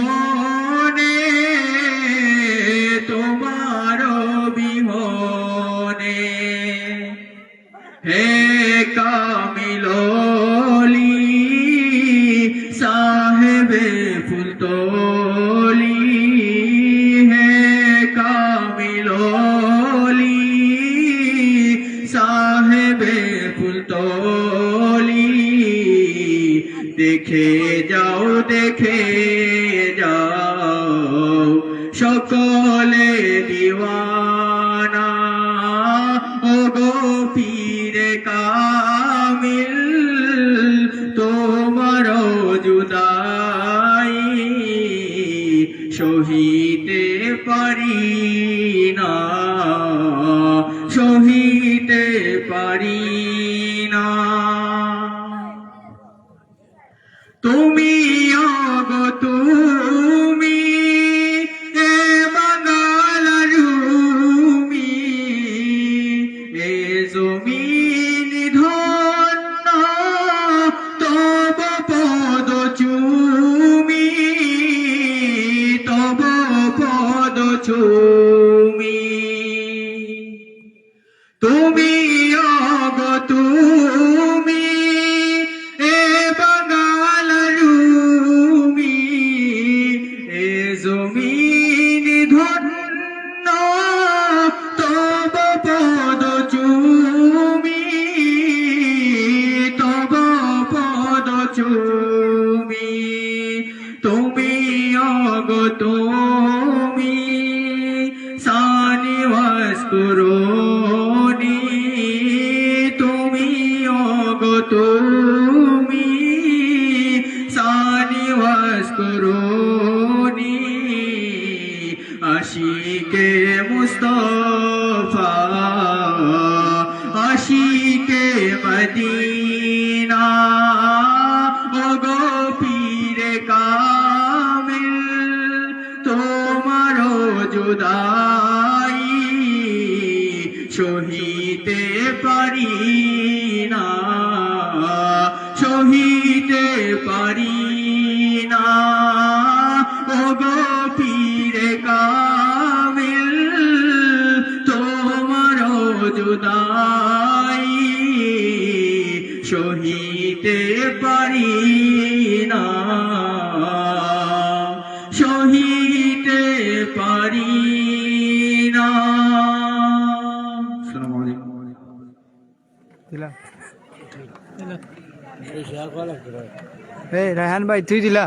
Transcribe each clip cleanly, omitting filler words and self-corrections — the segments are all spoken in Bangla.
মনে তোমার বিহনে হে কামিললি সাহেবে ফুলতলি হে কামিললি সাহেবে ফুলতলি দেখে যাও সকলে দিওয়ানা ও গো পীরে কামিল তোমার জুদাই সহিতে পারি না সহিতে পারি না তুমি ওগো তুমি এ বাঙাল রুমি এ জমিন ধন্য তব পদ চুমি তব পদ চুমি তুমি ওগো তুমি এ বাঙাল রুমি এ জমিন ধন্য তব পদ চুমি তব পদ চুমি তুমি ওগো তুমি সানিবাস করোনি তুমি ওগো তুমি সানিবাস করোনি আশিকে মুস্তফা আশিকে মদিনা ওগো পীরে কামিল তোমার জুদাই সহিতে পারি না সহিতে পারি না ওগো পীরে কামিল তোমার জুদাই সহিতে পারি না সহিতে পারি না। আসসালামু আলাইকুম। রায়হান ভাই তুই দিলা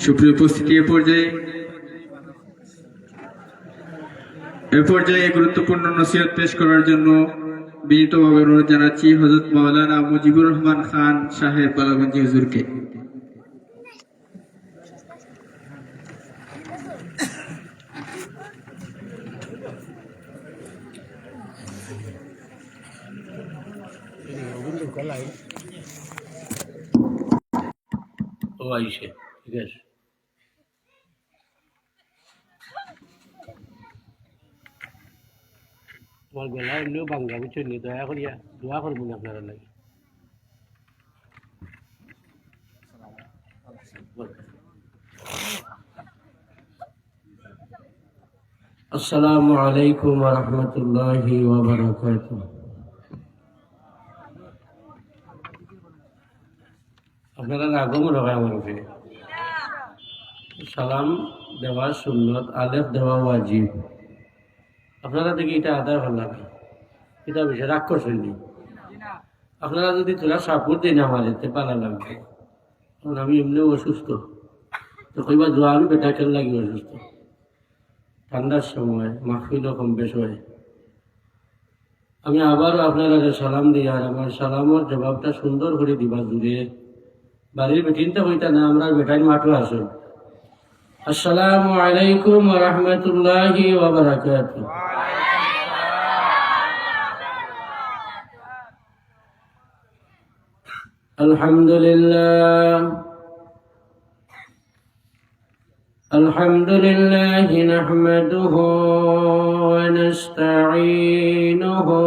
সুপ্রিয় উপস্থিতি এ পর্যায়ে গুরুত্বপূর্ণ নসিহত পেশ করার জন্য বিনীতভাবে অনুরোধ জানাচ্ছি হযরত মাওলানা মুজিবুর রহমান খান সাহেব বালাগঞ্জি হুজুরকে। ও আইসে ঠিক আছে আমার গলা এমনিও বাংলা বুঝছেন নি দয়া করিয়া দোয়া করবেন আপনারা লাগে আসসালামু আলাইকুম ওয়া রাহমাতুল্লাহি ওয়া বারাকাতুহু। আপনারা রাগও মনে হয় আমার উপরে সালাম দেওয়া সুন্নত আলেফ দেওয়া ওয়াজিব আপনারা দেখি এটা আদায় হল না এটা বিষয় রাগ করছেন নি আপনারা যদি তোরা সাপোর্ট দিন আমার এতে পালা লাগবে কারণ আমি এমনিও অসুস্থ তো কইবা জোয়ান বেটা খেল লাগি অসুস্থ ঠান্ডার সময় মাহফিল কম বেশ হয় আমি আবারও আপনারা সালাম দিই আর আমার সালামের জবাবটা সুন্দর করে দিবা দূরে বাড়ির বেটিনটা হইতা না আমরা বেটাই মাঠও আসুন। আসসালামু আলাইকুম ওয়া রাহমাতুল্লাহি ওয়া বারাকাতুহু। আলহামদুলিল্লাহ আলহামদুলিল্লাহি নাহমাদুহু ওয়া নাস্তাঈনুহু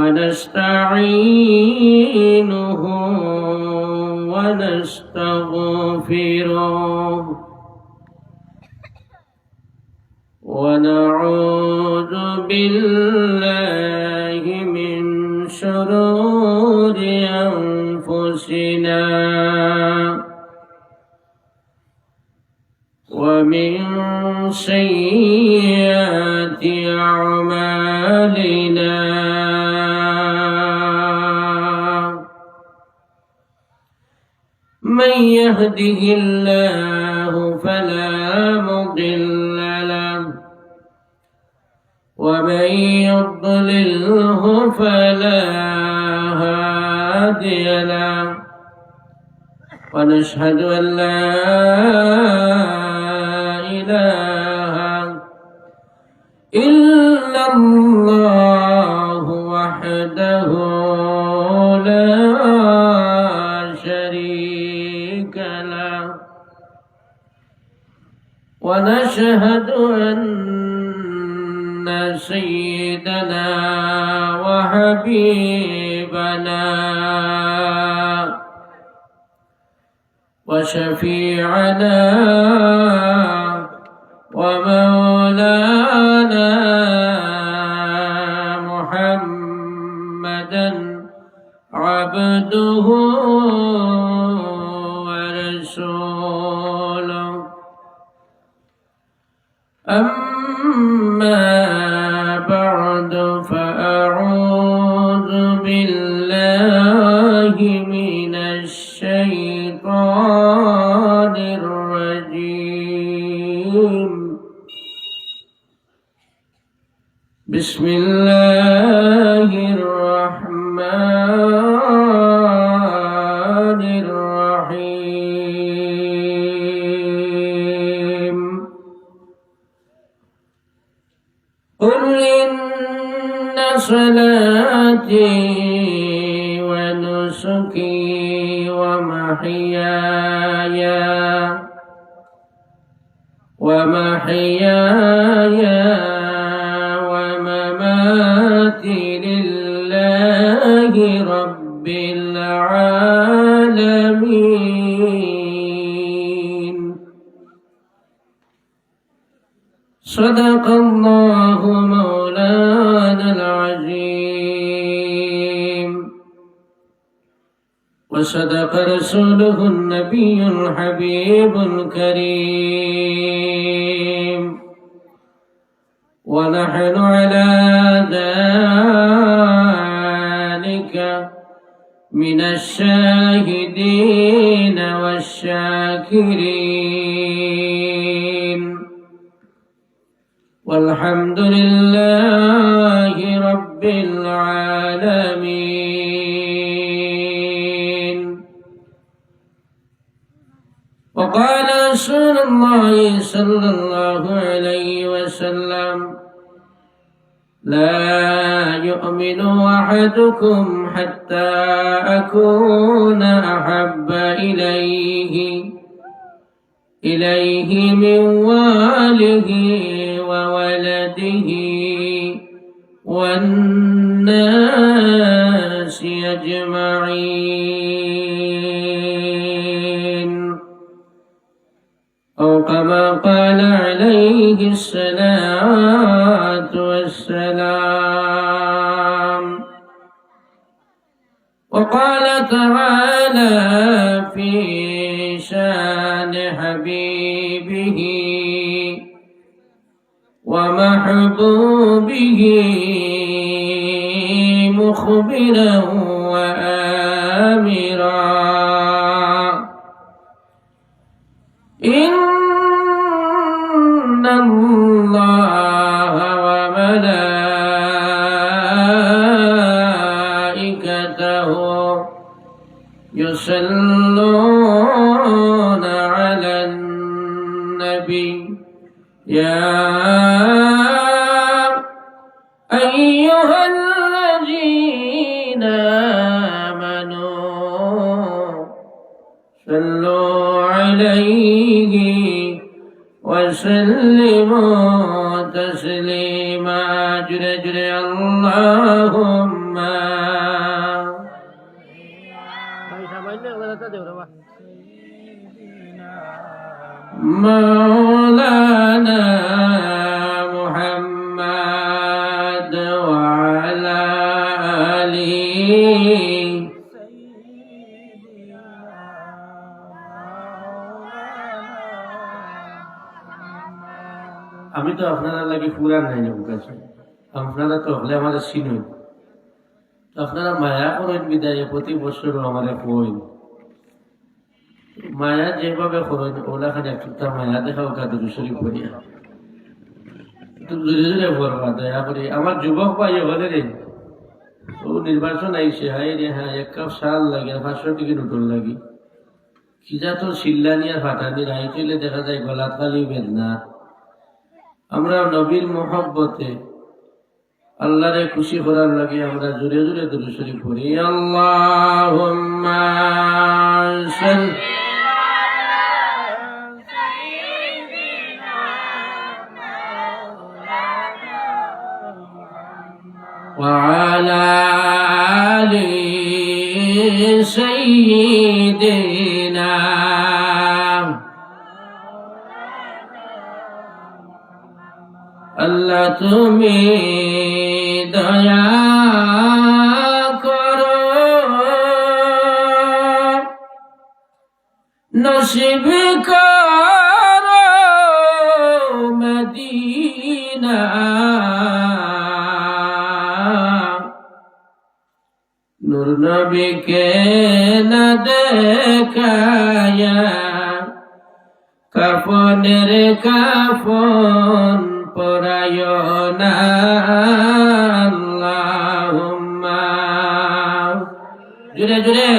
ونستعينه ونستغفره ونعوذ بالله من شرور أنفسنا ومن سيئات أعمالنا من يهده الله فلا مضل له ومن يضلله فلا هادي له ونشهد أن لا إله إلا الله وحده لا شريك له ونشهد أن سيدنا وحبيبنا وشفيعنا ومولانا محمدا عبده ورسوله أما بعد فأعوذ بالله من الشيطان الرجيم بسم الله الرحمن الرحيم قل إن صلاتي ونسكي ومحياي ومماتي لله رب العالمين صدق الله مولانا العظيم وصدق رسوله النبي الحبيب الكريم ونحن على ذلك من الشاهدين والشاكرين والحمد لله رب العالمين. وقال رسول الله صلى الله عليه وسلم: لا يؤمن أحدكم حتى أكون أحب إليه من والده وولده والناس أجمعين، أو كما قال عليه الصلاة والسلام. وقال تعالى في شان حبيبه ومحبوبه مخبرا وآمرا: إن الله وملائكته يصلون على النبي يا أيها الذين آمنوا صلوا عليه وسلموا تسليما. جل اللهم مولانا محمد وعلى آله আমি তো আপনারা লাগে পুরান নাই কাছে আপনারা তো হলে আমাদের চিনুন তো আপনারা মায়া করেন বিদায় প্রতি বছর আমাদের কইন মায়া যেভাবে করেন ওলা খানে একটা মায়া দেখাও কাদের শরীফ করিয়া একটু জোরে জোরে বলবা দয়া করি আমার যুবক ভাই হলে রে ও নির্বাচন আইসে হাই রে হ্যাঁ এক কাপ শাল লাগে 500 টিকিট উঠল লাগি খিজা তো শিল্লানি আর ফাটানি রাই চলে দেখা যায় গলাত খালি বেদনা আমরা নবীর মোহাব্বতে আল্লাহরে খুশি করার লাগে আমরা জোরে জোরে দুরূদ শরীফ পড়ি আল্লাহুম্মা সাল্লি وعلى آل سيدنا আল্লাহ তুমি দয়া করো নসিব করো মদিনা নূর নবীকে না দেখায়া কাফনের কাফন পরায় না আল্লাহুম্মা জুড়ে জুড়ে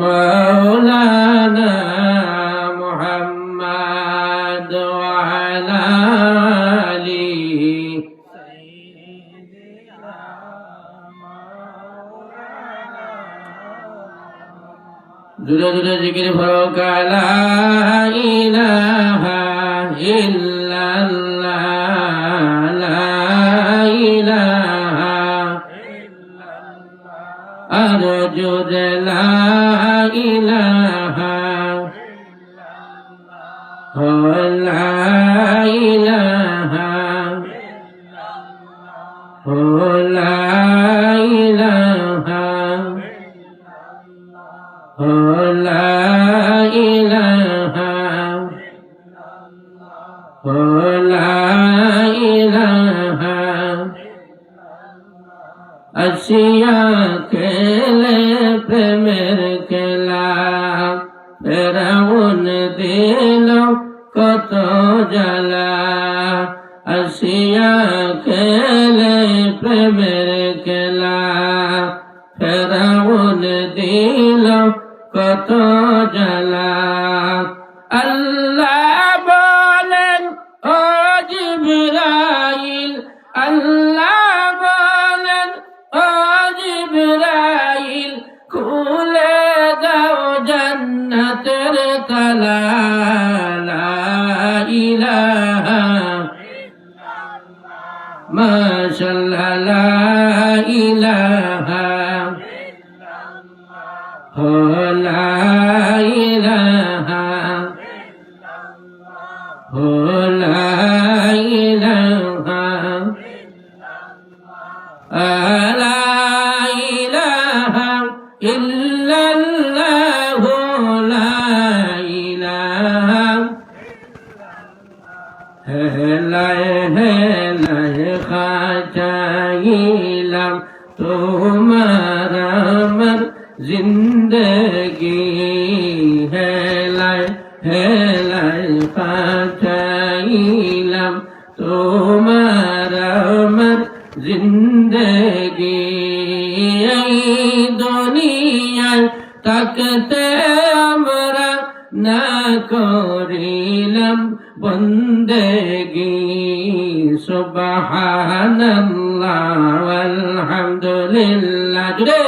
মাওলানা মুহাম্মদ ওয়া আলা আলিহি জুড়ে জুড়ে জিকির করো লা ইলাহা ইল্লাল্লাহ লা ইলাহা আর জুড়ে লা ইলাহা লা ইলাহা লা ইলাহা লা ইলাহা লা ইলাহা আসিয়া খেলে প্রেমের খেলা ফেরাউন দিল কত জ্বালা আসিয়া খেলে প্রেমের খেলা ফেরাউন দিল কত জ্বালা আল্লাহ বলেন ও জিবরাইল আল্লাহ বলেন ও জিবরাইল খুলে দাও জান্নাতের তালা লা ইলাহা মাশাআল্লাহ লা ইলাহা লা ইলাহা লা ইলাহা লা ইলাহা ইল্লাল্লাহ লা ইলাহা হেলায় খাচাইলাম তোমার আমার জিন্দগি হেলায় খাচাইলাম তোমার আমার জিন্দগি এই দুনিয়ায় তাকতে আমরা না করিলাম বন্দেগি সুবহানাল্লাহ আলহামদুলিল্লাহ জুড়ে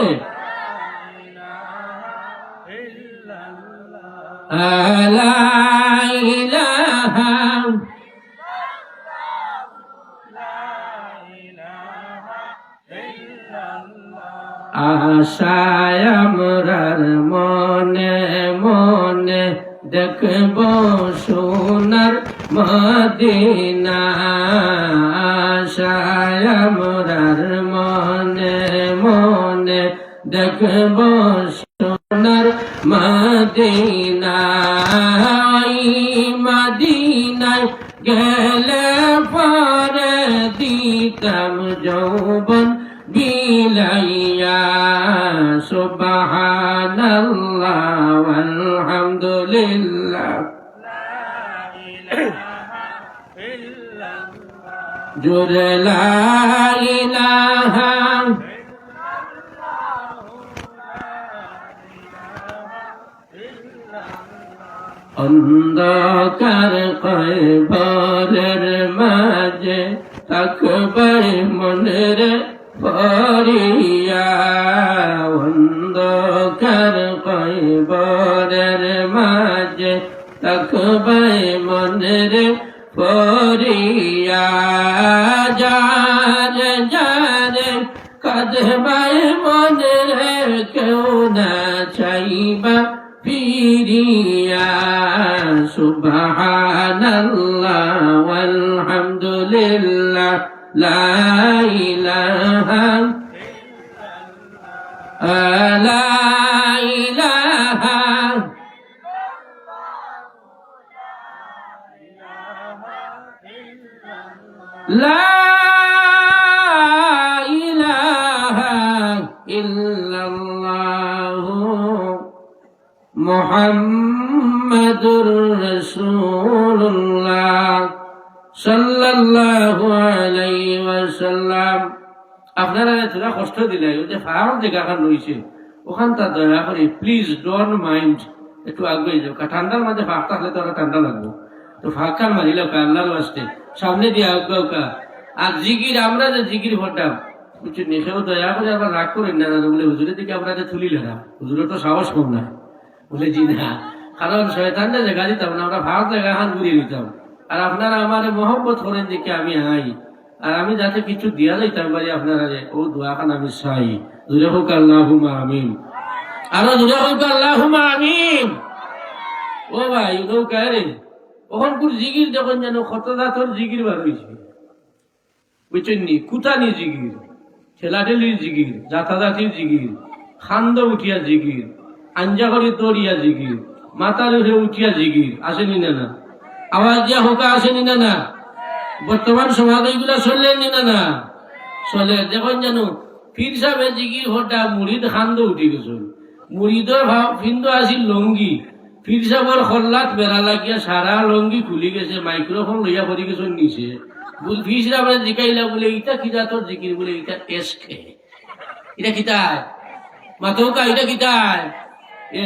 লা ইলাহা আশায় আমরার মনে মনে দেখব সোনার মদিনা। আশায় আমরার মনে মনে দেখব সোনার মদিনা। ওই মদিনায় গেলে পরে দিতাম যৌবন বিলাইয়া। সুবহানাল্লাহ আলহামদুলিল্লাহ জোরে লা ইলাহা অন্ধকার কবরের মাঝে থাকবে মনের পরিয়া। অন্ধকার কবরের মাঝে থাকবে মনের পরিয়া। যারে যারে কাঁদবে মনের কেউ না চাইবা ফিরিয়া। সুবহানাল্লাহ ওয়ালহামদুলিল্লাহ লা ইলাহা লা ইলাহা লা ইলাহা ইল্লাল্লাহ মুহাম্মাদুর রাসূলুল্লাহ সাল্লাল্লাহু আলাইহি ওয়াসাল্লাম। আপনারা তোরা কষ্ট দিলে ওই যে ফার্ম জায়গাখান রয়েছে ওখানটা দয়া করে প্লিজ ডোন্ট মাইন্ড, একটু আগে যাও। ঠান্ডার মাঝে ফাঁক থাকলে তো আরো ঠান্ডা লাগবো, তো ফাঁক খান মারিলে আল্লাহর ওয়াস্তে সামনে দিয়ে আউকা। আর জিগির আমরা যে জিগির ভরতাম বুঝছি নেশাও দয়া করে আবার রাগ করেন না বলে হুজুরের দিকে আমরা যে তুলিলে না, হুজুরের তো সাহস কম না বলে জি না, কারণ শয়তানটা জায়গা দিতাম না, আমরা ফাঁক জায়গা খান ঘুরিয়ে দিতাম। আর আপনারা আমার মহব্বত করেন দেখে আমি আই, আর আমি যাতে কিছু দিয়া যাইতাম পারি আপনারা ও দোয়া খান আমি চাই। জুড়ে হোক আল্লাহুম্মা আমিন, আরো জুড়ে হোক আল্লাহুম্মা আমিন। ও ভাই ও রে ওখান কুর জিগির যখন যেন কত জাতর জিগির বার হয়েছে বুঝছেন নি, কুটানি জিগির, ঠেলাঠেলির জিগির, জাতাজাতির জিগির, খান্দ উঠিয়া জিগির, আঞ্জাগরি দৌড়িয়া জিগির, মাতার উঠে উঠিয়া জিগির, আসেনি না না? আওয়াজ দিয়া হোকা আসেনি না না? বর্তমান সমাজ এইগুলা চললেন না না? চলে যখন জানো ফির সাহেব জিগির হটা মুড়িদ খান্দ উঠি গেছে, মুড়িদর ফিন্দ আসিল লঙ্গি, ফির সাহেবর খল্লাত বেড়া লাগিয়া সারা লঙ্গি খুলি গেছে, মাইক্রোফোন লইয়া পড়ি গেছে নিচে। ফির সাহেব জিকাইলা বলে ইটা কিতা তোর জিকির, বলে ইটা এসকে, এটা কিতায় মাথৌকা, এটা কিতায়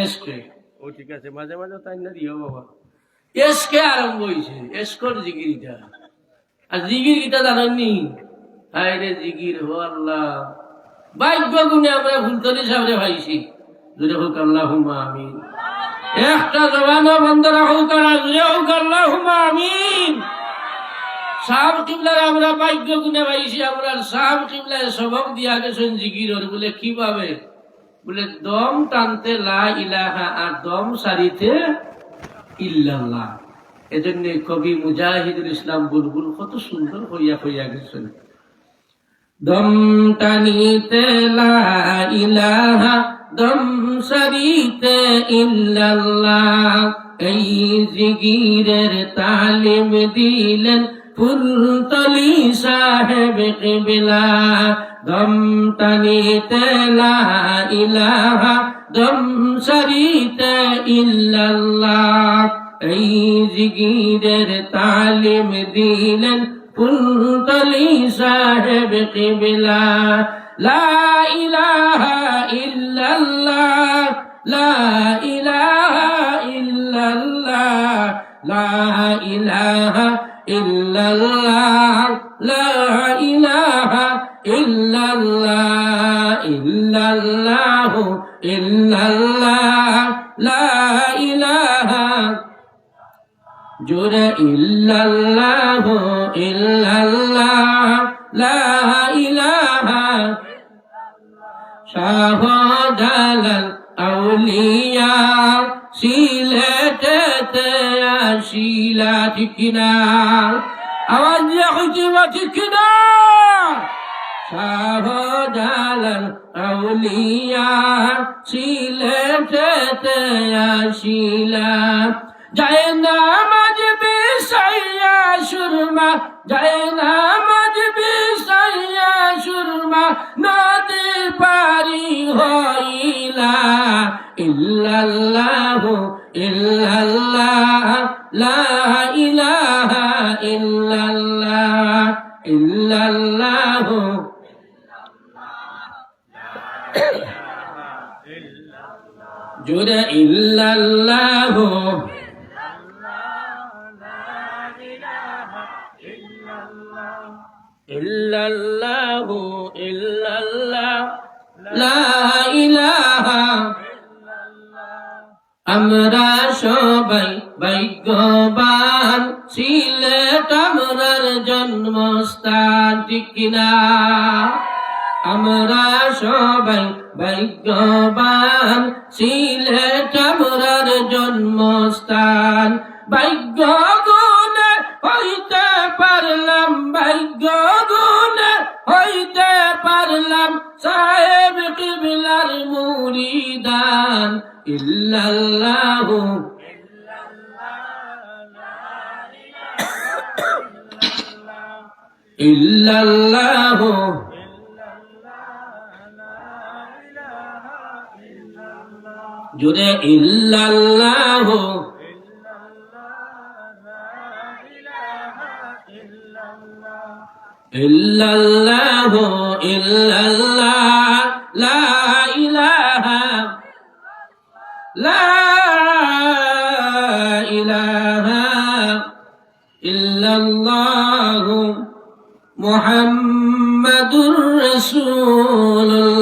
এসকে। ও ঠিক আছে, মাঝে মাঝে তাই না দিও বাবা। এসকে আরম্ভ হয়েছে, এসকর জিকির ইটা। আর জিকির কিতা জানেননি? হায় রে জিকির হো আল্লাহ, ভাগ্য গুণে আমরা ফুলতলি সামনে ভাইছি। যদি হোক আল্লাহুম্মা আমিন, একটা জবানও বন্ধ রাখো কারা, যদি হোক আল্লাহুম্মা আমিন। সাহাব কিবলার আমরা ভাগ্য গুণে ভাইছি, আমরা সাহাব কিবলায় সবক দিয়া গেছেন জিকিরর, বলে কিভাবে? বলে দম টানতে লা ইলাহা আর দম সারিতে ইল্লাল্লাহ। এজন্য কবি মুজাহিদুল ইসলাম বুলবুল কত সুন্দর হইয়া হইয়া গেছেন, দম টানিতে লা ইলাহা দম সারিতে ইল্লাল্লাহ। এই জিকিরের তালিম দিলেন ফুলতলি সাহেব কিবলা। দম টানিতে লা ইলাহা দম সারিতে ইল্লাল্লাহ। এই জিকিরের তালিম দিলেন ফুলতলি সাহেব কিবলা। লা ইলাহা ইল্লাল্লাহ, লা ইলাহা ইল্লাল্লাহ, লা ইলাহা ইল্লাল্লাহ, লা ইলাহা ইল্লাল্লাহ, ইল্লাল্লাহু ইল্লাল্লাহ, লা ইলাহা জোরে ইল্লাল্লাহু ইল্লাল্লাহ, লা ইলাহা শাহজালাল আউলিয়া সিলেটেতে আসিলা ঠিক কিনা আওয়াজ দিয়ে কইবা ঠিক কিনা শাহজালাল আউলিয়া সিলেটেতে আসিলা যায় নামাজ বিছাইয়া সুরমা যায় নামাজ বিছাইয়া সুরমা নদী পারি হইলা ইল্লাল্লাহু ইল্লাল্লাহ লা ইলাহা ইল্লাল্লাহ ইল্লাল্লাহু জোরে ইল্লাল্লাহু ইল্লাল্লাহু ইল্লাল্লাহ লা ইলাহা আমরা সবাই ভাগ্যবান সিলেট আমরার জন্মস্থান ঠিক কিনা আমরা সবাই ভাগ্যবান সিলেট আমরার জন্মস্থান ভাগ্য গুণে হইতে পারলাম ভাগ্য গুণে হইতে পারলাম সাহেব কিবলার মুরিদান ইল্লাল্লাহু ইল্লাল্লাহু জোরে ইল্লাল্লাহু ইল্লাল্লাহু ইল্লাল্লাহ লা ইলাহা লা ইলাহা ইল্লাল্লাহু মুহাম্মাদুর রাসূলুল্লাহ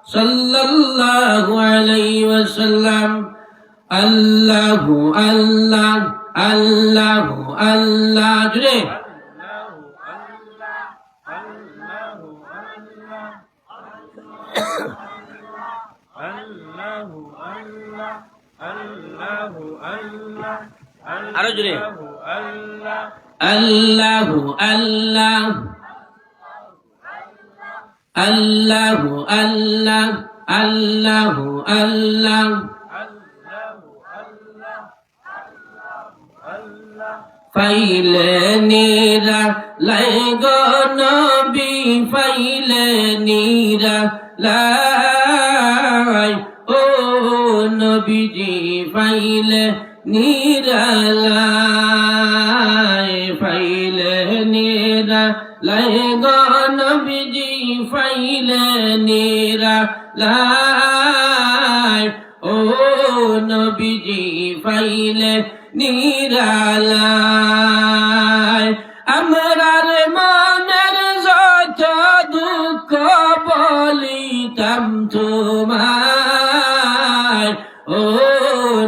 সাল্লাল্লাহু আলাইহি ওয়াসাল্লাম আল্লাহু আল্লাহ আল্লাহু আল্লাহ জুড়ে আরো জুড়ে আল্লাহু আল্লাহ আল্লাহু আল্লাহ আল্লাহু আল্লাহ ফাইলে নিরা লাইগো নবী ফাইলে নিরা লাই ও নবীজি ফাইলে নিরালাই ফাইলে নিরা লাইগো নবীজি ফাইলে নিরালাই ও নবীজি ফাইলে নিরালাই আমরার মনের যত দুঃখ বলিতাম তোমায় ও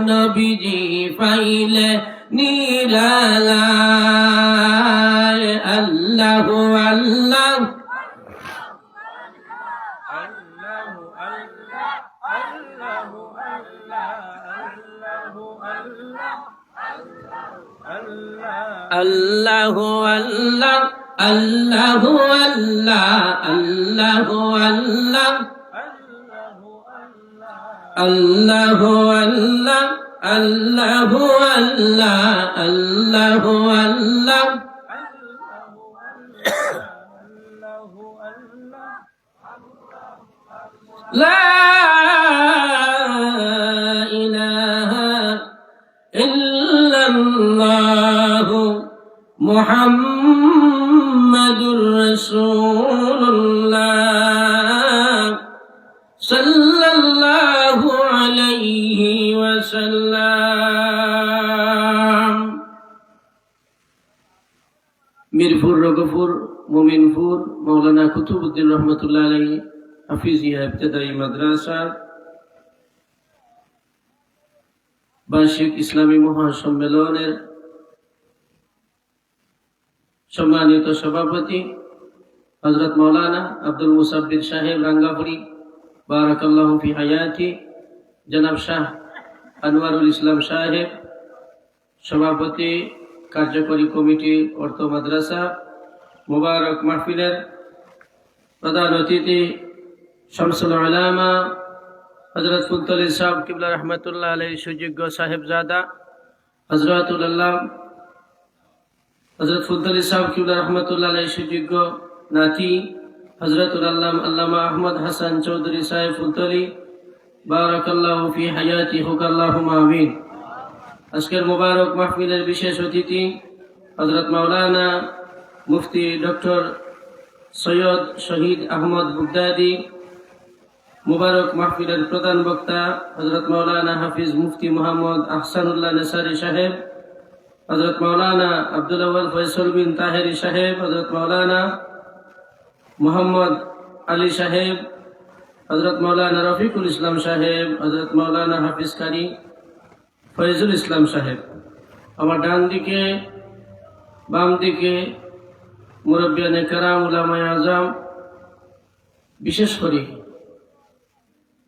নবীজি ফাইলে নিরালাই আল্লাহু আল্লাহ আল্লাহু আল্লাহ আল্লাহু আল্লাহ আল্লাহু আল্লাহ আল্লাহু আল্লাহ আল্লাহু আল্লাহ আল্লাহু আল্লাহ লা ইলাহা ইল্লাল্লাহু মুহাম্মাদুর রাসূলুল্লাহ সাল্লাল্লাহু আলাইহি ওয়াসাল্লাম মিরপুর রগপুর মোমিনপুর মাওলানা কুতুবউদ্দিন রহমাতুল্লাহ আলাইহি হাফিজিয়া ইবতেদায়ী মাদ্রাসা বার্ষিক ইসলামী মহাসম্মেলনের সম্মানিত সভাপতি হযরত মাওলানা আব্দুল মুসাব্বির সাহেব রাঙ্গাপুরি বারাকাল্লাহু ফি হায়াতি, জনাব শাহ আনোয়ারুল ইসলাম সাহেব সভাপতি কার্যকরী কমিটি অর্থ মাদ্রাসা, মুবারক মাহফিলের প্রধান অতিথি শামসুল আলামা হযরত ফুলতলি সাহেব কিবলা রহমাতুল্লাহ আলাইহি সুযোগ্য সাহেবজাদা হযরতুল আল্লাহ হযরত ফুলতলি সাহেব কিবলা রহমাতুল্লাহ আলাইহি সুযোগ্য নাতি হযরতুল আল্লাহ আল্লামা আহমদ হাসান চৌধুরী সাহেব ফুলতলি বারাকাল্লাহু ফি হায়াতি হুকাল্লাহুম্মা আমিন। আজকের মুবারক মাহফিলের বিশেষ অতিথি হযরত মাওলানা মুফতি ডক্টর সৈয়দ শহীদ আহমদ বুগদাদি, মুবারক মাহফিলের প্রধান বক্তা হযরত মাওলানা হাফিজ মুফতি মোহাম্মদ আহসানুল্লাহ নেসারি সাহেব, হযরত মাওলানা আব্দুল আউয়াল ফয়সল বিন তাহেরি সাহেব, হযরত মাওলানা মোহাম্মদ আলী সাহেব, হযরত মাওলানা রফিকুল ইসলাম সাহেব, হযরত মাওলানা হাফিজ কারি ফয়জুল ইসলাম সাহেব। আমার ডান দিকে বাম দিকে মুরব্বিয়ানে কেরাম উলামায়ে আযম, বিশেষ করে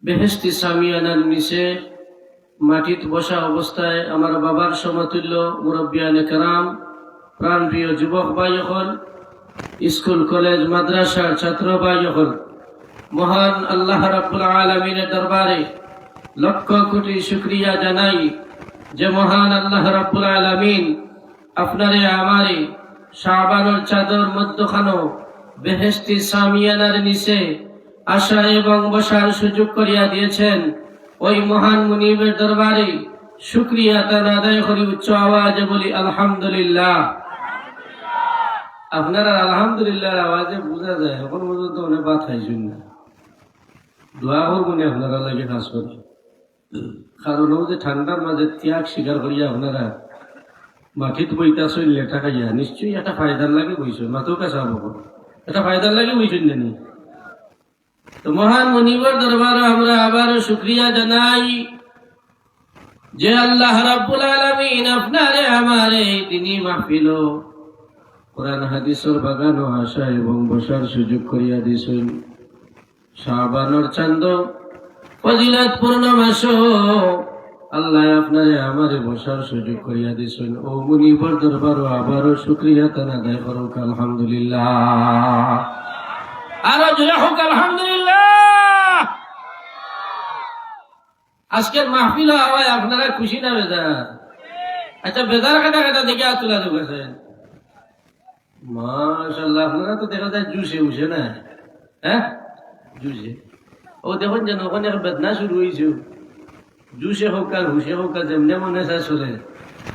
বেহেশতি সামিয়ানার নিচে মাটিতে বসা অবস্থায় আমার বাবার সমতুল্য মুরব্বিয়ানে কেরাম, প্রাণপ্রিয় যুবক ভাই হল, স্কুল কলেজ মাদ্রাসার ছাত্র ভাই হল, মহান আল্লাহ রাব্বুল আলামিনের দরবারে লক্ষ কোটি শুকরিয়া জানাই যে মহান আল্লাহ রাব্বুল আলামিন আপনারে আমারে শাবানুর চাদর মধ্যখানো বেহেশতি সামিয়ানার নিচে আসা এবং বসার সুযোগ করিয়া দিয়েছেন। ওই মহান মুনিবের দরবারে শুকরিয়া তার আদায় করি উচ্চ আওয়াজে বলি আলহামদুলিল্লাহ। আপনারা আলহামদুলিল্লাহর আওয়াজে বোঝা যায় এখন পর্যন্ত অনেক বাত খাইছেন না। দোয়া করবেন আপনারা লাগে কাজ করে, কারণ ও যে ঠান্ডার মাঝে ত্যাগ স্বীকার করিয়া আপনারা মাটিত বইতাছেন লেটা খাইয়া, নিশ্চয়ই একটা ফায়দার লাগে বইছেন, মাথো কাছে এটা ফায়দার লাগে বইছেন জানি। তো মহান মুনিবের দরবারে আমরা আবারও শুকরিয়া জানাই যে আল্লাহ রাব্বুল আলামিন আপনারে আমারে তিনি মাহফিল কোরআন হাদিসের বাগানো আসা এবং বসার সুযোগ করিয়া দিয়েছেন। শাবানুর চাঁদ ফজিলত পূর্ণ মাস আল্লাহ আপনারে আমারে বসার সুযোগ করিয়া দিয়েছেন। ও মুনিবের দরবারও আবারও শুকরিয়া তার আদায় করুক আলহামদুলিল্লাহ। আরো জোরে হোক আলহামদুলিল্লাহ। আজকের মাহফিল হওয়ায় আপনারা খুশি না বেজার? আচ্ছা বেজার কাটা কাটা দেখে আর তুলা ঢুকেছেন, মাশাআল্লাহ। আপনারা তো দেখা যায় জুসে উঠে না, হ্যাঁ জুসে। ও দেখুন যেন ওখানে বেদনা শুরু হয়েছে, জুসে হোক আর হুসে হোক আর যেমনে মনে চায় চলে।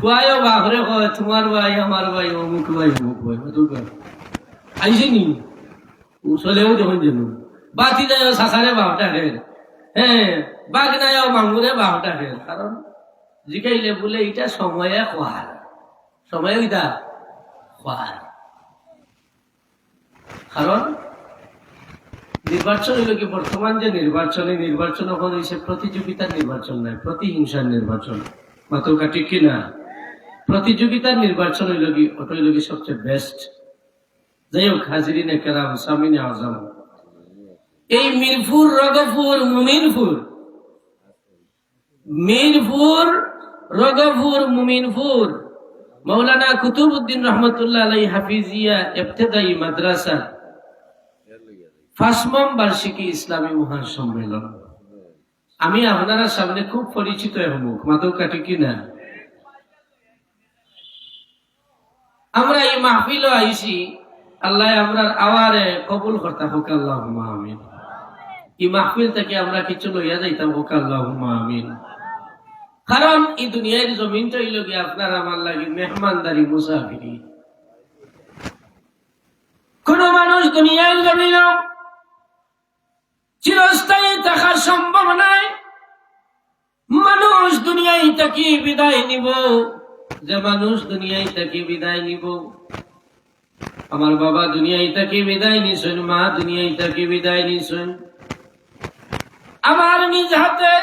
কুয়ায়ও বাঘরে কয় তোমার ভাই আমার ভাই অমুক ভাই অমুক ভাই আইসে নি চলেও দেখুন যেন বাতি যায় শাখারে বাপটা খেয়ে, হ্যাঁ বাঘ নাই মাঙ্গুরে বাপটা খেয়ে। কারণ জিকাইলে বলে এটা সময়ে খোয়ার, সময় ওইটা খোয়ার। কারণ নির্বাচন হইল কি, বর্তমান যে নির্বাচন এখন হয়েছে প্রতিযোগিতার নির্বাচন নয়, প্রতিহিংসার নির্বাচন। মাত্র কাটি কিনা প্রতিযোগিতার নির্বাচন হইল কি, ওটা হইল কি সবচেয়ে বেস্ট। যাই হোক হাজিরিনে কেরাম সামিনে আজম, এই মিরপুর রগপুর মুমিনপুর মৌলানা কুতুবউদ্দিন রহমতুল্লাহ আলাইহি হাফিজিয়া ইবতেদায়ী মাদ্রাসা ৫ম বার্ষিকী ইসলামী মহাসম্মেলন। আমি আপনারা সামনে খুব পরিচিত মুখ, মাথা কাটি কিনা। আমরা এই মাহফিল আইছি, আল্লাহ আমরা আওয়ারে কবুল করতে হোক আল্লাহুম্মা আমিন। এই মাহফিল থেকে আমরা কিছু লইয়া যাইতাম হোক আল্লাহুম্মা আমিন। কারণ এই দুনিয়ার জমিনটা হইল গিয়ে আপনার আমার লাগে মেহমানদারি, মুসাফিরি। কোন মানুষ দুনিয়ার জমিন চিরস্থায়ী থাকা সম্ভব নয়। মানুষ দুনিয়ায় থেকে বিদায় নিব, যে মানুষ দুনিয়ায় থেকে বিদায় নিব। আমার বাবা দুনিয়ায় থেকে বিদায় নিছেন, মা দুনিয়ায় থেকে বিদায় নিছেন। আমার নিজ হাতে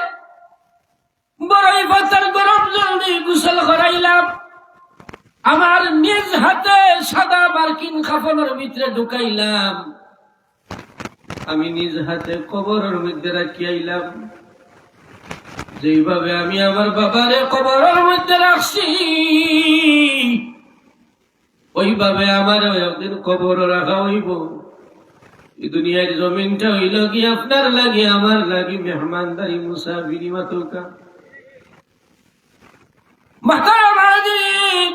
বড়ই পাতার গরম জলদি গোসল করাইলাম, আমার নিজ হাতে সাদা মার্কিন কাফনের ভিতরে ঢুকাইলাম। আমি নিজ হাতে কবরের মধ্যে রাখি আইলাম। যেইভাবে আমি আমার বাবারে কবরের মধ্যে রাখছি, ওইভাবে আমার একদিন কবর রাখা হইব। এই দুনিয়ার জমিনটা হইল কি আপনার লাগে আমার লাগে মেহমানদারি মুসাফিরি মাতুকা। মাহতারাম হাজিরিন,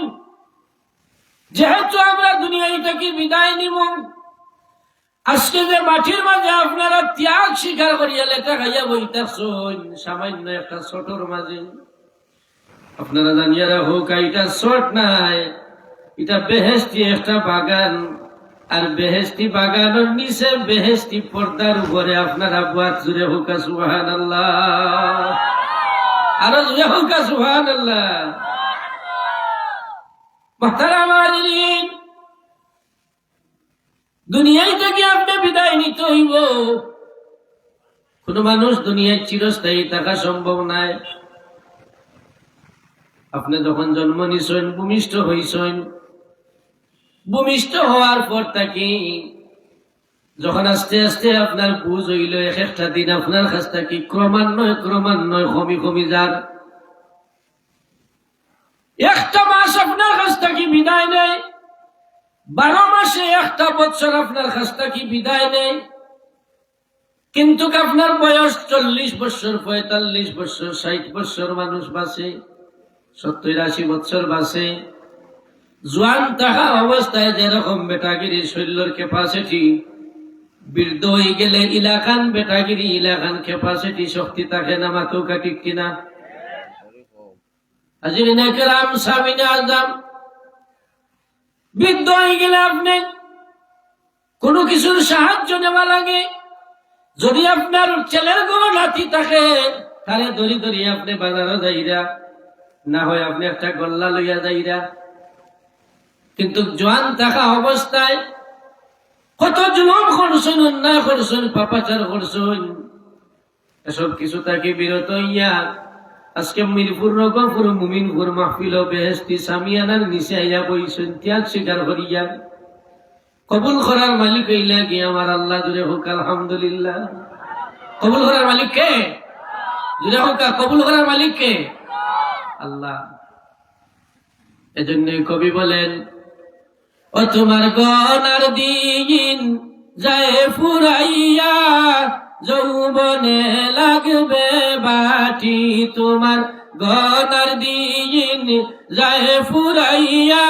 যেহেতু আমরা দুনিয়ায় থেকে বিদায় নিব, আজকে যে মাটির মাঝে আপনারা ত্যাগ স্বীকার করিয়া লেখা খাইয়া বইতেছেন সামান্য একটা ছোটর মাঝে, আপনারা জানিয়া রাখুক এটা ছোট নাই, এটা বেহেশতি একটা বাগান। আর বেহেশতি বাগানের নিচে বেহেশতি পর্দার উপরে আপনারা বাত জুড়ে হুকা সুবহানাল্লাহ, আরো জুড়ে হুকা সুবহানাল্লাহ। মাহতারাম হাজিরিন, দুনিয়ায় থেকে আপনি বিদায় নিতে হইব। কোন মানুষ দুনিয়ায় চিরস্থায়ী থাকা সম্ভব নাই। আপনি যখন জন্ম নিছেন, ভূমিষ্ঠ হইছেন, ভূমিষ্ঠ হওয়ার পর থাকি যখন আস্তে আস্তে আপনার বুঝ হইল, এক একটা দিন আপনার কাছ থেকে ক্রমান্বয়ে কমি কমি যান। একটা মাস আপনার কাছ থেকে বিদায় নেই, 12 মাসে একটা বছর আপনার কাছ থেকে বিদায় নেই, কিন্তু আপনার বয়স 40 বছর, 45 বছর, 60 বছর মানুষ বাঁচে, 70-80 বছর বাঁচে। জোয়ান থাকা অবস্থায় যেরকম বেটাগিরি শরীরের ক্যাপাসিটি, বৃদ্ধ হয়ে গেলে ইলাকান বেটাগিরি ইলাকান ক্যাপাসিটি শক্তি থাকে না, মাতুকা ঠিক কিনা? হাজিরিন কেরাম, সামিনে আজম, বৃদ্ধ হয়ে গেলে আপনি কোনো কিছুর সাহায্য নেওয়া লাগে। যদি আপনার ছেলের কোনো নাতি থাকে, তাহলে ধরি ধরি আপনি বাজারও যাইরা, না হয় আপনি একটা গল্লা লইয়া যাইরা। কিন্তু জোয়ান থাকা অবস্থায় কত জুলুম করছেন, অন্যায় করছেন, পাপাচার করছেন, এসব কিছু তাকে বিরত হইয়া আজকে মিরপুর রকমপুর মুমিনপুর মাহফিল বেহেশতি সামিয়ানার নিচে আইয়া বইছেন, ত্যাগ স্বীকার করিয়া। কবুল করার মালিক হইলা কি আমার আল্লাহ, জুড়ে হোক আলহামদুলিল্লাহ। কবুল করার মালিক কে? জুড়ে হোক, কবুল করার মালিক কে? আল্লাহ। এজন্য কবি বলেন, ও তোমার গনার দিন যায় ফুরাইয়া, যৌবনে লাগবে বাটি। তোমার গনার দিন যায় ফুরাইয়া,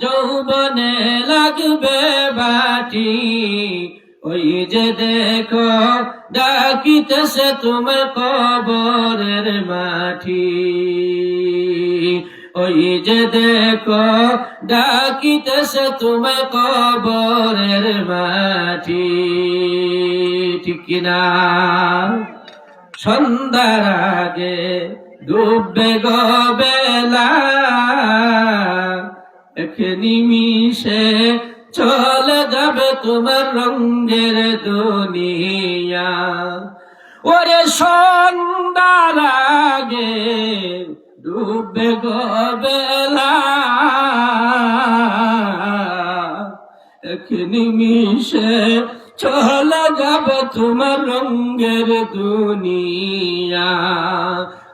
যৌবনে লাগবে বাটি। ওই যে দেখো ডাকিতেছে তোমার কবরের মাটি, ওই যে দেখো ডাকিতেছে তোমার কবরের মাটি, ঠিক কিনা? সন্ধ্যার আগে ডুববে গো বেলা, এক নিমিষে চলে যাবে তোমার রঙের দুনিয়া। ওরে সন্ধ্যার আগে ডুববে গো বেলা, এক নিমিষে চলে যাবে তোমার রঙের দুনিয়া।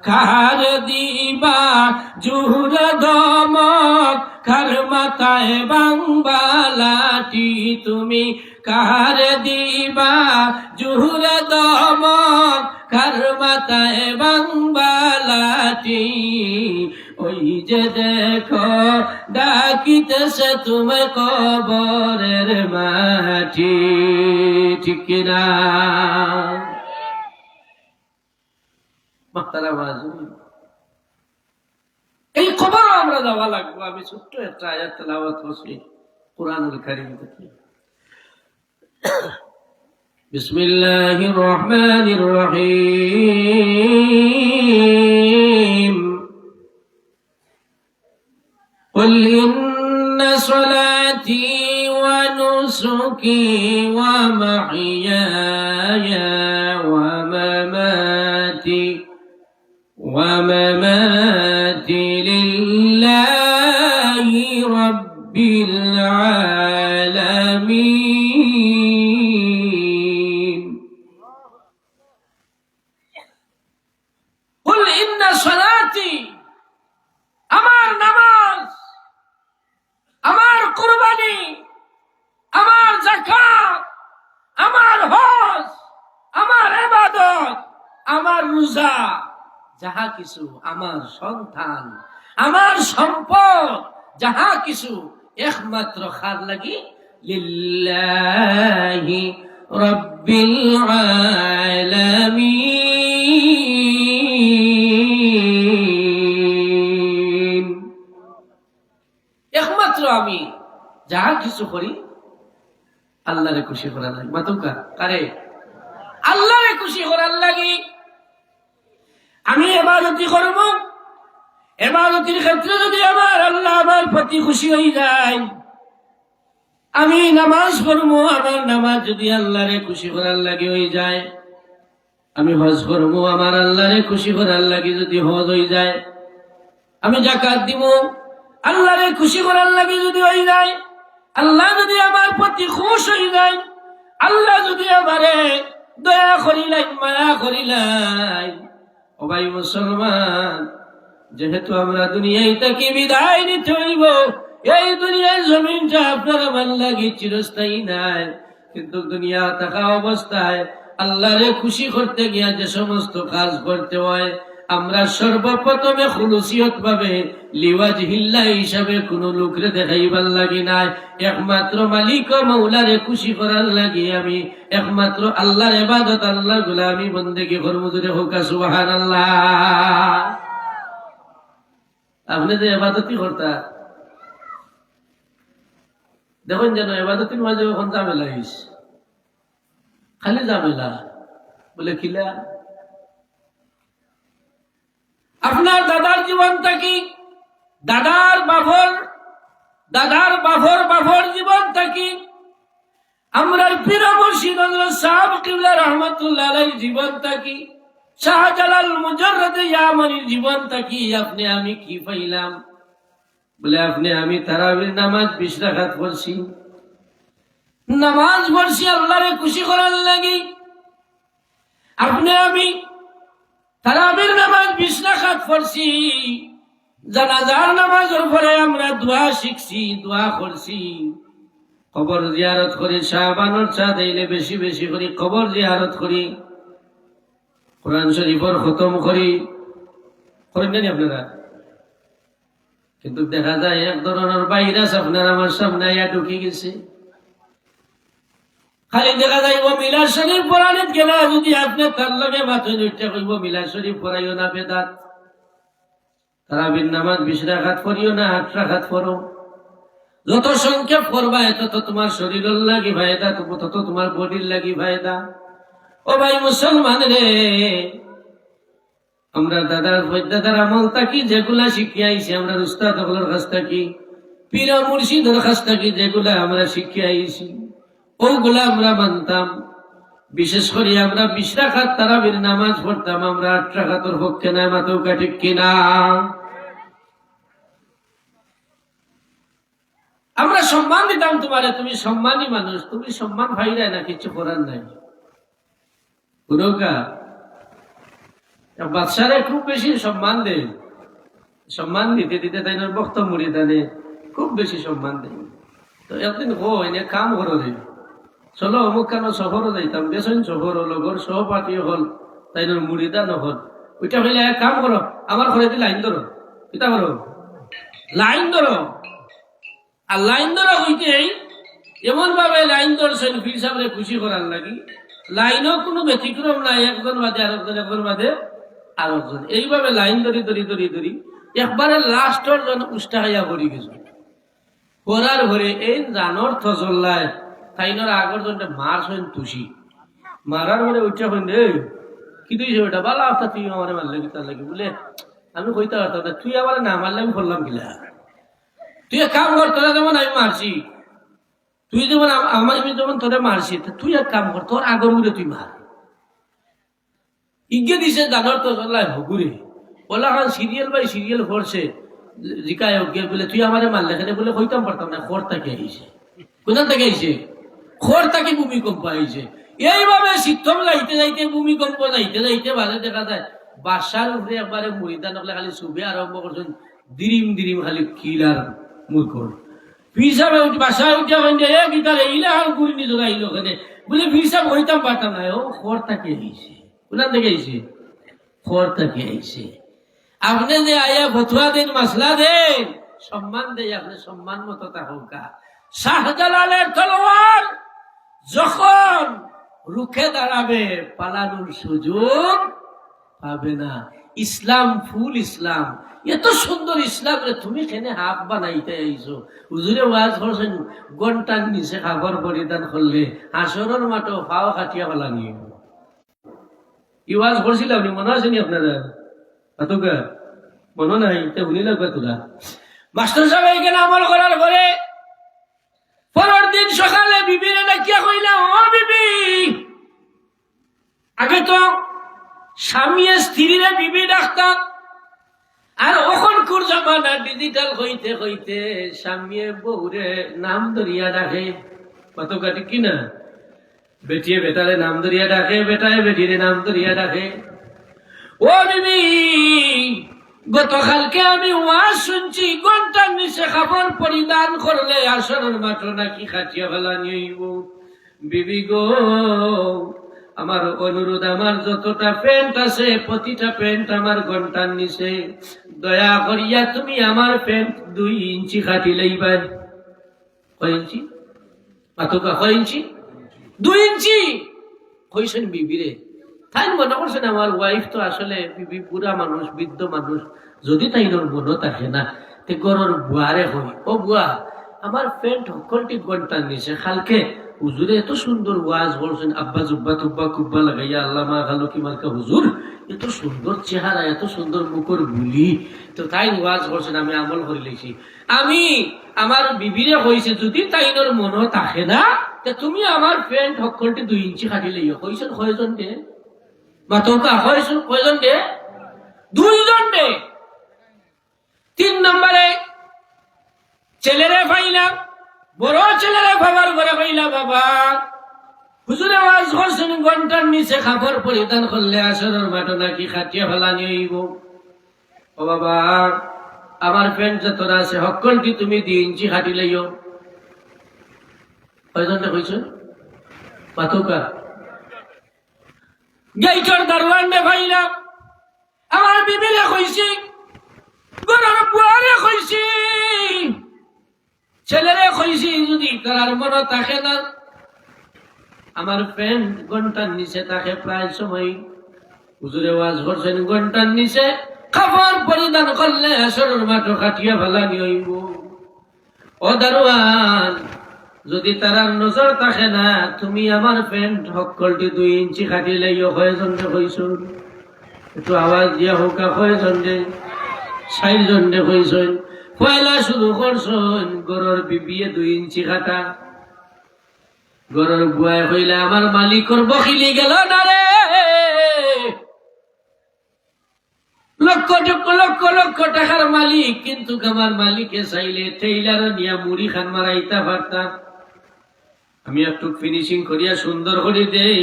কার দিবা জুহুরে ধমক, কার মাথায় বাংবালাটি। তুমি কার দিবা জুহুরে ধমক, কার মাথায় বাংবালাটি। ওই যে দেখো ডাকিতেছে তুমি কবরের মাটি, ঠিক না? এই খবর আমরা যাওয়া লাগবো। আমি ছোট্ট একটা আয়াত তেলাওয়াত করছি কুরআনুল কারীম থেকে। বিসমিল্লাহির রহমানির রহিম। قل إن صلاتي ونسكي ومحياي ومماتي لله رب العالمين আমার রোজা, যাহা কিছু, আমার সন্তান, আমার সম্পদ, যাহা কিছু একমাত্র খার লাগি লিল্লাহি রাব্বিল আলামিন। একমাত্র আমি যাহা কিছু করি আল্লাহরে খুশি করার লাগে। মাতুকা কারে? আল্লাহরে খুশি করার লাগি। আমি ইবাদতি করব, ইবাদতির ক্ষেত্রে যদি আমার আল্লাহ আমার প্রতি খুশি হয়ে যায়, আমি নামাজ পড়বো, আমার নামাজ যদি আল্লাহরে খুশি করার লাগে হয়ে যায়, আমি হজ করবো, আমার আল্লাহরে খুশি করার লাগে যদি হজ হয়ে যায়, আমি যাকাত দিব, আল্লাহরে খুশি করার লাগে যদি হয়ে যায়, আল্লাহ যদি আমার প্রতি খুশ হয়ে যায়, আল্লাহ যদি আমারে দয়া করিলাই, মায়া করিলাই। ও ভাই মুসলমান, যেহেতু আমরা দুনিয়ায় থাকি বিদায় নিতে হইব, এই দুনিয়ার জমিনটা আপনার আমার লাগি চিরস্থায়ী নাই, কিন্তু দুনিয়া থাকা অবস্থায় আল্লাহরে খুশি করতে গিয়া যে সমস্ত কাজ করতে হয়, আমরা সর্বপ্রথমে খুলুসিয়ত ভাবে লিওয়াজহিল্লাহ হিসাবে কোন লোকরে দেখাইবার লাগি নাই, একমাত্র মালিক ও মৌলারে খুশি করার লাগি আমি একমাত্র আল্লাহর ইবাদত, আল্লাহর গোলামি বন্দেগী করব। জোরে হোক সুবহানাল্লাহ। আপনি যে ইবাদতই করতা, দেখুন যেন ইবাদতের মাঝে এখন ঝামেলা হইছে, খালি ঝামেলা। বলে কিলা? আপনার দাদার জীবনটা কি, দাদার বাফর জীবনটা কি, আমরা পীর মুর্শিদ হযরত সাহেব কিবলা রাহমাতুল্লাহ আলাইহির জীবনটা কি, শাহজালাল মুজাররদ ইয়ামানির জীবনটা কি, আপনি আমি কি পাইলাম? বলে আপনি আমি তারাবির নামাজ 20 রাকাত পড়ছি, নামাজ পড়ছি আল্লাহরে খুশি করার লাগি। আপনি আমি তারাবির নামাজ 20 রাকাত পড়ছি, জানাজার নামাজের পরে আমরা দোয়া শিখছি, দোয়া করছি, কবর জিয়ারত করি, শাবানের চাঁদ আইলে বেশি বেশি করি কবর জিয়ারত করি, কোরআন শরীফের খতম করি, করেন না আপনারা? কিন্তু দেখা যায় এক ধরনের ভাইরাস আপনার আমার সামনে আইয়া ঢুকে গেছে। খালি দেখা যায় ও মিলাদ শরীফ পড়ানিত গেলে যদি আপনি তার লগে মাথা নইটা কইব মিলাদ শরীফ পড়াইও না, বেদাত। তারাবির নামাজ 20 রাকাত পড়িও না, 8 রাকাত পড়ো। যত সংখ্যক পড়বা তত তোমার শরীরের লাগি ফায়দা, তত তোমার বডির লাগি ফায়দা। ও ভাই মুসলমান রে, আমরা দাদার আমল থাকি যেগুলা শিখিয়ে আইছি, আমরা উস্তাদ হলের কাছ থাকি, পীর মুর্শিদের কাছ থাকি যেগুলা আমরা শিখিয়ে আইছি, ওগুলা আমরা মানতাম। বিশেষ করে আমরা 20 রাকাত তারাবির নামাজ পড়তাম, আমরা 8 রাকাতের পক্ষে না। মাথা ঠিক কিনা? আমরা সম্মান দিতাম তোমারে, তুমি সম্মানী মানুষ, তুমি সম্মান ভাইরাই না, কিছু করার নাই। পুরোকা বাদশারে খুব বেশি সম্মান দেয়, সম্মান দিতে দিতে তাই বক্তব্য মুড়ি দানে খুব বেশি সম্মান দেয়। তো একদিন এনে কাম করো রে, চলো অমুক কেন সফরও যাইতাম, বেসন সফর হল, ঘর সহপাঠী হল, তাই মুড়িদা নহল। ওইটা হইলে এক কাম করো, আমার ঘরে লাইন ধরো, এটা করো, লাইন ধরো। আর লাইন ধরা হইতেই এমন ভাবে লাইন ধরছেন পীর সাহেবরে খুশি করার লাগি, লাইনও কোনো ব্যতিক্রম নাই, একজন বাদে আরেকজন, একজন বাদে আরেকজন, এইভাবে লাইন ধরি ধরি ধরি ধরি একবারে লাস্টর জন উষ্টা হইয়া পড়ি গেছে। পড়ার ঘরে এই জানর থজল্লায় তাইনর আগর জনটা মারছ তুষি, মারার ঘরে উঠা হইন রে কি তুই ওটা বালা আফতা তুই আমার মারলে কি তার লাগি? বলে আমি কইতে পারতাম না, তুই আবার না মারলে আমি করলাম কিলা? তুই এক কাম কর, তোরা যেমন আমি মারছি, তুই যেমন আমি যেমন তোরা মারছি, তুই এক কাম কর, তোর আগর ঘুরে তুই মার। ইগে দিছে জানর তো চল্লাই হগুরে, বলা খান সিরিয়াল বাই সিরিয়াল করছে, জিকায় বলে তুই আমারে মারলে খেলে, বলে কইতাম পারতাম না, খড় থেকে আইছে। কোথান থেকে আইছে? খড় থেকে ভূমিকম্প আইছে। এইভাবে শীতম যাইতে যাইতে ভূমিকম্প যাইতে যাইতে বাজে দেখা যায় বাসার উপরে একবারে মুড়িদা নকলে খালি ছবি আরম্ভ করছেন, দিরিম দিরিম খালি কিলার মুখর ফিসাবে বাসায় উঠে গিটারে ইলে আর গুড়ি নিজে আইলো ওখানে, বলে ফিসাব হইতাম পারতাম না, ও খড় থেকে আইছে। কোথান থেকে আইছে? খবর থেকে আইছে আপনি যে আয়া ফতুয়া দেন মাসলা দেন সম্মান দেই আপনি সম্মান মতো থাকুকা শাহজালালের তলোয়ার যখন রুখে দাঁড়াবে পালানোর সুযোগ পাবে না ইসলাম ফুল ইসলাম এত সুন্দর ইসলাম রে তুমি কেনে হাত বানাইতে আইছো হুজুরে ওয়াজ করছেন ঘন্টার নিচে খাবার পরিধান করলে আসরের মাঠে পাও কাটিয়া ফেলা নিয়ে কি ওয়াজ করছিল আপনি মনে আছে নি আপনারা এতকা মনে নাই তা ভুলি লাগবে তোরা মাস্টার সাহেব এখানে আমল করার পরে পরের দিন সকালে বিবিরে ডাকিয়া কইলাম ও বিবি আগে তো স্বামী স্ত্রীরে বিবি ডাকতাম আর ওখানকার জামানা ডিজিটাল হইতে হইতে স্বামী বউরে নাম ধরিয়া ডাকে কত কাটি কিনা বেটিয়ে বেটারে নাম ধরিয়া ডাকে বেটায় বেটিরে নাম ধরিয়া ডাকে ও বিবি গতকালকে আমি ওয়াজ শুনছি ঘন্টার নিচে খাবার পরিধান করলে আসরের মাত্র নাকি খাটিয়া ফেলা নিয়েইব বিবি গো আমার অনুরোধ আমার যতটা প্যান্ট আছে প্রতিটা প্যান্ট আমার ঘন্টার নিচে দয়া করিয়া তুমি আমার প্যান্ট 2 ইঞ্চি খাটি লইবা কয় ইঞ্চি মাতকা কয় ইঞ্চি 2 ইঞ্চি কইছেন বিবিরে তাই মনে করছেন আমার ওয়াইফ তো আসলে বিবি বুড়া মানুষ বৃদ্ধ মানুষ যদি তাই মনে থাকে না তে গরর বুয়ারে হয় ও বুয়া আমার প্যান্ট হকলটি ঘন্টার নিচে কালকে হুজুরে এত সুন্দর ওয়াজ বলছেন আব্বা জুব্বা তুব্বা কুব্বা লাগাইয়া আল্লাহ মা গালো কি মার্কা হুজুর এত সুন্দর চেহারা এত সুন্দর মুখর বুলি তো তাই ওয়াজ বলছেন আমি আমল করে লেছি আমি আমার বিবিরে কইছে যদি তাইনোর মনে থাকে না তে তুমি আমার প্যান্ট হকলটি 2 ইঞ্চি কাটি লইও কইছেন কয়জন দে মাতকা কইছেন কয়জন দে 2 জন দে 3 নম্বরে ছেলেরে পাইলাম বড় ছেলেরে বাবার ঘরে পাইলা বাবা হুজুরে ওয়াজ করছেন ঘন্টার নিচে খাবার পরিধান করলে আসরের মাঠে নাকি খাটিয়া ফেলা নিয়েইব ও বাবা আমার প্যান্ট যতটা আছে হকলটি তুমি 2 ইঞ্চি খাটি লইও কয়জনটা কইছেন মাতকা গেইটর দারওয়ানে পাইলাম আমার বিবিরে কইছি গরর বুয়ারে কইছি ছেলেরে কইছি যদি তার মনে থাকে না আমার প্যান্ট ঘন্টার নিচে থাকে প্রায় সময় হুজুরে ওয়াজ করছেন ঘন্টার নিচে খাবার পরিধান করলে আসরের মাঠে কাটিয়া ফেলা নিইব ও দারোয়ান যদি তার নজর থাকে না তুমি আমার প্যান্ট হকলটি 2 ইঞ্চি কাটি লইও কয়জন কইছো একটু আওয়াজ দিয়া হোকা কয়জন 4 জন কইছেন পয়লা শুরু করছেন গরর বিবিয়ে 2 ইঞ্চি কাটা গরর বুয়ায় হইলে আমার মালিকর বকিলি গেল না রে লক্ষ লক্ষ লক্ষ টাকার মালিক কিন্তু আমার মালিকে চাইলে টেইলার নিয়ে মুড়ি খান মারাইতা পারতাম আমি একটু ফিনিশিং করিয়া সুন্দর করে দেই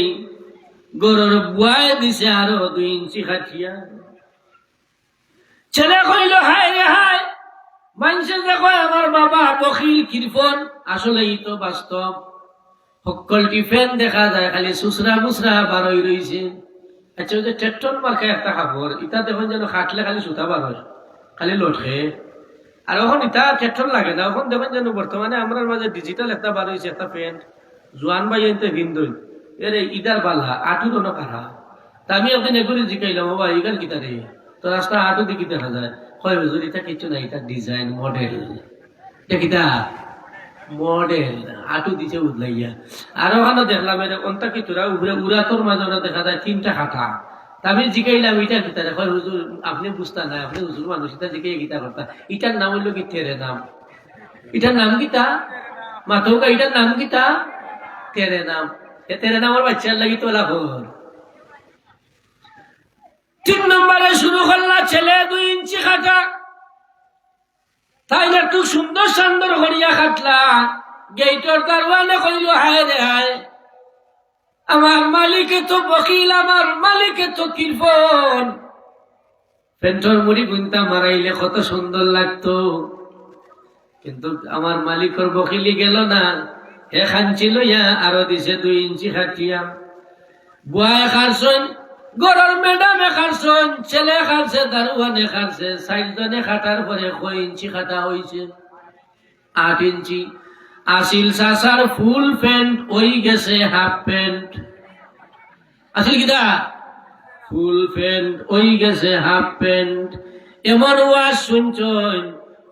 গরর বুয়ায় দিছে আরো 2 ইঞ্চি কাটিয়া ছেলে কইল হায় রে হায় মানুষে দেখো আমার বাবা বকিল কৃপন আসলে এই তো বাস্তব হকলটি ফ্যান দেখা যায় খালি সুসরা মুসরা বারই রইছে আচ্ছা ওই যে ট্রেক্টর মার্কা একটা কাপড় ইটা দেখুন যেন খাটলে খালি সুতা বার হয় খালি লটকে আর এখন ইটা ট্রেক্টর লাগে না এখন দেখুন যেন বর্তমানে আমরা মাঝে ডিজিটাল একটা বার হয়েছে একটা প্যান্ট জোয়ান ভাই এনতে ভিন্দই এর ইটার বালা আটু দোনো কারা তা আমি আপনি এগুলি জিকাইলাম বাবা ইগার গীতা রে তো রাস্তা আটু দিকে দেখা যায় কয় হুজুর এটা কিছু না এটা ডিজাইন মডেল এটা কিটা মডেল আটু দিছে উদলাইয়া আর ওখানে দেখলাম এটা কোনটা কি তোরা উপরে উড়াতর মাঝে দেখা যায় 3টা কাটা আমি জিকাইলাম এটা কিতা রে কয় হুজুর আপনি বুঝতা না আপনি হুজুর মানুষ এটা জিকাই গীতা করতা এটার নাম হইল কি তেরে নাম এটার নাম কিতা মাতৌকা এটার নাম কিতা তেরে নাম এ তেরে নাম আমার বাচ্চার লাগি তোলা ঘর 3 নম্বরে শুরু করলা ছেলে 2 ইঞ্চি কাটা তাই একটু সুন্দর সুন্দর করিয়া কাটলা গেইটর দারওয়ানে কইল হায় রে হায় আমার মালিকে তো বকিল আমার মালিকে তো কৃপন পেন্টর মুড়ি গুনতা মারাইলে কত সুন্দর লাগতো কিন্তু আমার মালিকর বকিলি গেল না হে খানছিল ইয়া আরো দিছে 2 ইঞ্চি খাটিয়া বুয়ায় খারছন গরর ম্যাডামে খাটছেন, ছেলে খাটছে, দারুয়ানে খাটছে, 4 জনে খাটার পরে কয় ইঞ্চি খাটা হয়েছে? 8 ইঞ্চি। আসিল চাচার ফুল প্যান্ট ওই গেছে হাফ প্যান্ট। আসিল কিটা? ফুল প্যান্ট ওই গেছে হাফ প্যান্ট। এমন ওয়াজ শুনছেন,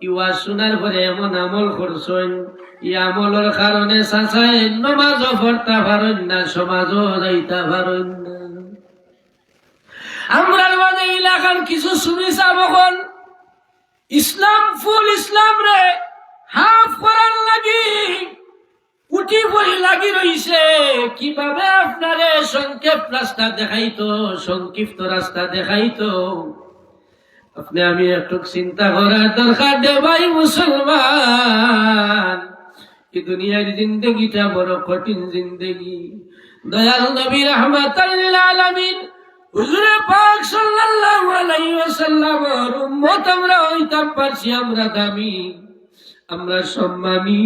ই ওয়াজ শোনার পরে এমন আমল করছেন, ই আমলের কারণে চাচায় নমাজও পড়তে পারেন না, সমাজও যাইতে পারেন না। আমরা মানে এলাকার কিছু শুনেছি এখন ফুল ইসলাম রে হাফ করার লাগি উঠি পড়ি লাগি রইছে। কিভাবে আপনারে সংক্ষেপ রাস্তা দেখাইতো, সংক্ষিপ্ত রাস্তা দেখাইতো, আপনি আমি একটু চিন্তা করার দরকার দে ভাই মুসলমান। এই দুনিয়ার জিন্দগিটা বড় কঠিন জিন্দগি। দয়াল নবী রাহমাতাল লিল আলামিন হুজুরে পাক সাল্লাল্লাহু আলাইহি ওয়াসাল্লামের উম্মত আমরা হইতাম পারছি, আমরা দামি, আমরা সম্মানী,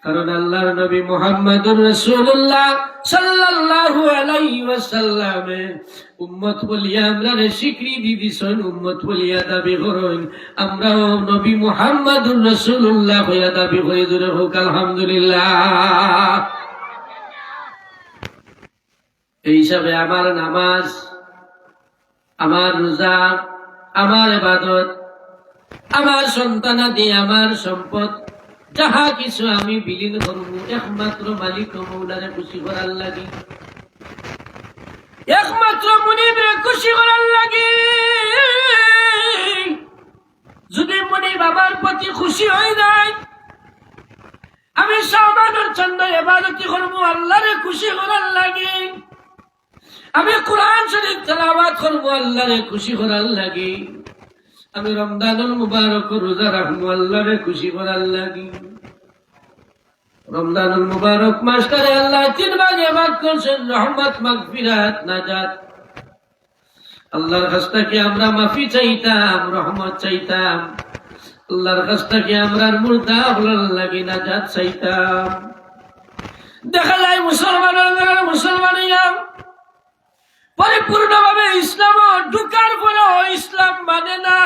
কারণ আল্লাহর নবী মুহাম্মদুর রাসূলুল্লাহ সাল্লাল্লাহু আলাইহি ওয়াসাল্লামের উম্মত বলিয়া আমরারে স্বীকৃতি দিছেন, উম্মত বলিয়া দাবি করেন। আমরাও নবী মুহাম্মদুর রাসূলুল্লাহ হইয়া দাবি করে জোরে হোক আলহামদুলিল্লাহ। এই হিসাবে আমার নামাজ, আমার রোজা, আমার ইবাদত, আমার সন্তানাদি, আমার সম্পদ, যাহা কিছু আমি বিলীন করব একমাত্র মালিক মৌলারে খুশি করার লাগি, একমাত্র মুনিবরে খুশি করার লাগি। যদি মুনিব আমার প্রতি খুশি হয়ে যায়, আমি সামানের জন্য ইবাদতি করব আল্লাহরে খুশি করার লাগি। আমি কোরআন শরীফ তেলাওয়াত করব আল্লাহরে খুশি করার লাগি। আমি রমজানুল মুবারক রোজা রাখবো আল্লাহরে খুশি করার লাগি। রমজানুল মুবারক মাসটারে আল্লাহ 3 ভাগে ভাগ করছেন, রহমত, মাগফিরাত, নাজাত। আল্লাহর কাছ থেকে আমরা মাফি চাইতাম, রহমত চাইতাম। আল্লাহর কাছ থেকে আমরা মুর্দা হলার লাগি নাজাত চাইতাম। দেখা যায় মুসলমানিয়া পরিপূর্ণভাবে ইসলাম ঢুকার পরেও ইসলাম মানে না,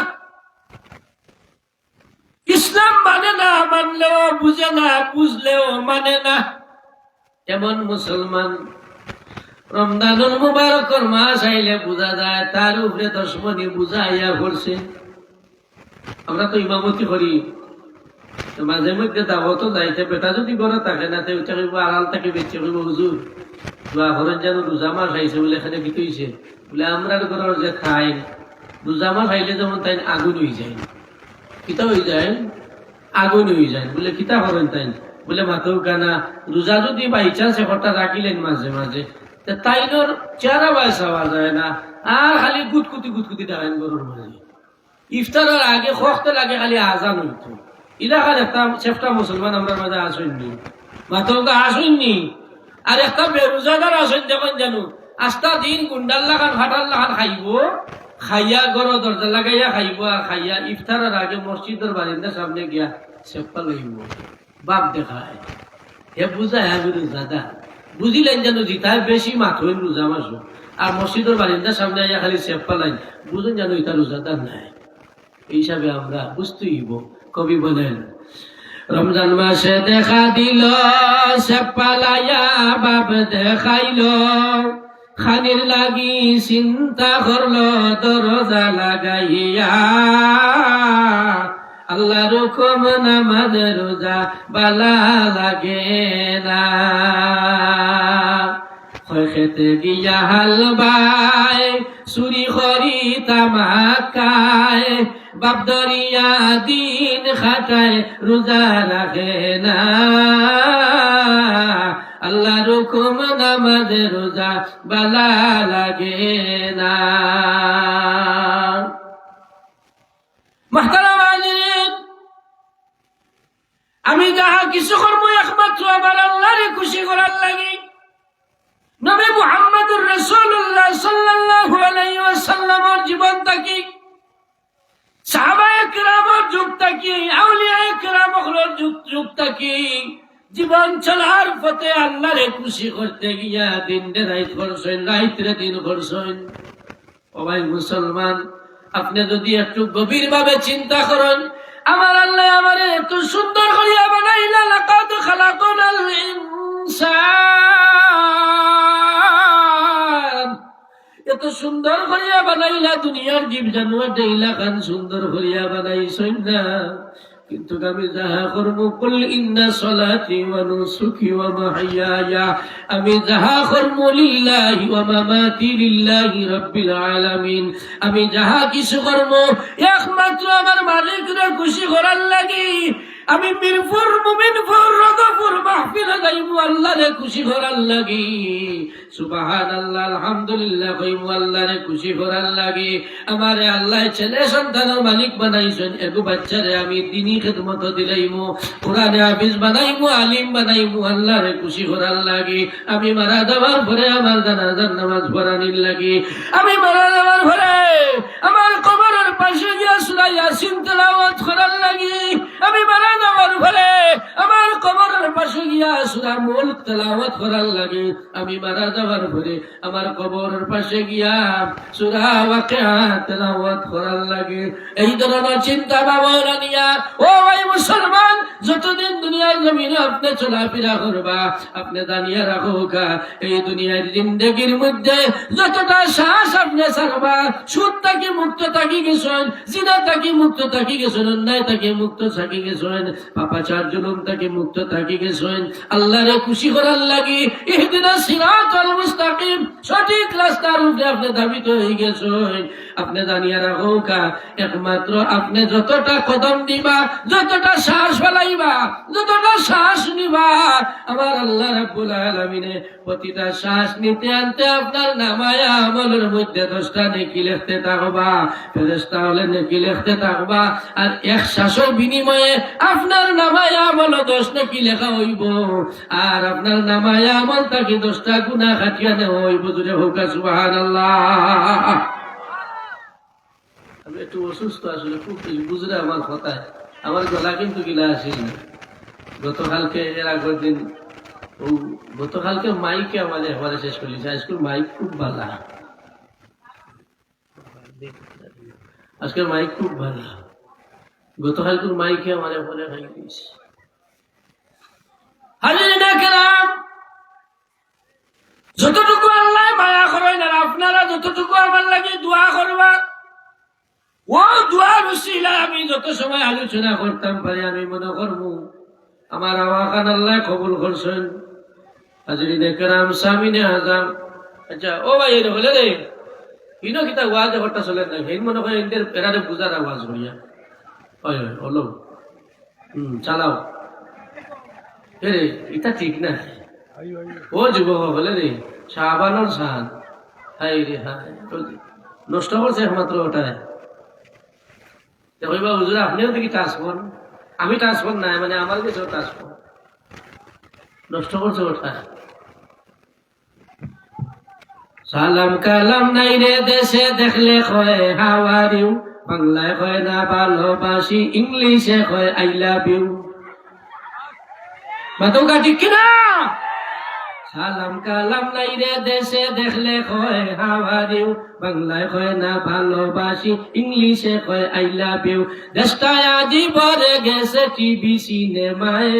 ইসলাম মানে না, মানলেও বুঝে না, বুঝলেও মানে না। এমন মুসলমান রমজানুল মুবারকের মাস আইলে বোঝা যায় তার উপরে দুশমনি বুঝাইয়া পড়ছে। আমরা তো ইমামতি করি, মাঝে মধ্যে দাওয়াত যাইতে বেটা যদি ঘরে থাকে না, আড়াল থেকে বেঁচে কইব হুজুর দোয়া করেন যেন রোজা মাস আইছে বলে এখানে কি কইছে বলে আমরার ঘরের যে খাই রোজা মাস আইলে যেমন তাই আগুন হয়ে যায়, কিতা হয়ে যায়, আগুন হয়ে যায় বলে কিতা করেন তাই বলে মাথাও কানা রোজা যদি বাই চান্স একটা রাখিলেন মাঝে মাঝে তাইনোর চেহারা বাই চাওয়া যায় না, আর খালি গুটকুটি ডাকেন গরুর মাঝে। ইফতারের আগে খখতে লাগে খালি আজান হইতো। এলাকার একটা চেষ্টা মুসলমান আমরা মাঝে আসেননি, মাথাও আসেননি। আর একটা বেরোজাদার আসেন যখন জানো 8টা দিন গুন্ডার লাগান ফাটার লাগান খাইব, খাইয়া গড় দরজা লাগাইয়া খাইব, আর খাইয়া ইফতারের আগে মসজিদের বারিন্দার সামনে গিয়া চেপ্পা লইব, বাপ দেখায়। হে বুঝায় আমি রোজাদার, বুঝিলেন যেন জিতায় বেশি মাথইন রোজা মাসো, আর মসজিদের বারিন্দার সামনে আইয়া খালি চেপ্পা লাইন, বুঝুন যেন এটা রোজাদার নাই। এই হিসাবে আমরা বুঝতেই হইব। কবি বলেন রমজান মাসে দেখা দিল সেপালাইয়া বাপ দেখাইল, খানির লাগি চিন্তা করলো দরজা লাগাইয়া, আল্লাহর হুকুম নামাজ রোজা বালা লাগে না। খেতে গিয়া হাল বাই চুরি করি তামাক খায়, বাপ দরিয়া দিন খাটায় রোজা রাখে না, আল্লাহর হুকুম নামাজ রোজা বালা লাগে না। মুহতারাম হাজিরিন, আমি যাহা কিছু করব একমাত্র আমার আল্লাহরে খুশি করার লাগি। নবী মুহাম্মদুর রাসূলুল্লাহ সাল্লাল্লাহু আলাইহি ওয়াসাল্লামের জীবন থাকি, সাহাবায়ে কেরামের যুগ থাকি, আউলিয়ায়ে কেরামের যুগ থাকি জীবন চলার পথে আল্লাহরে খুশি করতে গিয়া দিন রাত করছেন, রাত্রে দিন করছেন। ও ভাই মুসলমান, আপনি যদি একটু গভীর ভাবে চিন্তা করেন, আমার আল্লাহ আমারে এত সুন্দর করিয়া বানাইলা, লাকাদ খালাকনাল ইনসান, এত সুন্দর করিয়া বানাইলা, দুনিয়ার জীব জানোয়ার দেইলা খান সুন্দর করিয়া বানাইছেন না। কিন্তু আমি যাহা করবো, কুল ইন্না সলাতি ওয়া নুসুকি ওয়া মাহইয়ায়া, আমি যাহা করবো লিল্লাহি ওয়া মামাতি লিল্লাহি রাব্বিল আলামিন, আমি যাহা কিছু করবো একমাত্র আমার মালিকরে খুশি করার লাগি। আমি মিরপুর মুমিনপুর রদপুর মাহফিলে যাইবো আল্লাহরে খুশি করার লাগি। সুবহানাল্লাহ, আলহামদুলিল্লাহ কইবো আল্লাহরে খুশি করার লাগি। আমারে আল্লাহ ছেলে সন্তানের মালিক বানাইছেন, এগো বাচ্চারে আমি দিনই খেদমত দিলাইমু, কোরআনে হাফিজ বানাইমু, আলিম বানাইমু আল্লাহরে খুশি করার লাগি। আমি মারা যাওয়ার পরে আমার জানাজার নামাজ পড়ানির লাগি। আমি মারা যাওয়ার পরে আমার কবরের পাশে গিয়া সূরা ইয়াসিন তেলাওয়াত করার লাগি। আমি মারা যাওয়ার পরে আমার কবরের পাশে গিয়া সূরা মুলক তেলাওয়াত করার লাগি। আমি মারা যাওয়ার পরে আমার কবরের পাশে গিয়া সূরা ওয়াকিয়া তেলাওয়াত করার লাগি। এই ধরনের চিন্তা ভাবনা নিয়া ও ভাই মুসলমান, যতদিন দুনিয়ার জমিনে আপনি চলাফেরা করবা, আপনি জানিয়ে রাখো এই দুনিয়ার জিন্দেগির মধ্যে যতটা শ্বাস আপনি ছাড়বা, সুদ থাকি মুক্ত থাকি গেছেন, জিনা থাকি মুক্ত থাকি গেছেন, অন্যায় থাকি মুক্ত থাকি গেছেন, পাপাচার জুলুম থাকি মুক্ত থাকি গেছেন, আল্লাহরে খুশি করার লাগি ইহদিনাস সিরাতাল মুস্তাকিম, সঠিক রাস্তার উপরে আপনি ধাবিত হয়ে গেছেন। আপনি জানিয়ে রাখো একমাত্র আপনি যতটা কদম দিবা, যতটা শ্বাস ফেলাইবা, যতটা শ্বাস নিবা, আমার আল্লাহ রাব্বুল আলামিনে প্রতিটা শ্বাস নিতে আনতে আপনার নামায় আমলের মধ্যে 10টা নেকি লিখতে থাকবা, ফেরেশতা হলে নেকি লিখতে থাকবা। আর এক শ্বাসের বিনিময়ে আপনার নামায় আমল 10 নেকি লেখা হইব, আর আপনার নামায় আমল থাকি 10টা গুনাহ কাটিয়া নেওয়া হইব। জুড়ে হোক সুবহানাল্লাহ। আমি একটু অসুস্থ, আসলে খুব বুঝলে আমার কথায় আমার গলা কিন্তু গিলা আসিল না। গতকালকে এর আগের দিন গতকালকে মাইকে আমাদের শেষ করলি, আজকের মাইক খুব ভালো, আজকের মাইক খুব ভালো। গতকালকের মাইকে আমাদের বলে খাই দিয়েছি। হাজিরিনা কেরাম, যতটুকু আল্লাহ মায়া করেন আর আপনারা যতটুকু আমার লাগে দোয়া করবা, ও দোয়ার উসিলায় আমি যত সময় আলোচনা করতাম পারি, আমি মনে করবো আমার আওয়াজ আল্লাহ কবুল করছেন। হাজিরিনা কেরাম, সামিনে আজম। আচ্ছা ও ভাই, এর হলে রে ইনো কিতা ওয়াজ করতে চলে না, হেন মনে হয় এদের এরারে বুঝার আওয়াজ করিয়া হয় হয় হলো চালাও রে, এটা ঠিক না। ও যুবক হলে রে শাহবানোর শান, হাই রে হাই নষ্ট করছে একমাত্র ওটাই। কইবা হুজুর আপনিও দেখি টাচফোন, আমি টাচফোন নাই, মানে আমার কাছে টাচফোন নষ্ট করছে ওটাই। সালাম কালাম নাই রে দেশে, দেখলে কয় হাউ আর ইউ, বাংলায় কয় না ভালোবাসি, ইংলিশে কয় আই লাভ ইউ। মাতঙ্গা ঠিক কিনা? সালাম কালাম নাই রে দেশে, দেখলে কয় হাউ আর ইউ, বাংলায় কয় না ভালোবাসি, ইংলিশে কয় আই লাভ ইউ। দেশটা আজি ভরে গেছে টিভি সিনেমায়,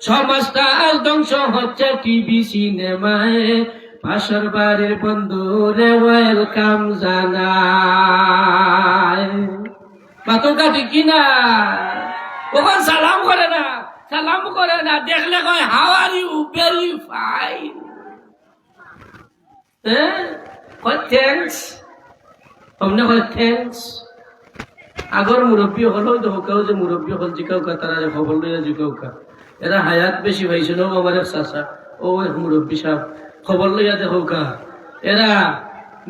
সমাজটা আজ ধ্বংস হচ্ছে টিভি সিনেমায়। পাশের বাড়ির বন্ধুরে ওয়েলকাম জানায়। মাতঙ্গা ঠিক কিনা? ওখান সালাম করে না, সালাম করে না, দেখলে কয় how are you, very fine, কয় থ্যাংকস, অমনে কয় থ্যাংকস। আগর মুরব্বী হলেও দেখো যে মুরব্বী হল জিকাউকা, তারা খবর লইয়া জিকাউকা, এরা হায়াত বেশি পাইছিল। আমার এক চাচা, ও এক মুরব্বী সাহেব, খবর লইয়া দেখোকা, এরা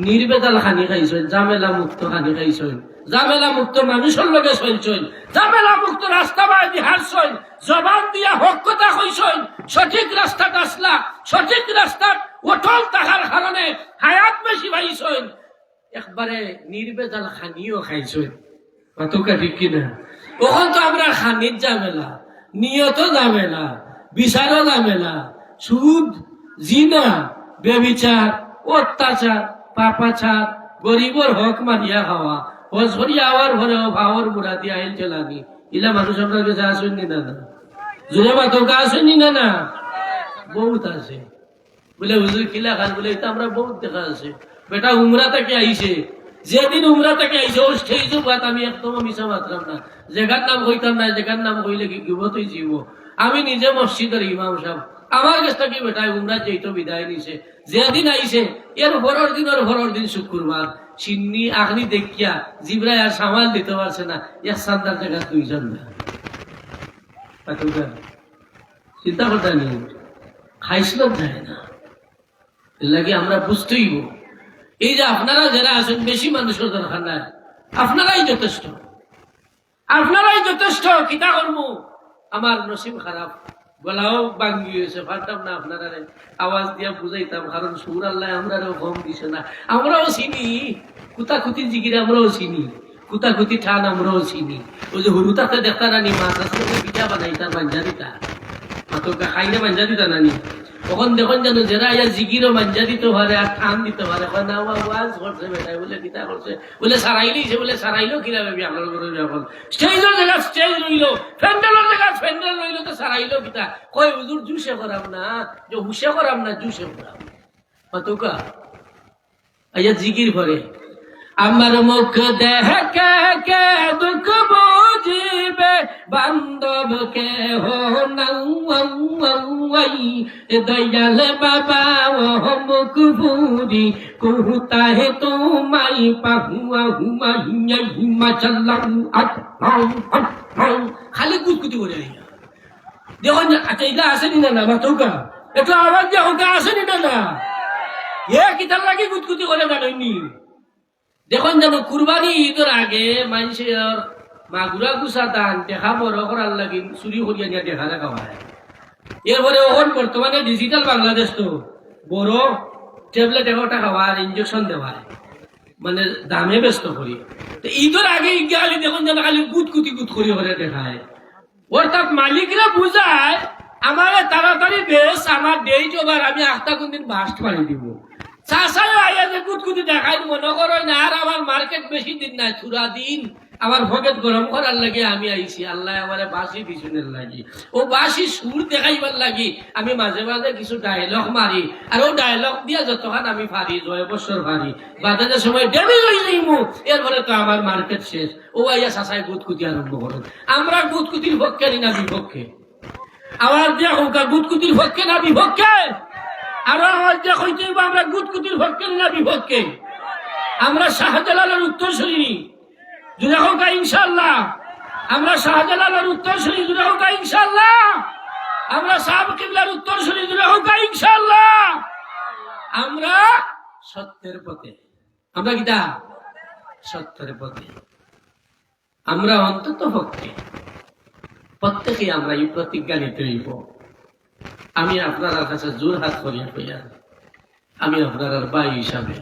নির্বেদাল খানি খাইছেন, জামেলা মুক্ত খানি খাইছেন, জামেলা মুক্ত মানুষের লগে চলছেন, জামেলা মুক্ত রাস্তা বাইদি হারছেন, জবান দিয়া হক কথা কইছেন, সঠিক রাস্তা আসলা, সঠিক রাস্তা অটল থাকার কারণে হায়াত বেশি পাইছেন, একবারে নির্বেদাল খানিও খাইছেন। মাতকা ঠিক কিনা? তখন তো আমরা খানির জামেলা, নিয়ত জামেলা, বিচারও ঝামেলা, সুদ, জিনা, বেবিচার, অত্যাচার, পাপাচার, গরিবর হক মারিয়া খাওয়া, হজরি আওয়ার ভরেও ভাওয়ার মুড়া দিয়ে আইল চলানি। ইলা মানুষ আপনার কাছে আসেননি না না? জোরে মাতকা আসেননি না না? বহুত আছে। বলে হুজুর কিলা খান, বলে এটা আমরা বহুত দেখা আছে। বেটা উমরা থেকে আইছে, যেদিন উমরা থেকে আইছে ও স্টেজ বাত আমি একদম মিশা মাত্রাম না। জায়গার নাম কইতাম না, জায়গার নাম কইলে কি গিবতই জীব। আমি নিজে মসজিদের ইমাম সাহেব, আমার কাছ থেকে বেটায় উমরা যেইতো বিদায় নিছে। যেদিন আইছে এর ভরর দিন শুক্রবার সিন্নি আগনি দেখিয়া জিব্রাই আর সামাল দিতে পারছে না, এক সান্দার জায়গা দুইজন না। চিন্তা করতে নেই, খাইছিল যায় না। এর লাগে আমরা বুঝতেই, এই যে আপনারা যারা আছেন বেশি মানুষের দরকার নাই, আপনারাই যথেষ্ট, আপনারাই যথেষ্ট। কিতা করবো, আমার নসিব খারাপ, গলাও ভাঙ্গি হয়েছে, পারতাম না আপনারা আওয়াজ দিয়া বুঝাইতাম, কারণ সুর আল্লাহ আমরাও কম দিছে না। আমরাও চিনি কুতাকুতি জিগির, আমরাও চিনি কুতাকুতি ঠান, আমরাও চিনি। ওই যে হুরুতাতে দেখতা নানি মাছ আসলে পিঠা বানাইতার মাঞ্জা দিতা, মাতকা খাইলে মাঞ্জা দিতা নানি। তখন দেখুন যেন যারা ইয়া জিগিরও মাঞ্জা দিতে পারে আর ঠান দিতে পারে, না ওয়াজ করছে বেটাই, বলে কিতা করছে, বলে সারাইলিছে, বলে সারাইলো কিনা বেবি আপনার ঘরে এখন স্টেজের জায়গা স্টেজ রইলো, প্যান্ডেলের জায়গা প্যান্ডেল রইলো, তো সারাইলো কিতা কয় হুজুর জুসে করাম না, যে হুসে করাম না, জুসে করাম। মাতকা আইয়া জিগির করে আমার মুখ দেখে কে দুঃখ বুঝিবে, বান্ধব কে হো নাই দয়াল বাবা ও মুখ ফুরি কুহতাহে তোমাই পাহুয়া হুমাইয়া হিমাচলম খালি কুতকুতি করে দেখুন। আচ্ছা এটা আসেনি না না মাতকা, এটা আওয়াজ দিয়ে ওটা আসেনি না না? এ কিতার লাগে কুতকুতি করে জানেননি? দেখুন যেন কুরবানি ঈদের আগে মানুষের মাগুরা গুছা দান দেখা বড় করার লাগে চুরি করিয়া নিয়ে দেখা দেখা হয়। এরপরে ওখান বর্তমানে ডিজিটাল বাংলাদেশ, তো বড় ট্যাবলেট একটা খাওয়ার ইঞ্জেকশন দেওয়ার মানে দামে ব্যস্ত করি। তো ঈদের আগে খালি দেখুন যেন খালি কুতকুতি কুত করি করে দেখায়। অর্থাৎ মালিকরা বুঝায় আমার তাড়াতাড়ি বেশ, আমার ডেট ওভার, আমি আটটা কোন দিন বাস্ট পানি দিব। চাষায় আইয়া যে কুতকুতি দেখাই মনে করো না, আর আমার মার্কেট বেশি দিন নাই, থুরা দিন আমার ভকেট গরম করার লাগে আমি আইছি। আল্লাহ আমার বাসি পিছনের লাগি, ও বাসি সুর দেখাইবার লাগি আমি মাঝে মাঝে কিছু ডায়লগ মারি, আর ও ডায়লগ দিয়া যতক্ষণ আমি পারি, 9 বছর পারি, বাজারের সময় ডেমি হয়ে যাইমু, এরপরে তো আমার মার্কেট শেষ। ও আইয়া চাষায় গুতকুতি আরম্ভ করো। আমরা গুতকুতির পক্ষে না বিপক্ষে? আমার দিয়া হোক গুতকুতির পক্ষে না বিপক্ষে? আরো আওয়াজ দিয়া কইতে আমরা গুতকুতির পক্ষে না বিপক্ষে? আমরা শাহজালালের উত্তরসূরি, জুড়ে হোক ইনশাল্লাহ। আমরা শাহজালালের উত্তরসূরি, জুড়ে হোক ইনশাল্লাহ। আমরা সাহাব কিবলার উত্তরসূরি, জুড়ে হোক ইনশাল্লাহ। আমরা সত্যের পথে, আমরা কিটা সত্যের পথে, আমরা অন্তত পক্ষে প্রত্যেকে আমরা এই প্রতিজ্ঞা নিতে হইব। আমি আপনার কাছে জোর হাত করিয়া কইয়া, আমি আপনার ভাই হিসাবে,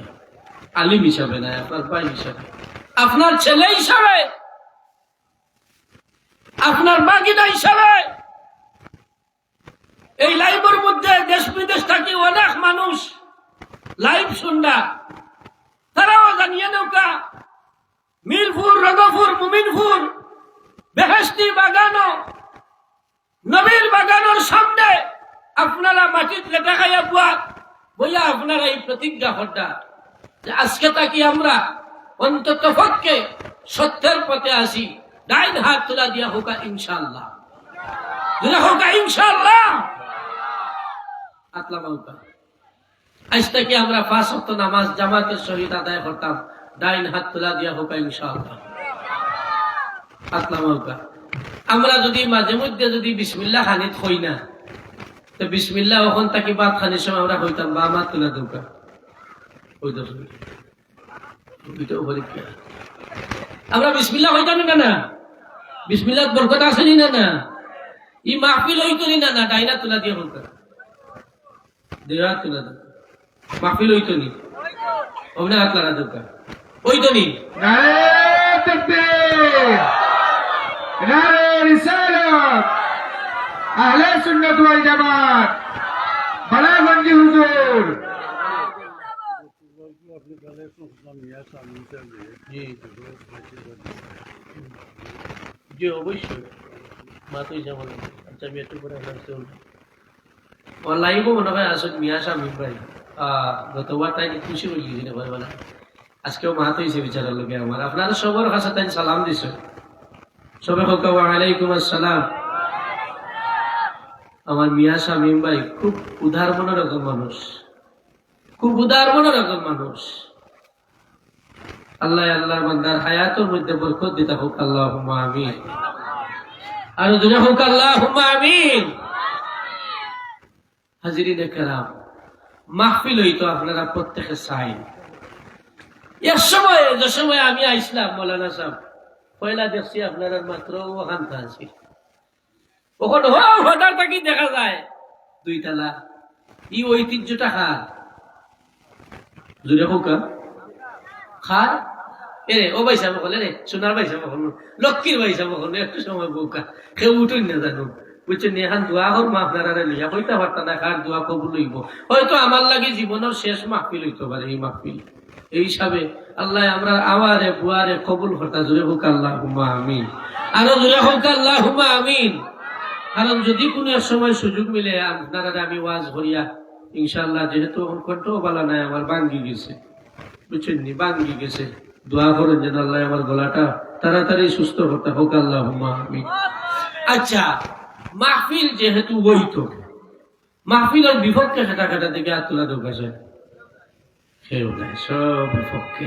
আলিম হিসাবে না, আপনার ভাই হিসাবে, আপনার ছেলে হিসাবে, আপনার বাগিনা হিসাবে, এই লাইভের মধ্যে দেশ বিদেশ থাকি অনেক মানুষ লাইভ শুননা, তারাও জানিয়ে নৌকা মিরপুর, রগপুর, মুমিনপুর, বেহেশতি বাগানো, নবীর বাগানোর সামনে আপনারা মাটির লেটা খাইয়া বইয়া আপনারা এই প্রতিজ্ঞা হটা যে আজকে তাকি আমরা অন্তত পক্ষে সত্যের পথে আসি। ডাইন হাত তোলা দিয়া হোকা ইনশাআল্লাহ, হোকা ইনশাআল্লাহ। আতলা মাউকা আজ থেকে আমরা 5 ওয়াক্ত নামাজ জামাতের সহিত আদায় করতাম, ডাইন হাত তোলা দিয়া হোকা ইনশাআল্লাহ। আতলা মাউকা আমরা যদি মাঝে মধ্যে যদি বিসমিল্লাহ খানিত হই না, তো বিসমিল্লাহ ওখান থেকে বাদ খানির সময় আমরা হইতাম বা আমার তোলা দৌকা আমরা বিসমিল্লাহ হইতাম না না? বিসমিল্লাহ বরকত আসেনি না না? ই মাহফিল হইতো না না? ডাইনা তোলা দিয়ে বলতাম, দেওয়া তোলা দৌকা মাহফিল হইতো নি? ওমনে হাত লাগা দৌকা হইতো নি? নারে তাকবীর, নারে রিসালাত, আহলে সুন্নাত ওয়াল জামাত বালাগঞ্জি হুজুর। জি অবশ্যই মাতুই যেমন আচ্ছা আমি একটু করে লাইভ মনে হয় আসুন মিয়া শামিম ভাই গতবার তাই খুশি হয়ে গেছি না ভাই আজকেও মাহাত হয়েছে বিচারের লোকে আমার আপনারা সবার কাছে তাই সালাম দিছ সবাই হোক ওয়ালাইকুম আসসালাম। আমার মিয়া শামিম ভাই খুব উদার মনের একজন মানুষ, খুব উদার মনের একজন মানুষ। আল্লাহ আল্লাহর বান্দার হায়াতের মধ্যে বরকত দিতে হোক আল্লাহুম্মা আমিন। আর দুনিয়া হোক আল্লাহুম্মা আমিন। হাজিরিনে কেরাম, মাহফিল হইতো আপনারা প্রত্যেকে চাই। এক সময় যে সময় আমি আইসলাম মৌলানা সাহেব পয়লা দেখছি আপনারা মাত্র ওখানটা আছি, ওখানে হঠাৎ থাকি দেখা যায় দুইতলা। ই ঐতিহ্যটা খার জুড়ে হোক খার এরে ও বাইসা বলে রে সোনার বাইসা বল লক্ষ্মীর বাইসা বল একটু সময় বউকা কেউ উঠুন না জানো বুঝছেন। এখান দোয়া হোক মা আপনারা লিয়া হইতে পারতাম না কার দোয়া কবুল হইব। হয়তো আমার লাগে জীবনের শেষ মাহফিল হইতে পারে এই মাহফিল। এই হিসাবে আল্লাহ আমরা আওয়ারে বুয়ারে কবুল করতা জুড়ে হোক আল্লাহুম্মা আমিন। আরো জুড়ে হোক আল্লাহুম্মা আমিন। কারণ যদি কোনো এক সময় সুযোগ মিলে আপনারা আমি ওয়াজ করিয়া ইনশাআল্লাহ, যেহেতু কণ্ঠ বালা নাই আমার ভাঙ্গি গেছে বুঝছেন নি, ভাঙ্গি গেছে, দোয়া করেন যেন আল্লাহ আমার গলাটা তাড়াতাড়ি সুস্থ করতে হোক আল্লাহুম্মা আমিন। আচ্ছা মাহফিল যেহেতু বইতো মাহফিলের বিপক্ষে সেটা কাটা থেকে আর তোলা ঢোকাছে কেউ নাই, সব বিপক্ষে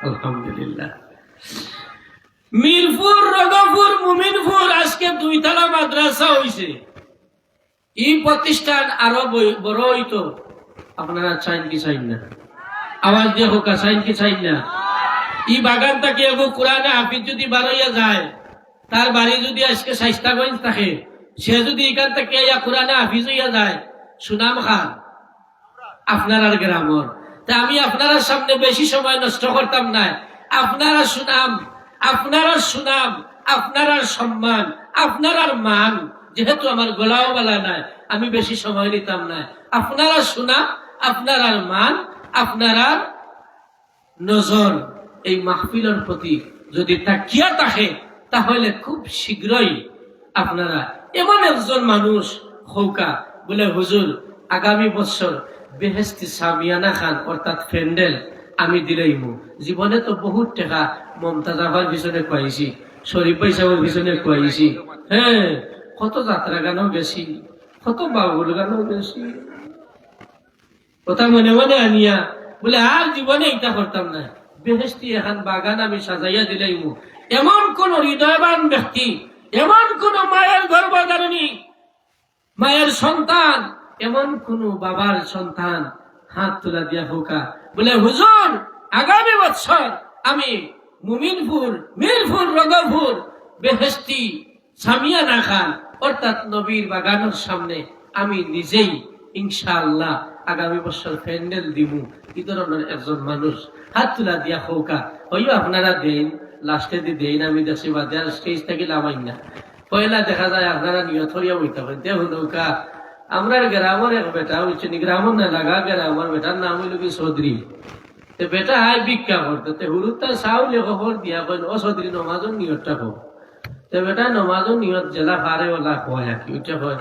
আলহামদুলিল্লাহ। মিরপুর, রগপুর, মুমিনপুর আজকে দুইতলা মাদ্রাসা হইছে। এই প্রতিষ্ঠান আরো বড় হইতো। আপনারা চাইন কি চাইন না? আওয়াজ দিয়ে হোক, চাইন কি চাইন না? এই বাগান থেকে এগো কোরআনে হাফিজ যদি বাড়াইয়া যায়, তার বাড়ি যদি আজকে শাইস্তাগঞ্জ থাকে, সে যদি এখান থেকে কোরআনে হাফিজ হইয়া যায়, সুনাম খান আপনার গ্রামর। তা আমি আপনার সামনে বেশি সময় নষ্ট করতাম না। আপনারা সুনাম, আপনারা সুনাম, আপনার সম্মান, আপনার মান, যেহেতু আমার গলাও বলা নাই আমি বেশি সময় নিতাম না। আপনারা সুনাম, আপনার মান, আপনার নজর এই মাহফিলের প্রতি যদি তাকিয়া থাকে, তাহলে খুব শীঘ্রই আপনারা এমন একজন মানুষ হৌকা বলে হুজুর আগামী বছর বেহেস্তি সামিয়ানা খান অর্থাৎ ফ্যান্ডেল আমি দিলেইমু। জীবনে তো বহুত টাকা মমতাজ আবার পিছনে খুয়াইছি, শরীফ ভাই সাহেবের পিছনে খুয়াইছি, হ্যাঁ কত যাত্রা গানও গেছি, কত বাউল গানও গেছি, কথা মনে মনে আনিয়া বলে আর জীবনে এটা করতাম না। বেহেস্তি এখন বাগান আমি সাজাইয়া দিলাইমু। এমন কোন হৃদয়বান ব্যক্তি, এমন কোন মায়ের গর্ভধারিণী, মায়ের সন্তান, এমন কোন বাবার সন্তান হাত তোলা দিয়া হোকা বলে হুজুর আগামী বছর আমি মুমিনপুর, মিরপুর, রগপুর বেহেস্তি সামিয়ানা খান অর্থাৎ নবীর বাগানের সামনে আমি নিজেই ইনশাআল্লাহ আগামী বছর প্যান্ডেল দিব। এই ধরনের একজন মানুষ হাত তোলা দিয়া হোকা হইও আপনারা দেন, লাস্টে দিয়ে দেন। আমি দেখছি বাজার স্টেজ থেকে লামাই না, পয়লা দেখা যায় আপনারা নিয়ত হইয়া বইতে পারেন। দেখুন নৌকা আমরা গ্রামের এক বেটা হচ্ছে গ্রামের না লাগা গ্রামের বেটার নাম হইল কি চৌধুরী। বেটা হাই ভিক্ষা করতে হুরুতা চাউলে খবর দিয়া কইন ও চৌধুরী নমাজের নিয়তটা হোক। বেটা নমাজের নিয়ত জেলা পারে ওলা কয় আর কি ওইটা হয়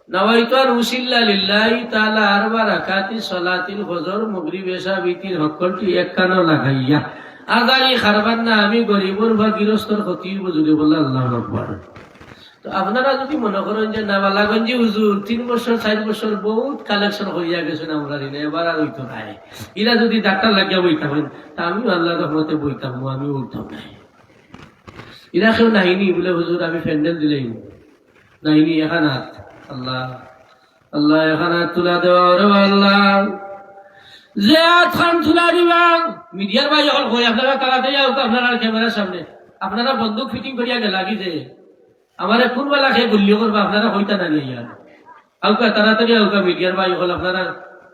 নওয়াইতু আর উসিল্লা লিল্লাহি তাআলা আরবা রাকাতি সালাতিল ফজর মাগরিব এশা বিতির হকলটি এক কানো লাগাইয়া আজারি খারবান না আমি গরিবর বা গৃহস্থর ক্ষতি বুঝুকে বলল আল্লাহু আকবার। তো আপনারা যদি মনে করেন যে নাবালাগঞ্জি হুজুর 3 বছর 4 বছর বহুত কালেকশন হইয়া গেছেন আমরা এবার আর হইতো নাই, এরা যদি ডাক্তার লাগিয়া বইতাম তা আমি আল্লাহর রহমতে বইতাম, আমি উঠতাম নাই। এরা কেউ নাইনি বলে হুজুর আমি প্যান্ডেল দিলেই নাইনি এখন হাত আল্লাহ আল্লাহ এখন হাত তুলা দেওয়া আল্লাহ যে হাত খান তুলা দিবা। মিডিয়ার ভাই যখন হয় আপনারা তাড়াতাড়ি আপনারা ক্যামেরার সামনে আপনারা বন্দুক ফিটিং করিয়া গেলাগি যে আমার কোন বেলা খেয়ে গুল্লি করবো আপনারা হইতা না নিয়ে আউকা তাড়াতাড়ি আউকা মিডিয়ার ভাই হল আপনারা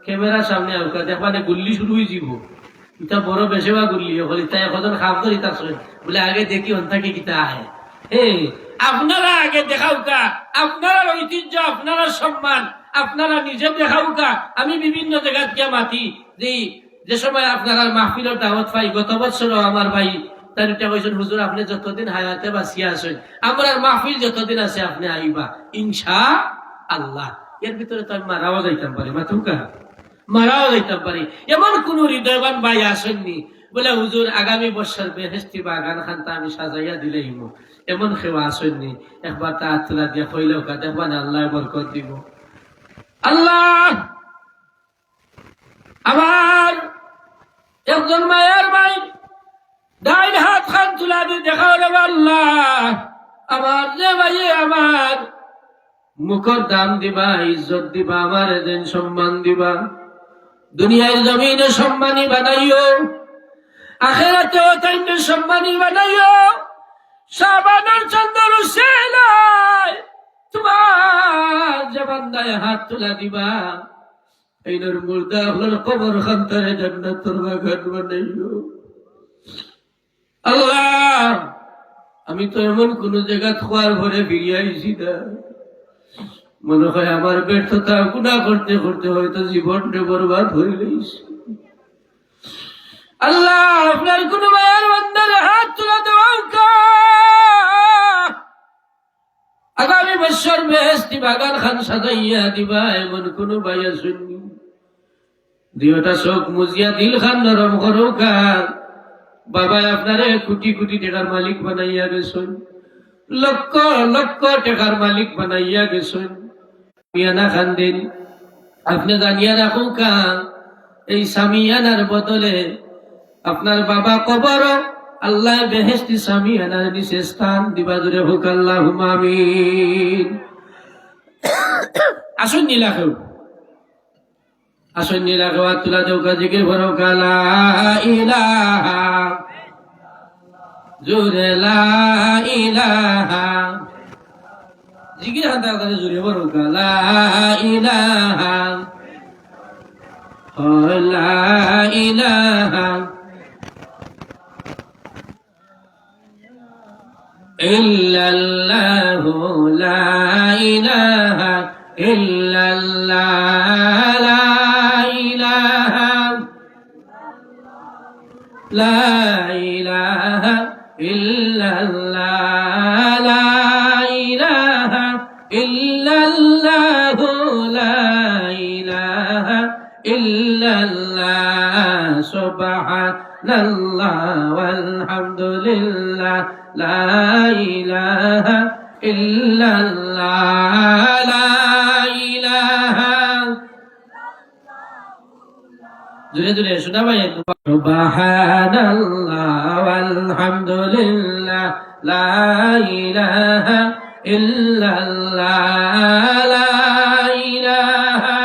ক্যামেরার সামনে আউকা দেখবানে গুল্লি শুরু হয়ে যাব। ইটা বড় বেশিবা গুল্লি হল ইটা এখন খাম করি তার বলে আগে দেখি অন্তাকে কিতা আহে আপনারা আগে দেখাও কা, আপনারা ঐতিহ্য, আপনারা সম্মান আপনারা নিজে দেখাও কা। আমি বিভিন্ন জায়গা গিয়া মাতি যে সময় আপনারা মাহফিলের দাওয়াত পাই। গত বছরও আমার ভাই তার এটা কইছেন, হুজুর আপনি যতদিন হায়াতে বাঁচিয়া আছেন, আমার মাহফিল যতদিন আছে আপনি আইবা ইনশাআল্লাহ। এর ভিতরে তো আমি মারাও যাইতাম পারি, মাতুকা মারাও যাইতাম পারি। এমন কোন হৃদয়বান ভাই আসেননি বলে হুজুর আগামী বছর বেহেশতি বাগান খানটা আমি সাজাইয়া দিলেই এমন খেওয়া আসেননি। একবার তা আত্মলা দিয়া কইলেও কা দেখবেন আল্লাহ বরকত দিব। আল্লাহ আমার একজন মায়ের ভাই ডাইন হাত খান তুলা দিয়ে দেখা হলো, আল্লাহ আমার যে ভাই আমার মুখর দাম দিবা, ইজ্জত দিবা, আমার এদিন সম্মান দিবা। দুনিয়ার জমিনে সম্মানী বানাইও, আখিরাতেও তাইকে সম্মানী বানাইও। শাবানের চন্দ্র উসিলায় তোমার জবান্দায় হাত তুলা দিবা, এইনার মুর্দা হল কবর খান্তরে জান্নাতুল বাগান বানাইও। আল্লাহ আমি তো এমন কোন জায়গা খোয়ার ভরে ফিরিয়ে আইছি না। মনে হয় আমার ব্যর্থতা গুনাহ করতে করতে হয়তো জীবনটা বরবাদ হয়ে গেছে। আল্লাহ আপনার কোন মায়ের বান্দার হাত তুলে দেওয়াও কা, আগামী বছর বেহেশতি বাগান খান সাজাইয়া দিবা এমন কোন ভাইয়া শুনি। দুইটা চোখ মুজিয়া দিল খান নরম করো কা। বাবা আপনারে কোটি কোটি টাকার মালিক বানাইয়া গেছেন, লক্ষ লক্ষ টাকার মালিক বানাইয়া গেছেন। সামিয়ানা খান দিন আপনি জানিয়া রাখুন কা, এই সামিয়ানার বদলে আপনার বাবা কবর আল্লাহ বেহেশতি সামিয়ানার নিচে স্থান দিবা। জুড়ে হোক আল্লাহুম্মা আমিন। আসুন নিলাখেও, আসুন নিলাখেও তুলা দেউকা জিকির ভরো লা ইলাহা, জুড়ে লা ইলাহা জিকির হাতে আপনাদের জুড়ে ভরো লা ইলাহা, লা ইলাহা ইল্লাল্লাহু, লা ইলাহা ইল্লাল্লাহ, লা ইলাহা, লা ইলাহা ইল্লাল্লাহ, লা ইলাহা ইল্লাল্লাহ, লা ইলাহা ইল্লাল্লাহ, সুবহানাল্লাহ ওয়ালহামদুলিল্লাহ, লা ইলাহা ইল্লাল্লাহ, লা ইলাহা। জোরে জোরে শোনা ভাই। সুবহানাল্লাহ ওয়ালহামদুলিল্লাহ, লা ইলাহা ইল্লাল্লাহ, লা ইলাহা।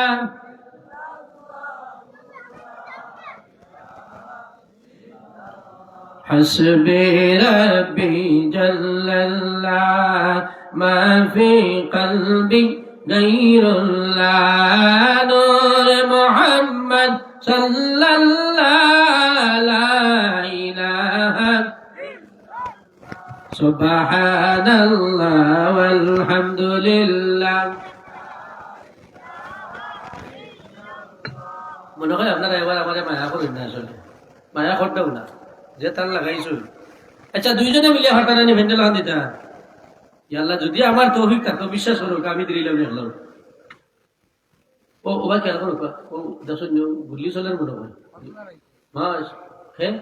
حسبي ربي جل الله ما في قلبي غير الله نور محمد صلى الله لا إله سبحان الله والحمد لله মনে হয় আপনারা এবার আমাদের মায়া করেন না, আসলে মায়া করতেও না যে তার লাগাইছো। আচ্ছা দুইজনে মিলে হাঁটানি ভেন্ডেল হান দিতে আল্লাহ যদি আমার তৌফিক থাকতো বিশ্বাস করো আমি দিলাম দেখলাম। ও ওবা খেয়াল করো ও দশ গুলি চলের মনে হয় মাস হ্যাঁ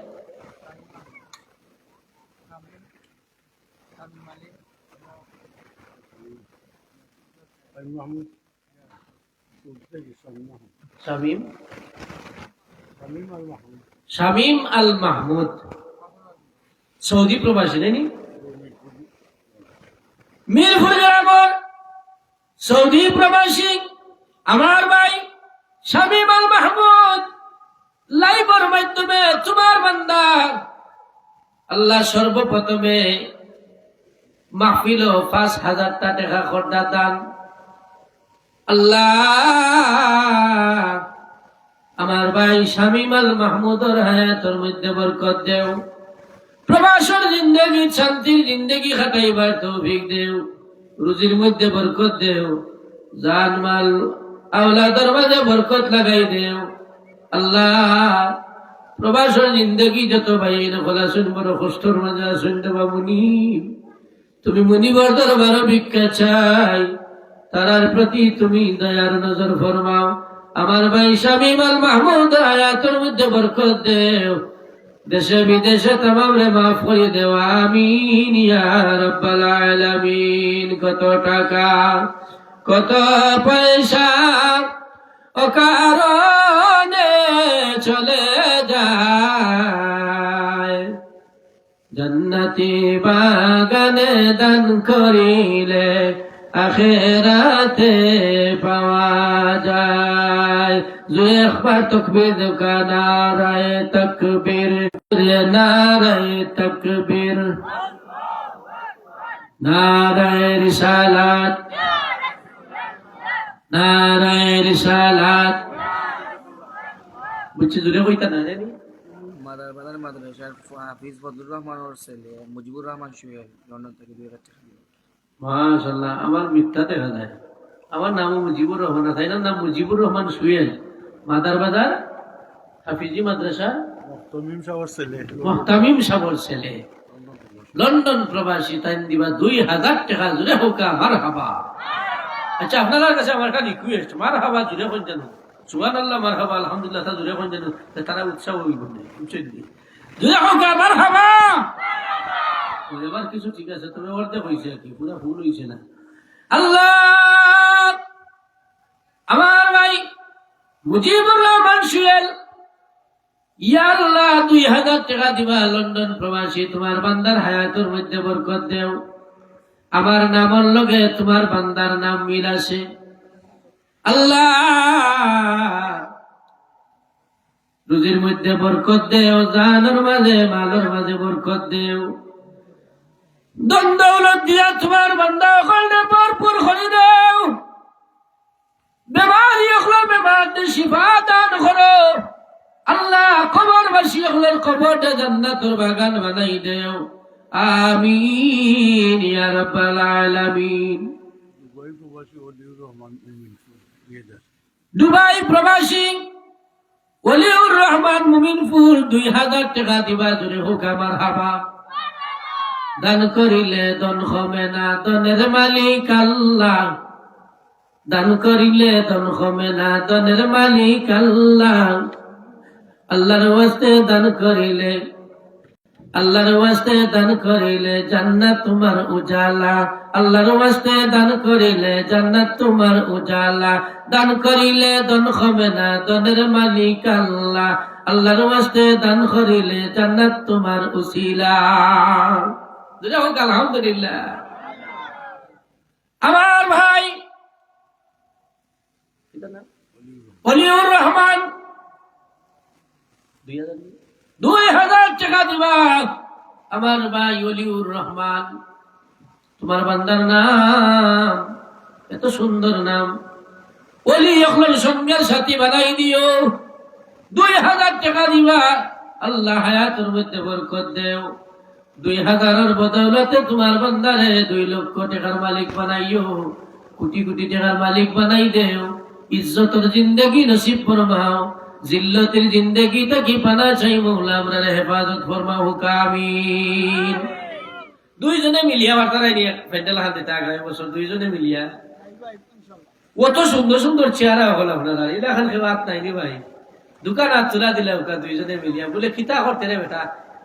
শামীম শামীম আল মাহমুদ সৌদি প্রবাসী নাইনি মিরপুর গ্রামের সৌদি প্রবাসী আমার ভাই শামীম আল মাহমুদ লাইভের মাধ্যমে তোমার বান্দা আল্লাহ সর্বপ্রথমে মাহফিল ৫,০০০ টাকা খরচা দান। আল্লাহ আমার ভাই শামীম আল মাহমুদের হায়াতের মধ্যে বরকত দেও, প্রবাসর জিন্দগি শান্তির জিন্দগি খাটাইবার তৌফিক দেও, রুজির মধ্যে বরকত দেও, জান মাল আওলাদের মাঝে বরকত লাগাই দেও। আল্লাহ প্রবাসর জিন্দগি যত ভাই খোলা শুন বড় কষ্টর মাঝে আসুন দেবা মুনি, তুমি মুনিবর দরবার ভিক্ষা চাই, তারার প্রতি তুমি দয়ার নজর ফরমাও। আমার ভাই শামীম আল মাহমুদ আয়াতের মধ্যে বরকত দেও, দেশে বিদেশে তামাম রে মাফ করে দেও, আমিন ইয়া রাব্বাল আলামিন। কত টাকা কত পয়সা অকারণে চলে যায়, জান্নাতি বাগানে দান করিলে আখেরাতে পাওয়া যায়। যে একবার তকবীর দোকা, নারায়ে তকবীর, নারায়ে তকবীর, নারায়ে রিসালাত, নারায়ে রিসালাত। বুঝছি জুড়ে কইতা না রে মাদার বাজার মাদ্রাসার হাফিজ ফজলুর রহমানের ছেলে মুজিবুর রহমান সুহেল লন্ডন থেকে 2000 টাকা দিল। মাশাআল্লাহ, আমার মিথ্যা দেখা যায়। আমার নাম মুজিবুর রহমান, তাই না? নাম মুজিবুর রহমান সুহেল, মাদার বাজার হাফিজি মাদ্রাসা মুহতামিম সাহর ছেলে, লন্ডন প্রবাসী। তাই দিবা 2000 টাকা। জুড়ে হোক মারহাবা। আচ্ছা, আপনার কাছে আমার একটা রিকোয়েস্ট, মারহাবা জুড়ে হন জানো, সুবহানাল্লাহ, মারহাবা, আলহামদুলিল্লাহ, তা জুড়ে হন জানো, তারা উৎসাহ হইব না, উৎসাহ দিই জুড়ে হোক মারহাবা। এবার কিছু ঠিক আছে, তবে অর্ধেক হয়েছে আর কি, পুরো ফুল হয়েছে না। আল্লাহ আমার ভাই মুজিবুর রহমান সুহেল, ইয়া আল্লাহ 2000 টাকা দিবা, লন্ডন প্রবাসী। তোমার বান্দার হায়াতের মধ্যে বরকত দেও। আমার নামের লগে তোমার বান্দার নাম মিল আছে। আল্লাহ রুজির মধ্যে বরকত দেও, জানের মাঝে মালের মাঝে বরকত দেও। ধন দৌলত দিয়া তোমার বান্দা ওখানে ভরপুর করে দেও। বেমারি ওখানে বেমার শিফা দান করো। আল্লাহ কবরবাসী ওখানে কবরটা জান্নাতের বাগান বানাই দেও। আমিন ইয়া রাব্বাল আলামিন। দুবাই প্রবাসী ওলিউর রহমান মুমিনপুর 2000 টাকা দিবা। জোরে হোক মারহাবা। দান করিলে দন কমে না, দনের মালিক আল্লাহ। দান করিলে দন কমে না, দনের মালিক আল্লাহ। আল্লাহর ওয়াস্তে দান করিলে, আল্লাহর ওয়াস্তে দান করিলে জান্নাত তোমার উজালা। আল্লাহর ওয়াস্তে দান করিলে জান্নাত তোমার উজালা। দান করিলে দন কমে না, দনের মালিক আল্লাহ। আল্লাহর ওয়াস্তে দান করিলে জান্নাত তোমার উসিলা। আলহামদুলিল্লাহ। আমার ভাই ওলিউর রহমান 2000 টাকা দিবা। আমার ভাই ওলিউর রহমান, তোমার বান্দার নাম এত সুন্দর নাম, ওলি এখন সঙ্গের সাথী বানাই দিও। 2000 টাকা দিবা। আল্লাহ হায়াতের মধ্যে বরকত দেও। 2000-এর বদৌলতে তোমার বান্দারে 2 লক্ষ টাকার মালিক বানাইও, কোটি কোটি টাকার মালিক বানাই দেও। ইজ্জতের জিন্দগি নসিব ফরমাও, জিল্লতের জিন্দগি তাকি পানা চাই মৌলা আমরা হেফাজত ফরমাও। আমিন। 2 জনে মিলিয়া বার্তারাই নিয়ে প্যান্ডেল হাত দিতে আগামী বছর 2 জনে মিলিয়া। কত সুন্দর সুন্দর চেহারা হল আপনারা, এটা খান কেউ হাত নাইনি ভাই। দোকান হাত তুলা দিলে ওকা 2 জনে মিলিয়া। বলে খিতা করতে রে বেটা,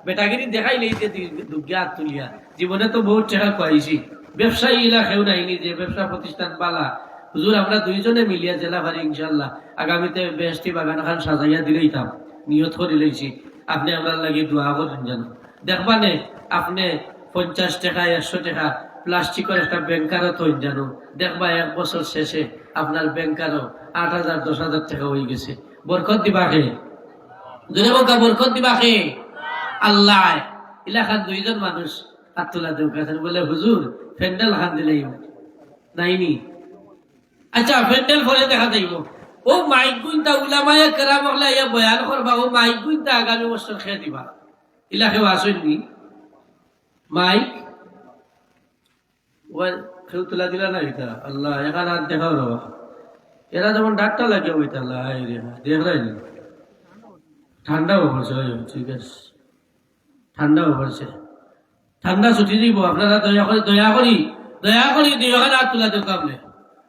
বেটাগিরি দেখাইলেই যে দুর্গা হাত তুলিয়া। জীবনে তো বহুত টাকা খুয়াইছি, ব্যবসায়ী ইলা কেউ নাইনি যে ব্যবসা প্রতিষ্ঠান পালা। হুজুর আমরা 2 জনে মিলিয়া জেলা ভারি ইনশাল্লাহ আগামীতে বেহেশতি বাগান খান সাজাইয়া দিলেইতাম, নিয়ত করে লইছি। আপনি আমরা লাগি দোয়া করেন যেন। দেখবানে আপনি 50 টাকা 100 টাকা প্লাস্টিকের একটা ব্যাংকারও তৈরি জানো, দেখবা 1 বছর শেষে আপনার ব্যাংকারও 8000 10,000 টাকা হয়ে গেছে। বরকত দিবা কে? দুনে বকা বরকত দিবা কে? আল্লাহ। এলাকার 2 জন মানুষ হাত তোলা দেও কাছেন, বলে হুজুর প্যান্ডেল খান দিলেই নাইনি। আচ্ছা প্যান্ডেল ফলে দেখা যাইব। ও মাইক গুইনটা উলামায়ে কেরাম হলা ইয়া বয়ান করবা, ও মাইক গুইনটা আগামী বছর খেয়ে দিবা। এলাকায় আসেননি মাইক ওই কেউ তুলা দিলা না এটা আল্লাহ এখানে আর দেখাও না এরা যেমন ডাক্তার লাগে ওইটা আল্লাহ দেখলাই না ঠান্ডাও পড়ছে ঠিক আছে ঠান্ডাও পড়ছে ঠান্ডা ছুটি দিব আপনারা দয়া করি দুইখানে হাত তোলা দৌকা আপনি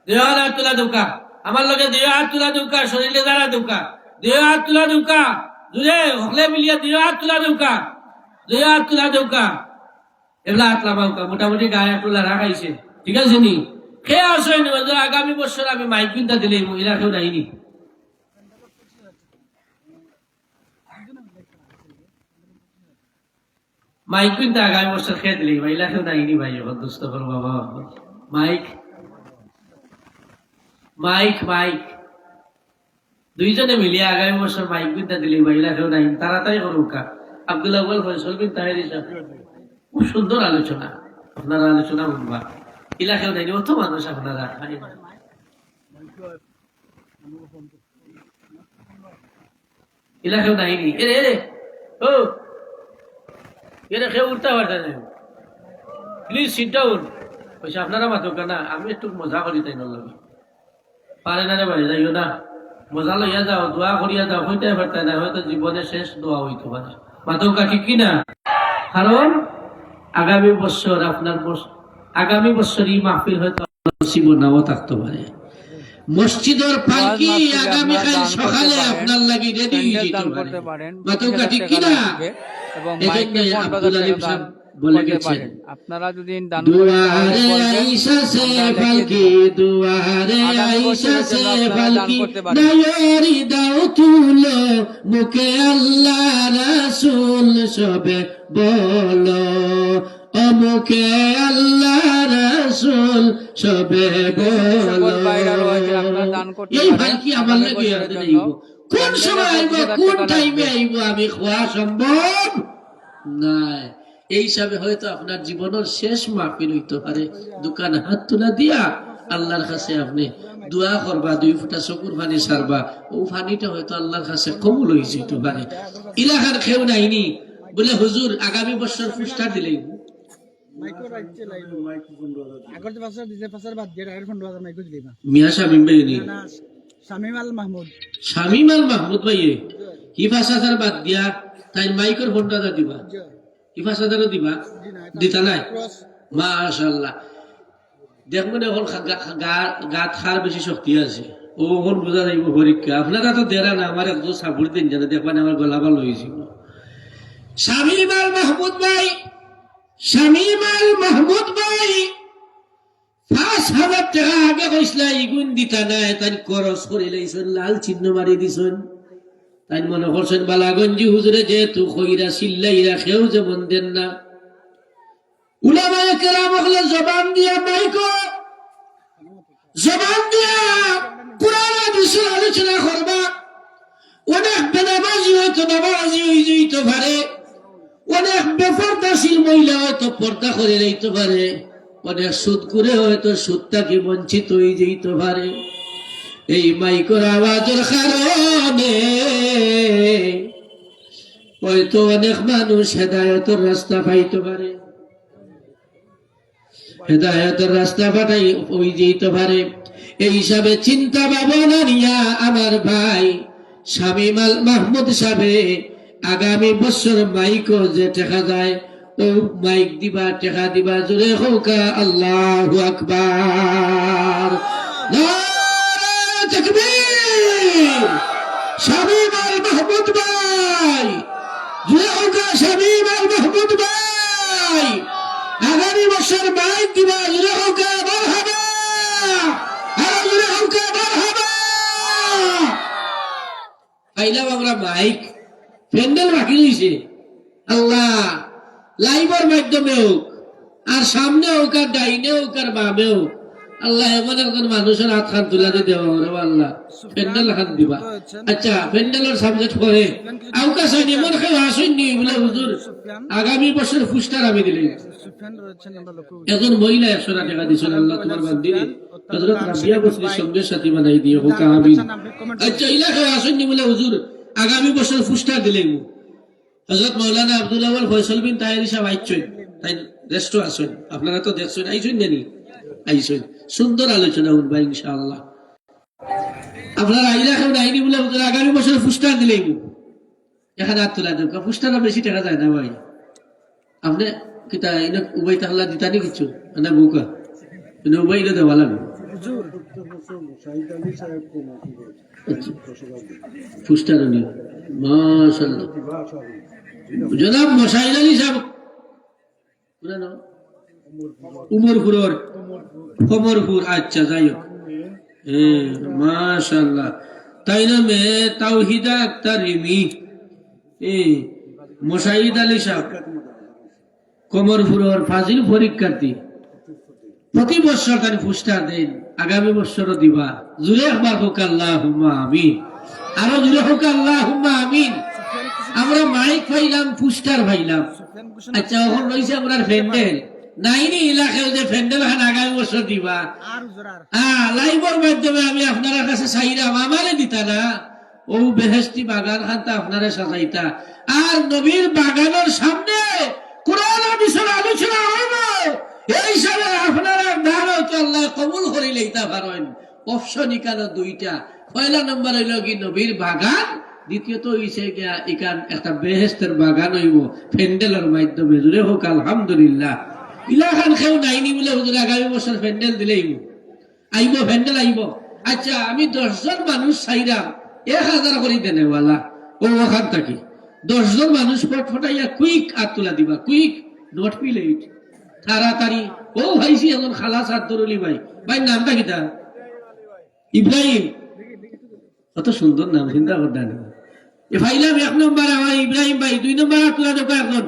দুইখানে হাত তোলা দৌকা আমার লগে দুই হাত তোলা দৌকা শরীরে দ্বারা দৌকা দুই হাত তোলা দৌকা জুড়ে হকলে মিলিয়ে দুই হাত তোলা দৌকা এগুলা হাত লামাউকা মোটামুটি গায়ে একটু রাখাইছে ঠিক আছে নি খেয়ে আসেন আগামী বছর আমি মাইক কিনতে দিলে মহিলা কেউ নাইনি মাইক কিনতে আগামী বছর খেয়ে দিলি মহিলা কেউ নাইনি ভাই এখন দুস্থ করো বাবা মাইক মাইক মাইক দুইজনে মিলিয়ে আগামী বছর মাইক কিনতে দিলি মহিলা কেউ নাই তাড়াতাড়ি করুকা আব্দুল আউয়াল ফয়সাল বিন তাহের খুব সুন্দর আলোচনা আপনারা আলোচনা শুনবা ইলাকাও নাইনি অত মানুষ আপনারা ইলাকাও নাইনি এরে ও এরে খেয়ে উঠতে পারতেন প্লিজ সিট ডাউন পয়সা আপনারা মাথা না আমি একটু মজা করি তাই নলাম পারে না রে ভাই যাইও না মজা লইয়া যাও দোয়া করিয়া যাও হইতে পারতে না হয়তো জীবনের শেষ দোয়া হইতে পারে মাথা ঠিক কিনা কারণ আগামী বছর আপনার আগামী বছর এই মাহফিল হয়তো নসিব নাও থাকতে পারে মসজিদের পালকি আগামী কাল সকালে আপনার লাগি রেডি হইতে পারে মাথা ঠিক কিনা এবং মাইকে ফোন বাজাতে বলে গেছেন আপনারা যদি দান দুয়ারে আয়েশা সে পালকি দুয়ারে আয়েশা সে পালকি নায়ারি দাও তুলো মুখে আল্লাহ রাসূল সবে বলো মুখে আল্লাহ রাসূল সবে বলো এই পালকি আমার লাগে কোন সময় আইব কোন টাইমে আইব আমি খোয়া সম্ভব নাই এই হিসাবে হয়তো আপনার জীবনের শেষ মাহফিল হইতে পারে দোকান হাত তোলা দিয়া আল্লাহর কাছে আপনি দোয়া করবা 2 ফুটা চকুর পানি সারবা ও পানিটা হয়তো আল্লাহর কাছে কবুল হয়ে যেতে পারে ইলাকার কেউ নাইনি বলে হুজুর আগামী বছর পুরস্কার দিলেই মিয়া শামিম ভাই শামিম আল মাহমুদ ভাই কি 5000 বাদ দিয়া তাই মাইকের ফোনটা দিবা কি 5000 দিবা দিতা নাই মাশাআল্লাহ দেখুন এখন গাত খার বেশি শক্তি আছে ও এখন বোঝা যাইব পরীক্ষা আপনারা তো দেরা না আমার একজন সাবুর দিন জানে দেখবেন আমার গলা ভালো হয়েছিল শামিম আল মাহমুদ ভাই 5000 টাকা আগে কইসলা ইগুন দিতা নাই তাই খরচ করে লাইছেন লাল চিহ্ন মারি দিছেন তাই মনে করছেন বালাগঞ্জি হুজুরে যেহেতু খইরা সিল্লাইরা খেউ যেমন দেন না উলামায়ে কেরাম হলে জবান দিয়া মাইকো জবান দিয়া কুরআন হাদিসের আলোচনা করবা অনেক বেনামাজি হয়তো নামাজি হয়ে যেতে পারে অনেক বেপরদাশীল মহিলা হয়তো পর্দা করে যাইতে পারে অনেক সুদ করে হয়তো সুদটাকে বঞ্চিত হয়ে যেতে পারে এই মাইকের আওয়াজের কারণে হয়তো অনেক মানুষ হেদায়েতের রাস্তা পাইতে পারে হেদায়েতের রাস্তা পাঠাই হয়ে যেতে পারে এই হিসাবে চিন্তা ভাবনা নিয়া আমার ভাই শামিম আল মাহমুদ সাহেব আগামী বছর মাইকও যে টেকা যায় ও মাইক দিবা টেকা দিবা জোরে হোকা আল্লাহু আকবার তাকবীর শামিম আল মাহমুদ ভাই জোরে হোকা শামিম আল মাহমুদ ভাই আগামী বছর মাইক দিবা জোরে হোকা মারহাবা আর জোরে হোকা মারহাবা আইলাম আমরা মাইক প্যান্ডেল বাকি রয়েছে আল্লাহ লাইভের মাধ্যমে হোক আর সামনে হোক আর ডাইনে হোক আর বামে হোক আল্লাহ এমন একজন মানুষের হাত খান তুলে দেওয়া হবে আল্লাহ প্যান্ডেল হাত দিবা আচ্ছা প্যান্ডেলের সাবজেক্ট পরে আউকা সাইন এমন কেউ আসেননি বলে হুজুর আগামী বছর পুরস্কার আমি দিলেন একজন মহিলা 100 টাকা দিয়েছেন আল্লাহ তোমার বান্দিরে হযরত রাবিয়া বসরির সঙ্গে সাথী বানাই দিও হোক আমিন আচ্ছা ইলা কেউ আসেননি বলে হুজুর আগামী বছর পুরস্কার দিলেন হযরত মাওলানা আব্দুল আউয়াল ফয়সাল বিন তাহের সাহেব আইছেন তাই রেস্ট আসুন, আপনারা তো দেখছেন, আইসুন জানি আইসুন, সুন্দর আলোচনা উঠবা ইনশাআল্লাহ। আপনারা আইলা কেউ আইনি বলে হুজুর আগামী বছর ফুস্টার দিলেই এখানে হাত তোলা দেব, ফুস্টারও বেশি টাকা যায় না ভাই। আপনি কিতা এনে উবাই তাহলা দিতানি কিছু না বুকা এনে উবাই এটা দেওয়া লাগবে। ফুস্টার মাশাআল্লাহ জনাব মশাইল আলী সাহেব উমরপুর কমরপুর, আচ্ছা যাই হোক, মাশাআল্লাহ। তাই না মে তাওহিদা আক্তার রিমি মোশাহিদ আলী সাহেব কমরপুরের ফাজিল পরীক্ষার্থী, প্রতি বছর তার পুরস্কার দেন, আগামী বছরও দিবা। জুড়ে একবার হোক আল্লাহুম্মা আমিন, আরো জুড়ে হোক আল্লাহুম্মা আমিন। আমরা মাইক পাইলাম, পুরস্কার পাইলাম। আচ্ছা এখন রয়েছে আমরা ফ্যান্ডেল নাইনি এলাকায় যে ফ্যান্ডেল খান আগামী বছর দিবা, লাইভের মাধ্যমে আমি আপনার কাছে চাইলাম, আমারে দিতা না ও বেহেশতি বাগান খান তা আপনারা সাজাইতা, আর নবীর বাগানের সামনে কোরআন হাদিসের আলোচনা হইব, এই হিসাবে আপনারা দান হয়তো আল্লাহ কবুল করে লইতে পারেন। অপশন ইকানো দুইটা, পয়লা নম্বর হইল কি নবীর বাগান, দ্বিতীয়ত হইছে ইকান একটা বেহেশতের বাগান হইব ফ্যান্ডেলের মাধ্যমে। জুড়ে হোক আলহামদুলিল্লাহ। ইলাখান খেউ নাইনি বলে হুজুর আগামী বছর ফ্যান্ডেল দিলেই আইব, ফ্যান্ডেল আইব। আচ্ছা আমি 10 জন মানুষ চাইলাম 1000 করে দেনেওয়ালা, ও ওখান থাকি 10 জন মানুষ ফটফটাইয়া কুইক আর তোলা দিবা, কুইক নট বি লেট, তাড়াতাড়ি। ও ভাইছি এখন খালাস আদরুলি ভাই, ভাই নামটা কিতা? ইব্রাহিম, কত সুন্দর নাম, চিন্তা করতেন। ভাইলাম 1 নম্বর আমার ইব্রাহিম ভাই, 2 নম্বর তোলা দেবো এখন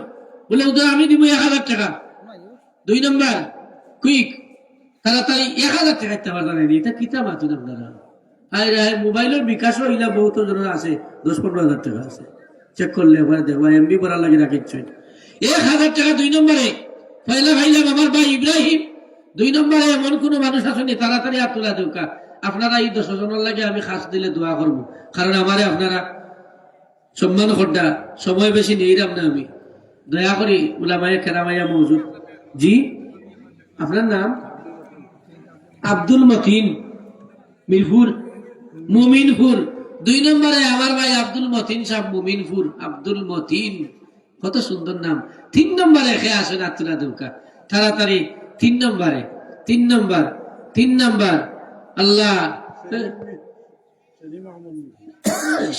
বলে আমি দিব 1000 টাকা, 2 নম্বর কুইক তাড়াতাড়ি 1000 টাকা দিতে পারবেন। এটা কিতা মাতুন আপনারা? মোবাইলের বিকাশও হইলা বহুত জনের আছে, 10-15 হাজার টাকা আছে, চেক করলে দেখবা এমবি করার লাগে রাখিচ্ছেন 1000 টাকা। 2 নম্বরে পয়লা ভাইলাম আমার ভাই ইব্রাহিম, 2 নম্বরে এমন কোন মানুষ আসেনি তাড়াতাড়ি আর তোলা দৌকা। আপনারা এই 10 জনের লাগে আমি খাস দিলে দোয়া করবো, কারণ আমারে আপনারা সম্মান খড্ডা, সময় বেশি নেইরাম না আমি, দয়া করি উলামায়ে কেরামাইয়া মওজুদ। জি আপনার নাম? আব্দুল মতিন, মিরপুর মুমিনপুর। 2 নম্বরে আমার ভাই আব্দুল মতিন সাহেব মুমিনপুর, আব্দুল মতিন, কত সুন্দর নাম। 3 নম্বরে খে আসেন আতুলা দৌকা তাড়াতাড়ি। 3 নম্বরে 3 নম্বর আল্লাহ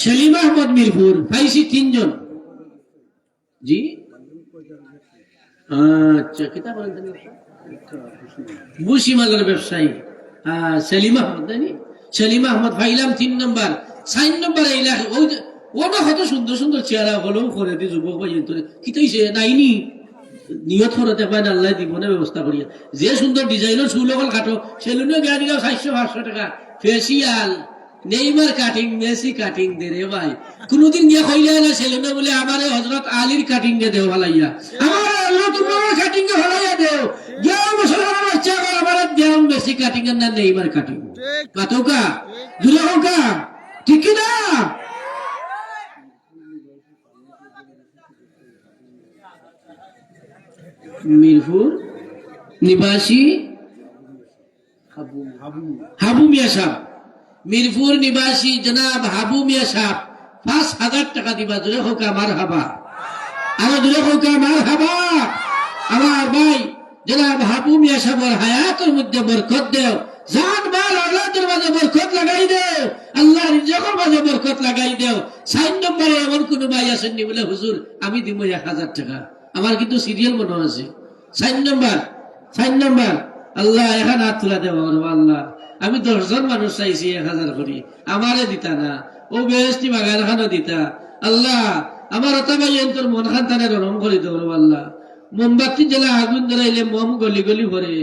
সেলিম আহমদ মিরপুর, পাইছি 3 জন। জি আচ্ছা কিতা বলেন বুসিমালের ব্যবসায়ী সেলিম আহমদ, জানি সেলিম আহমদ পাইলাম 3 নম্বর। 4 নম্বরে এলাকা ওটা কত সুন্দর সুন্দর চেহারা হলেও করে দি যুবক ভাই কি তৈছে নাইনি নিয়ত করতে পারেন, আল্লাহ দিব না ব্যবস্থা করিয়া। যে সুন্দর ডিজাইনের চুল অকল কাটো, সেলুনে গিয়া দিলাম 400-500 টাকা। Facial, Neymar cutting, Messi cutting দে রে ভাই। কোনদিন গিয়া কইলে না সেলুনে বলে আমারে হযরত আলীর কাটিং দে দেও ভালাইয়া, আমার আল্লাহ তোমার কাটিং দে ভালাইয়া দেও। গিয়া মুসলমান বাচ্চা আমার দেও মেসি কাটিং না নেইমার কাটিং, কাটোকা জুলে হোকা, ঠিক কি না? মিরপুর নিবাসী হাবু মিয়া সাহেব, মিরপুর নিবাসী জনাব হাবু মিয়া সাহেব 5000 টাকা দিবা। জুড়ে হোক আমার হাবা, আমার জুড়ে হোক আমার হাবা। আমার ভাই জনাব হাবু মিয়া সাহেবের হায়াতের মধ্যে বরকত দেও, জান মাল আল্লাহর মাঝে বরকত লাগাই দেও, আল্লাহর রিজকের মাঝে বরকত লাগাই দেও। 4 নম্বরে এমন কোন ভাই আসেননি বলে হুজুর আমি দিব 1000 টাকা, আমার কিন্তু সিরিয়াল মনে আছে। 4 নম্বর আল্লাহ এখন হাত তোলা দেব। আল্লাহ আমি 10 জন মানুষ চাইছি 1000 করি, আমারে দিতা না, ও বেহেশতি বাগান খানো দিতা। আল্লাহ আমার ওটা ভাই তোর মন খান তানে নরম করে দেব। আল্লাহ মোমবাতি জ্বালা আগুন জ্বালাইলে মম গলি গলি ভরে,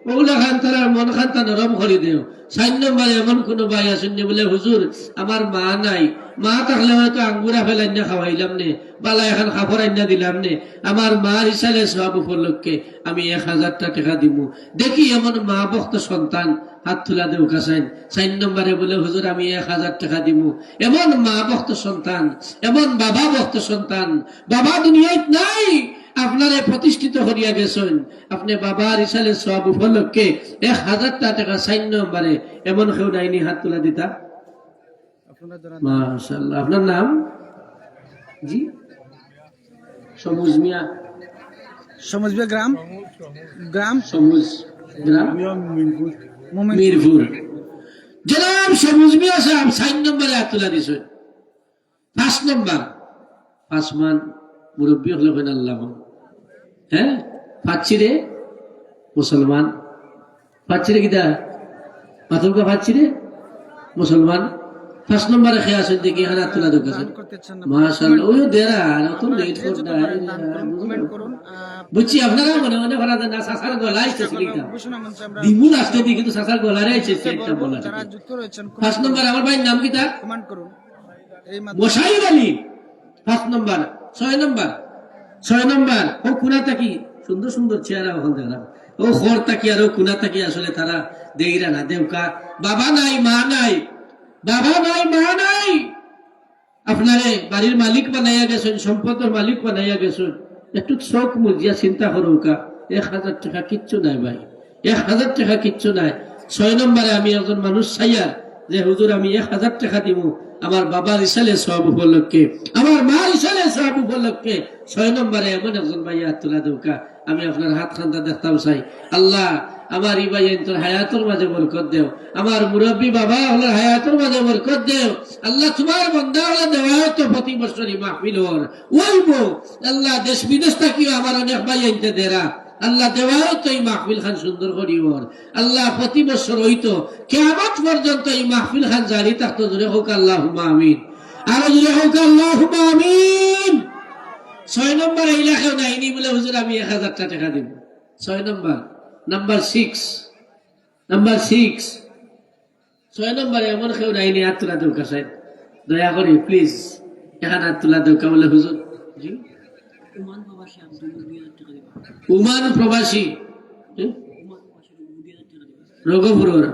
ওগুলা খান তার মন খান তা নরম করে দেও। 4 নম্বরে এমন কোন ভাই আসেননি বলে হুজুর আমার মা নাই, মা থাকলে হয়তো আঙ্গুরা ফেলাই না খাওয়াইলাম নে, বালা এখন খাফর আইনা দিলাম নে, আমার মার হিসাবে সব উপলক্ষে আমি 1000 টাকা দিব। দেখি এমন মা ভক্ত সন্তান হাত তুলা দেও কাছাইন। 4 নম্বরে বলে হুজুর আমি 1000 টাকা দিব। এমন মা ভক্ত সন্তান, এমন বাবা ভক্ত সন্তান, বাবা দুনিয়ায় নাই, আপনারে প্রতিষ্ঠিত করিয়া গেছেন, আপনি বাবার ইসালে সব উপলক্ষে 1000 টাকা 4 নম্বরে এমন কেউ নাইনি, হাত তুলা দিতা। মাশাআল্লাহ। আপনার নাম? জি, সমুজ মিয়া। সমুজ গ্রাম সমুজ গ্রাম মিরপুর। জনাব সমুজ মিয়া সাহেব 4 নম্বরে হাত তুলা দিছেন। 5 নম্বর 5 মান মুরব্বী হলে কেন আল্লাহ, হ্যাঁ পাচ্ছি রে মুসলমান, পাচ্ছি রে কিতা মাতুলকা পাচ্ছি রে মুসলমান। 5 নম্বরে খেয়ে আসেন দেখি এখানে হাত তুলা দোকান। মাশাআল্লাহ। ওই দেরা অত লেট করতে বুঝছি। আপনারা মনে মনে করা না সাসার গলা আইতেছে কিতা দিমুল আসতে দি, কিন্তু সাসার গলারে আইতেছে একটা বলা। 5 নম্বর আমার ভাইয়ের নাম কিতা? কমেন্ট করুন। মোশাইর আলী। 5 নম্বর। 6 নম্বর ও কুনাতা কি সুন্দর সুন্দর চেহারা ওখান দেখলাম। ও খরতা কি আর ও কুনাতা কি আসলে তারা দেইরা না দেউকা। বাবা নাই মা নাই, বাবা নাই মা নাই, আপনারে বাড়ির মালিক বানাইয়া গেছেন, সম্পদের মালিক বানাইয়া গেছেন। একটু চোখ মুজিয়া চিন্তা করো কা 1000 টাকা কিচ্ছু নাই ভাই, 1000 টাকা কিচ্ছু নাই। 6 নম্বরে আমি একজন মানুষ চাইয়া যে হুজুর আমি 1000 টাকা দিব আমার বাবার ইসালে সব উপলক্ষে, আমার মার ইসালে সব উপলক্ষে। 6 নম্বরে এমন একজন ভাইয়া হাত তোলা দৌকা। আমি আপনার হাত খান্তা দেখতাম চাই। আল্লাহ আমার ই ভাই তোর হায়াতের মাঝে বরকত দেও, আমার মুরব্বী বাবা হলার হায়াতের মাঝে বরকত দেও। আল্লাহ তোমার বন্দা হলে দেওয়া তো প্রতি বছরই মাহফিল হর ওইবো। আল্লাহ দেশ বিদেশ থাকিও আমার অনেক ভাই আনতে দেরা। আল্লাহ দেওয়াও তো এই মাহফিল খান সুন্দর করিবর। আল্লাহ প্রতি বছর হইতো কিয়ামত পর্যন্ত এই মাহফিল খান জারি থাকতো। জোরে হোক আল্লাহুম্মা আমিন, আরো জোরে হোক আল্লাহুম্মা আমিন। 6 নম্বর এই লেখাও নাইনি বলে হুজুর আমি 1000 টাকা দিব। 6 নম্বর। নাম্বার 6 6 নম্বরে এমন কেউ নাইনি হাত তোলা দৌকা সাহেব, দয়া করে প্লিজ এখানে হাত তোলা দৌকা বলে হুজুর। জি উমান প্রবাসী রঘুপুরের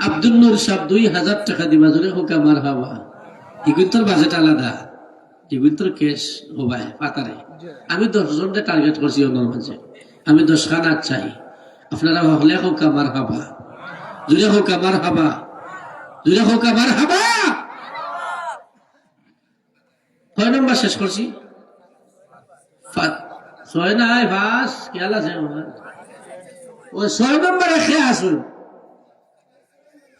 আব্দুল নূর সাহেব 2000 টাকা দিবা। জোরে হোক আমার হাওয়া। ইগুন্তর বাজেট আলাদা, ইগুন্তর কেস হবাই পাতারে। আমি 10 জনকে টার্গেট করছি অন্যর মাঝে, আমি 10 খানা চাই। আপনারা হলে হোক আমার হাবা, জোরে হোক আমার হাবা, জোরে হোক আমার হাবা। 6 নম্বর শেষ করছি। 6 নাই ফাঁস খেয়াল আছে আমার। ওই 6 নম্বরে খেয়ে আসুন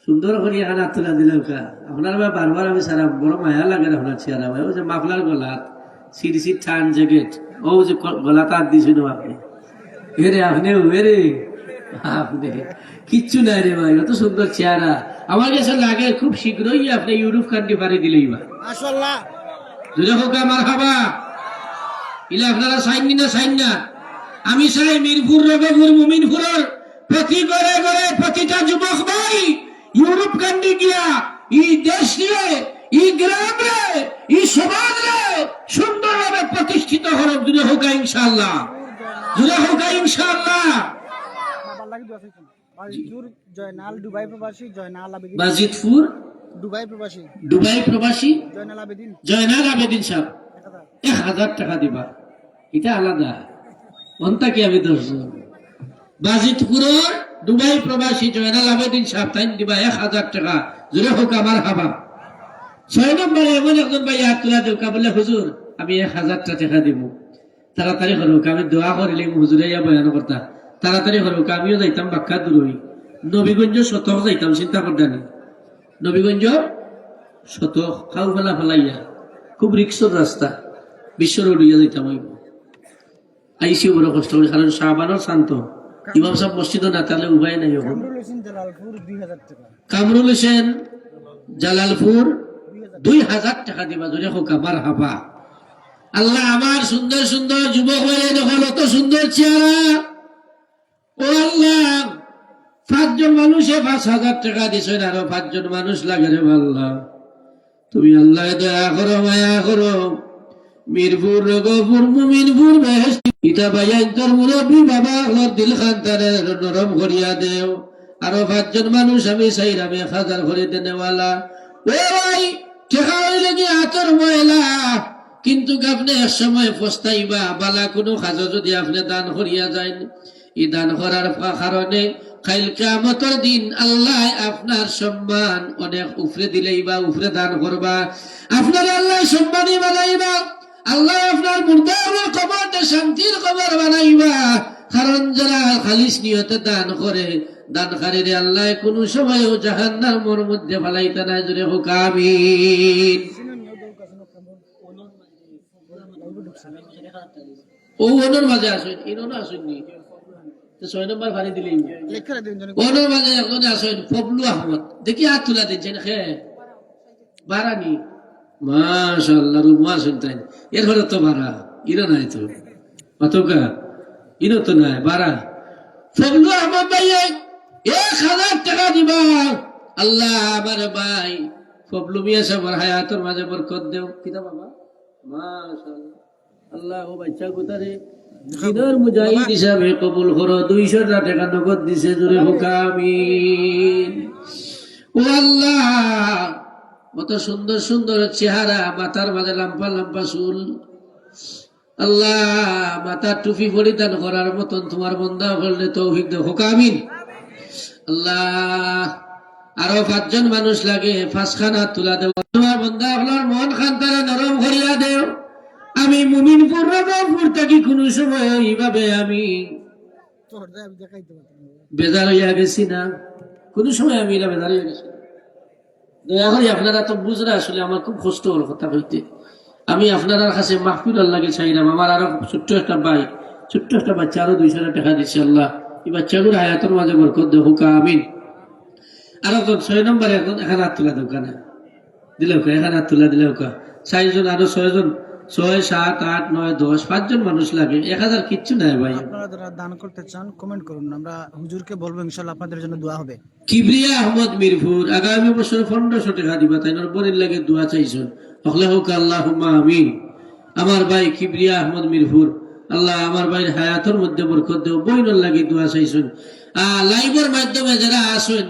সুন্দর করে এখানে হাত তুলা দিলে ওকা। আপনার বারবার আমি সারা বড় মায়া লাগে আপনার চেহারা ভাই। ওই যে মাফলার গলাত সিরিসি ঠান জ্যাকেট, ও যে গলাত হাত দিয়েছিল আপনি, এরে আপনি এরে আপনি কিচ্ছু নাই রে ভাই। অত সুন্দর চেহারা আমার কাছে লাগে খুব শীঘ্রই আপনি ইউরোপ কান্ট্রি পাড়ি দিলেই বা যদি হোক আমার খাবা। ইলে আপনারা চাইনি না চাইন না? আমি চাই মিরপুর রঘুপুর মুমিনপুরের প্রতি ঘরে ঘরে প্রতিটা যুবক ভাই ইউরোপ কান্ট্রি গিয়া এই দেশ নিয়ে এই গ্রাম রে এই সমাজ রে সুন্দরভাবে প্রতিষ্ঠিত হরক। যদি হোক ইনশাআল্লাহ, যদি হোক ইনশাআল্লাহ। জয়নাল দুবাই প্রবাসী, জয়নাল আবেদিন বাজিতপুর দুবাই প্রবাসী জয়নাল আবেদিন সাহেব 1000 টাকা দিবা। এটা আলাদা অন্তা কি আমি 10 জন। বাজিতপুরের দুবাই প্রবাসী জয়নাল আবেদিন সাহেব তাই দিবা 1000 টাকা। জোরে হোক আমার হাবা। 6 নম্বরে এমন একজন ভাই হাত তোলা দেউকা বলে হুজুর আমি 1000 টাকা দিব। তাড়াতাড়ি করুক, আমি দোয়া করিলে হুজুরে ইয়া বয়ান করতা। তাড়াতাড়ি করুক, আমিও যাইতাম বাক্কা দূরই নবীগঞ্জ শতক যাইতাম, চিন্তা করতানি নবীগঞ্জ শতক খাও ফেলা ফেলাইয়া খুব রিক্সর রাস্তা বিশ্ব রোড হইয়া যাইতাম। আইসি বড় কষ্ট করি, কারণ শাহবানোর শান্ত ইমাম সাহেব মসজিদ না তাহলে উপায় নাই। এখন কামরুল হোসেন জালালপুর 2000 টাকা দিবা। জোরে হোক আমার হাবা। আল্লাহ আমার সুন্দর সুন্দর যুবক হয়ে যখন অত সুন্দর চেহারা, ও আল্লাহ 5 জন মানুষে 5000 টাকা দিছেন, আরো 5 জন মানুষ লাগে রে আল্লাহ। তুমি আল্লাহ দয়া করো, মায়া করো। মিরপুর রঘুপুর মুমিনপুর বেহেশত ইটা ভাইয়া তোর মুরব্বী বাবা হলোর দিল খান তারে নরম করিয়া দেও। আরো 5 জন মানুষ আমি চাইলাম 1000 করে দেনেওয়ালা। ও ভাই ঠেকা হইলে কি আতর ময়লা কিন্তু আপনি এক সময় পস্তাইবা বালা কোনো কাজ যদি আপনি দান করিয়া যায়, এই দান করার কারণে কাল কিয়ামতের দিন আল্লাহ আপনার সম্মান অনেক উপরে দিলেই বা উপরে দান করবা, আপনার আল্লাহ সম্মানী বানাইবা, আল্লাহ আপনার মুর্দার কবরটা শান্তির কবর বানাইবা। কারণ যারা খালিস নিয়তে দান করে, দানকারীরে আল্লাহ কোনো সময়ও জাহান্নামের মধ্যে ফালাইতে না। জোরে হোক আমিন। ও ওনার মাঝে আসেন, ইনোনা আসেননি, 6 নম্বর ফাড়ি দিলেই ওনার মাঝে এখন আসেন ফবলু আহমদ। দেখি হাত তুলা দিচ্ছেন খে বারানি, মাশাআল্লাহ রুমা আসেন তাই। এরপরে তো বারা ইনো নাই তো অতকা, ইনো তো নাই বারা। ফবলু আহমদ ভাই 1000 টাকা দিবা। আল্লাহ আমার ভাই ফবলু মিয়া সাহেবের হায়াতের মাঝে বরকত দেও। কিতা বাবা মাশাআল্লাহ, আল্লাহ ও বাচ্চা কোতারে দিনের মুজাহিদ হিসাবে কবুল করো। 200 টাকা নগদ দিছে। জোরে হোক আমিন। ও আল্লাহ, কত সুন্দর সুন্দর চেহারা, মাথার মাঝে লাম্পা লাম্পা চুল। আল্লাহ মাথার টুপি পরিধান করার মতন তোমার বন্দা বললে তৌফিক দাও। হোক আমিন। আল্লাহ আরো 5 জন মানুষ লাগে, 5 খানা তুলা দেও। তোমার বন্দা আপনার মন খান তারা নরম করিয়া দেও। আমি মুমিনপুর রবপুর থাকি, কোন সময় এইভাবে আমি বেজার হইয়া গেছি না, কোন সময় আমি এটা বেজার হইয়া গেছি। দয়া করে আপনারা তো বুঝরা, আসলে আমার খুব কষ্ট হল কথা বলতে। আমি আপনার কাছে মাহফিল লাগে চাইলাম। আমার আরো ছোট্ট একটা ভাই, ছোট্ট একটা বাচ্চা আরো 200 টাকা দিচ্ছে। আল্লাহ এই বাচ্চাগুলো হায়াতের মাঝে বরকত দেও। হোক আমিন। আরো 6 নম্বরে এখন এখানে হাত তোলা দোকানে দিলে, এখানে হাত তোলা দিলে 4 জন, আরো 6 জন, 6, 7, 8, 9, 10, 5 জন মানুষ লাগে। 1000 কিচ্ছু নাই ভাই। আপনারা যারা দান করতে চান কমেন্ট করুন, আমরা হুজুরকে বলবো, ইনশাআল্লাহ আপনাদের জন্য দোয়া হবে। কিবরিয়া আহমদ মিরপুর আগামী বছর 1500 টাকা দিবা। তাই বড়ির লাগে দোয়া চাইছো। হকলে হোক আল্লাহুম্মা আমিন। আমার ভাই কিবরিয়া আহমদ মিরপুর, আল্লাহ আমার ভাইয়ের হায়াতের মধ্যে বরকত দেও। বইনের লাগে দোয়া চাইছেন। লাইভের মাধ্যমে যারা আসেন,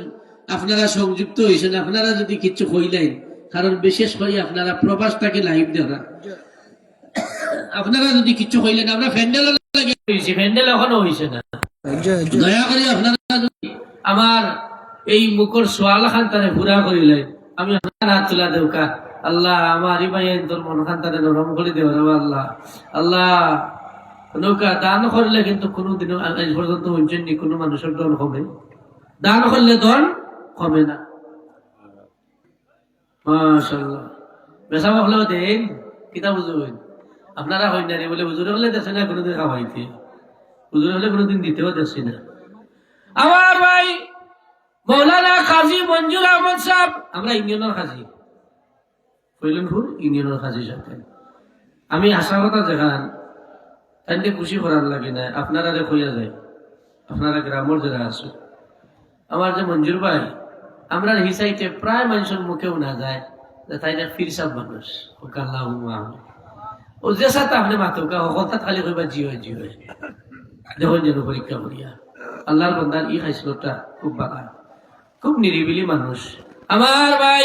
আপনারা সংযুক্ত হয়েছেন, আপনারা যদি কিছু কইলেন, কারণ বিশেষ করে আপনারা প্রবাসটাকে লাইভ দেখা, আপনারা যদি কিছু কইলেন, আমরা ফ্যান্ডেল লাগে হয়েছি, ফ্যান্ডেল এখনো হয়েছে না। দয়া করে আপনারা যদি আমার এই মুখর সোয়াল খান তারে পুরা করিলেন, আমি আপনার হাত তোলা দেউকা। আল্লাহ আমার এই ভাই তোর মন খান তারে নরম করে দেও রে আল্লাহ। আল্লাহ নৌকা দান করলে কিন্তু কোনোদিনও আজ পর্যন্ত হইছেন কোনো মানুষের দন হবে, দান করলে দন হবে না। মাশাআল্লাহ। বেচা হলেও দেন, কিতা বুঝবেন আপনারা হয় না রে বলে হুজুর হলে দেখছে না কোনোদিন খাওয়াইতে, হুজুর হলে কোনোদিন দিতেও দেখছি না। আমার ভাই মৌলানা কাজী মঞ্জুর আহমদ সাহেব, আমরা ইউনিয়নের কাজী, কৈলনপুর ইউনিয়নের কাজী সাহেব। আমি আশা কথা দেখান তাইতে খুশি করার লাগে না, আপনারা কইয়া যায়, আপনারা গ্রামের যারা আছে। আমার যে মঞ্জুর ভাই, আমরা হিসাইতে প্রায় মানুষের মুখেও না যায় তাই না ফির সব মানুষ। ও যে সাথে আপনি মাতুকা হঠাৎ খালি কইবা জি হয় জি হয়, যখন যেন পরীক্ষা করিয়া। আল্লাহর বান্দার ই খাইছিলটা খুব বালা, খুব নিরিবিলি মানুষ। আমার ভাই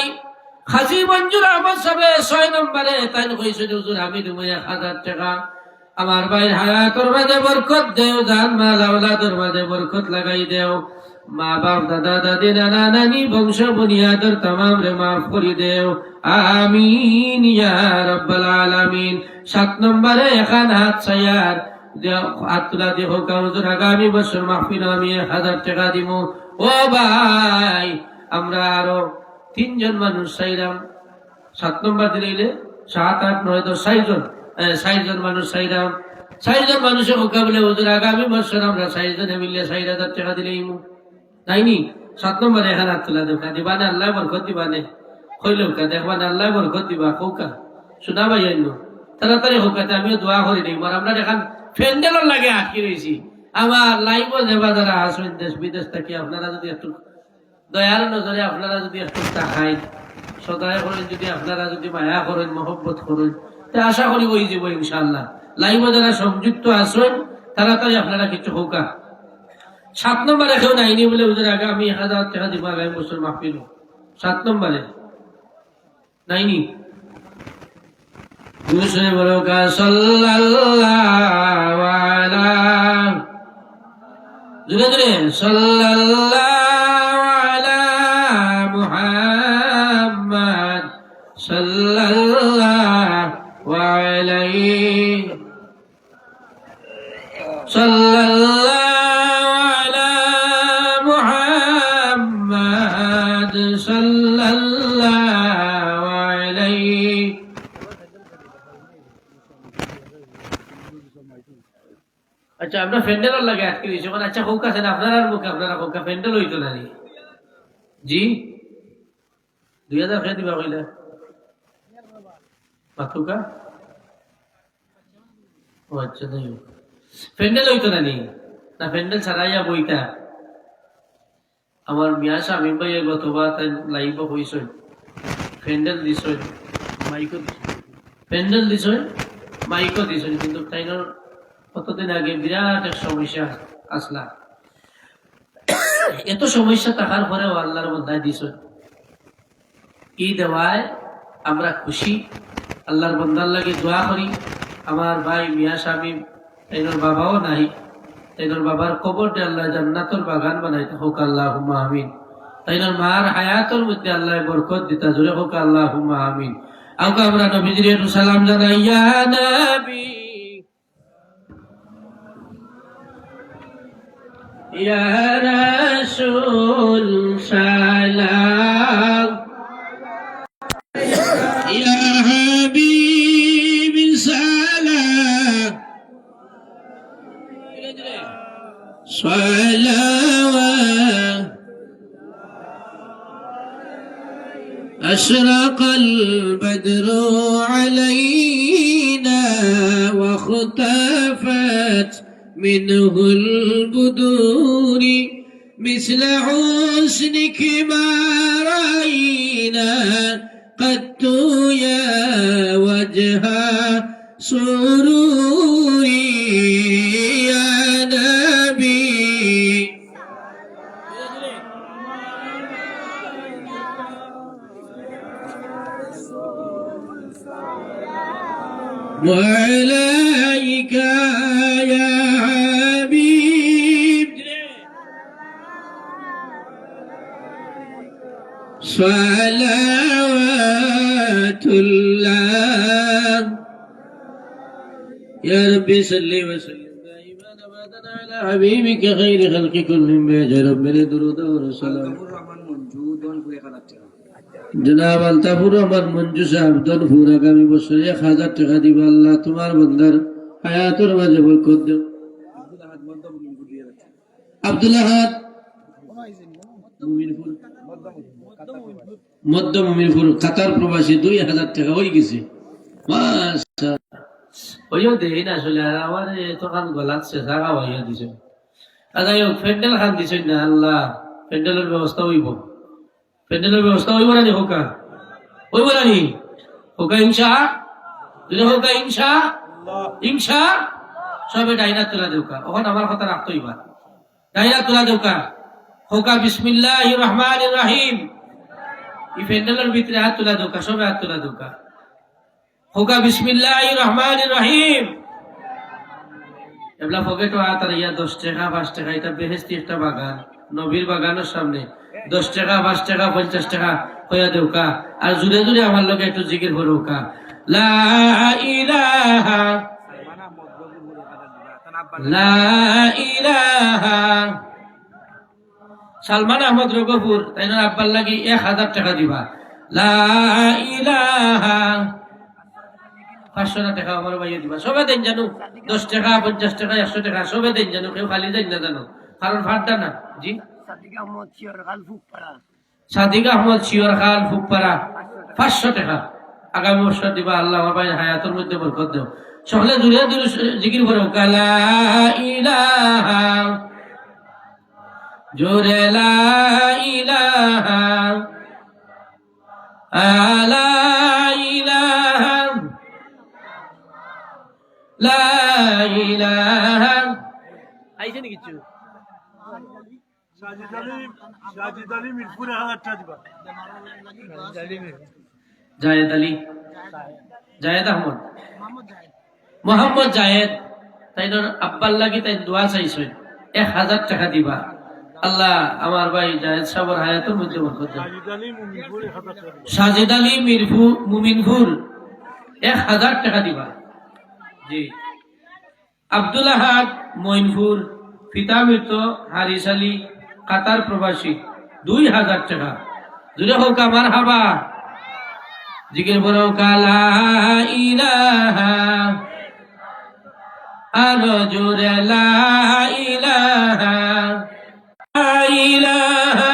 হাজী মঞ্জুর আহমদ সাহেব 6 নম্বরে তাই কইছে হুজুর আমি তুমি 1000 টাকা আমার ভাইয়ের হায়াতের মাঝে বরকত দেও, জান মাল আওলাদের মাঝে বরকত লাগাই দেও, মা বাপ দাদা দাদি নানা নানি বংশ বুনিয়াদের तमाम রে মাফ করে দেও। আমিন ইয়া রাব্বাল আলামিন। 7 নম্বরে এখন হাত ছায়ার হাত তুলা দিয়ে হোক হুজুর আগামী বছর মাহফিল আমি 1000 টাকা দিব। ও ভাই আমরা আরো 3 জন মানুষ চাইলাম, 7 নম্বর দিলে 7, 8, 9, 10, 60 জন মানুষ চাইলাম। 60 জন মানুষের মোকাবিলে হুজুর আগামী বছর আমরা 60 জনে মিলে 60,000 টাকা দিলেই নাইনি। 7 নম্বরে এখন হাত তুলা দেখা দিবানে, আল্লাহ বরকত দিবানে। কইলেও কা দেখবানে আল্লাহ বরকত দিবা। কৌকা শোনা ভাই আইনো তাড়াতাড়ি হোকাতে আমিও দোয়া করে দিই। আমরা এখন ফ্যান্ডেলের লাগে আটকে রয়েছি। আমার লাইভও যাবা যারা আসবেন দেশ বিদেশ থেকে, আপনারা যদি একটু দয়ার নজরে আপনারা যদি একটু তাকাই সদায় করেন, যদি আপনারা যদি মায়া করেন মহব্বত করেন, তা আশা করি ওই যাব ইনশাআল্লাহ। লাইভে যারা সংযুক্ত আসেন তাড়াতাড়ি আপনারা কিছু হোকা। 7 নম্বরে কেউ নাইনি বলে হুজুর আগে আমি 1000 টাকা দিব আগামী বছর মাহফিল। 7 নম্বরে নাইনি दूसरे बड़ों का सल्लल्लाहु अलैहि दुरे दुरे सल्लल्लाहु अलैहि मुहम्मद सल्लल्लाहु अलैहि सल्लल्लाहु अलैहि मुहम्मद सल्लल्लाहु अलैहि। अच्छा আমরা ফ্যান্ডেল লাগে আজকে দিছি মানে আচ্ছা হোক আছে না আপনারা মুখে আপনারা হোক ফ্যান্ডেল হইতো না নি জি 2000 খেয়ে দিবা কইলা পাতুকা ও আচ্ছা তাই ফ্যান্ডেল হইতো না নি না ফ্যান্ডেল ছাড়াইয়া বইতা আমার মিয়া শামিম ভাই গতবার তাই লাইভ হইছে ফ্যান্ডেল দিছে মাইকো ফ্যান্ডেল দিছে মাইকো দিছে কিন্তু তাইনোর কতদিন আগে বিরাট এক সমস্যা আসলা এত সমস্যা থাকার পরেও আল্লাহর বন্দায় দিছ কি দেওয়ায় আমরা খুশি আল্লাহর বন্দার লাগে দোয়া করি আমার ভাই মিয়া শামিম তাইনোর বাবাও নাই তাইনোর বাবার কবরটা আল্লাহ জান্নাতুল বাগান বানাইতে হোক আল্লাহুম্মা আমিন তাইনোর মার হায়াতের মধ্যে আল্লাহ বরকত দিতা জোরে হোক আল্লাহুম্মা আমিন আওকা আমরা নবীজির একটু সালাম জানাই ইয়া নবী ইয়া রাসূল সালাম ইয়া হাবিব সালাম صلوات أشرق البدر علينا واختفت منه البدور مثل حسنك ما رأينا قد يا وجه سروري يا نبي وعليك يا حبيب صلوات الله يا ربي صل وسلم دائما ابدا على حبيبك خير خلق كلهم بيجي رب درود والسلام জনাব আলতাফুর রহমান মঞ্জু সাহেব দনপুর আগামী বছর 1000 টাকা দিব আল্লাহ তোমার বান্দার হায়াতের মাঝে বরকত দাও আব্দুল আহাদ মুমিনপুর মধ্য মুমিনপুর কাতার প্রবাসী 2000 টাকা হয়ে গেছে মাশাআল্লাহ ওইও দেই না আসলে আমার তো কান গলাচ্ছে জায়গা হইয়া দিছে আদায় ফেন্ডেল খান দিছে না আল্লাহ ফেন্ডেলের ব্যবস্থা হইব ফেন্ডেলের ব্যবস্থা হইব না নি হোকা হইব না নি হোকা ইনশা যদি হোকা ইনশা ইনশা সবে ডাইনা তোলা দেউকা ওখানে আমার কথা রাখতো এবার ডাইনা তোলা দেউকা হোকা বিসমিল্লাহির রহমানির রহিম এই ফেন্ডেলের ভিতরে হাত তোলা দেউকা সবে হাত তোলা দেউকা হোকা বিসমিল্লাহির রহমানির রহিম এবলা পকেটও হাত আর ইয়া 10 টাকা 5 টাকা এটা বেহেশতি একটা বাগান নবীর বাগানের সামনে 10 টাকা 5 টাকা 50 টাকা হইয়া দেউকা আর জুড়ে জুড়ে আমার লগে একটু জিকির করুকা লা ইলাহা লা ইলাহা সালমান আহমদ রগপুর তাইনার আব্বার লাগি 1000 টাকা দিবা লা ইলাহা 500 টাকা আমার ভাইয়া দিবা সবে দেন জানো 10 টাকা 50 টাকা 100 টাকা সবে দেন জানো কেউ খালি দেন না জানো কারণ ফাটটা না জি সাদিক আহমদ শিওর খাল ফুকপাড়া 500 টাকা আগামী বছর দিবা আল্লাহ আমার ভাই হায়াতের মধ্যে বরকত দাও সকলে জুড়ে জুড়ে জিকির করো লা ইলাহা জোরে লা ইলাহা লা ইলাহা লা ইলাহা আইছে নি কিছু জায়েদ আলী মিরপুরে 1000 টাকা দিবা জায়েদ আলী জায়েদ আহমদ, মোহাম্মদ জায়েদ, তাই আব্বার লাগি তাই দোয়া চাইছেন 1000 টাকা দিবা। আল্লাহ আমার ভাই জায়েদ সাহেবের হায়াতের মধ্যে বরকত দেন। সাজিদ আলী মুমিনপুর 1000 টাকা দিবা। জি। আব্দুল আহাদ মইনপুর, পিতা মৃত হারিস আলী কাতার প্রবাসী 2000 টাকা। জুড়ে হোক আমার হাবা জিকির বড় কালা ইলাহা আরো জোরে লা ইলাহা লা ইলাহা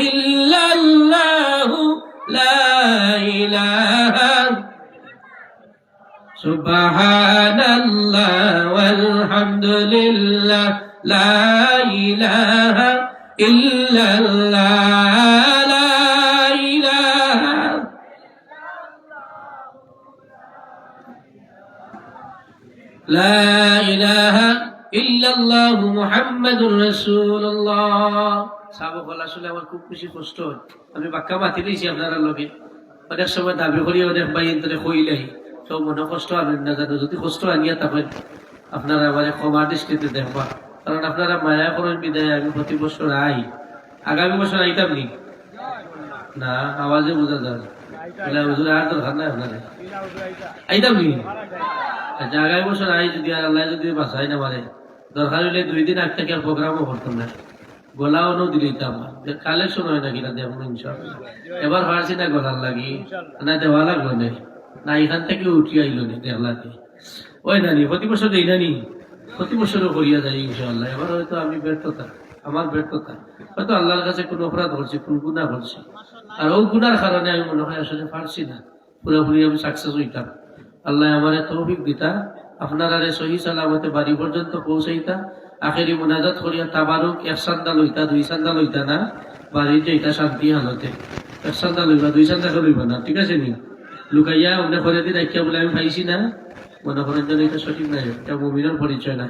ইল্লাল্লাহু লা ইলাহা সুবহানাল্লাহ ওয়াল হামদুলিল্লাহ লা ইলাহা ইল্লাল্লাহ লা ইলাহা লা ইলাহা ইল্লাল্লাহু মুহাম্মাদুর রাসূলুল্লাহ। সাহাবা আসলে আমার খুব বেশি কষ্ট হয়, আমি বাক্কা মাতি দিয়েছি আপনারা লগে, অনেক সময় দাবি করি অনেক ভাই এন্তরে কইলাই সব মনে কষ্ট আনেন না জানো, যদি কষ্ট আনিয়া থাকেন আপনারা আমার ক্ষমা দৃষ্টিতে দেখবা, কারণ আপনারা মায়া করেন বিদায় আমি প্রতি বছর আই, আগামী বছর আইতাম নি না, আওয়াজে বোঝা যায় হুজুর আর দরকার নাই আপনাদের আইতাম নি। আচ্ছা আগামী বছর আই যদি আর আল্লাহ যদি বাঁচাই না মারে, দরকার হইলে 2 দিন আগ থেকে আর প্রোগ্রামও করতাম না, গলাও দিয়ে দিতাম কালেকশন হয় নাকি না দেখুন ইনশাআল্লাহ। এবার পারছি না গলার লাগি না দেওয়া লাগলো না এখান থেকে উঠি আইলো নি দেখলাতে ওই নানি প্রতি বছর এই নানি প্রতি বছরও করিয়া যাই ইনশাআল্লাহ। এবার হয়তো আমি ব্যর্থতা, আমার ব্যর্থতা, হয়তো আল্লাহর কাছে কোন অপরাধ করছি, কোন গুনাহ করছি, আর ও গুনার কারণে আমি মনে হয় আসলে পারছি না পুরোপুরি আমি সাকসেস হইতাম। আল্লাহ আমার তৌফিক দিতা, আপনারা সহি সালামতে বাড়ি পর্যন্ত পৌঁছাইতা, আখেরি মুনাজাত করিয়া তাবারুক 1 চান্দা লইতা 2 চান্দা লইতা না, বাড়ি যেটা শান্তি হালতে 1 চান্দা লইবা 2 চান্দা লইবা না, ঠিক আছে নি? লুকাইয়া মনে করে দিন আইকিয়া বলে আমি পাইছি না, মনে করেন যেন এটা সঠিক নাই, এটা মুমিনের পরিচয় না।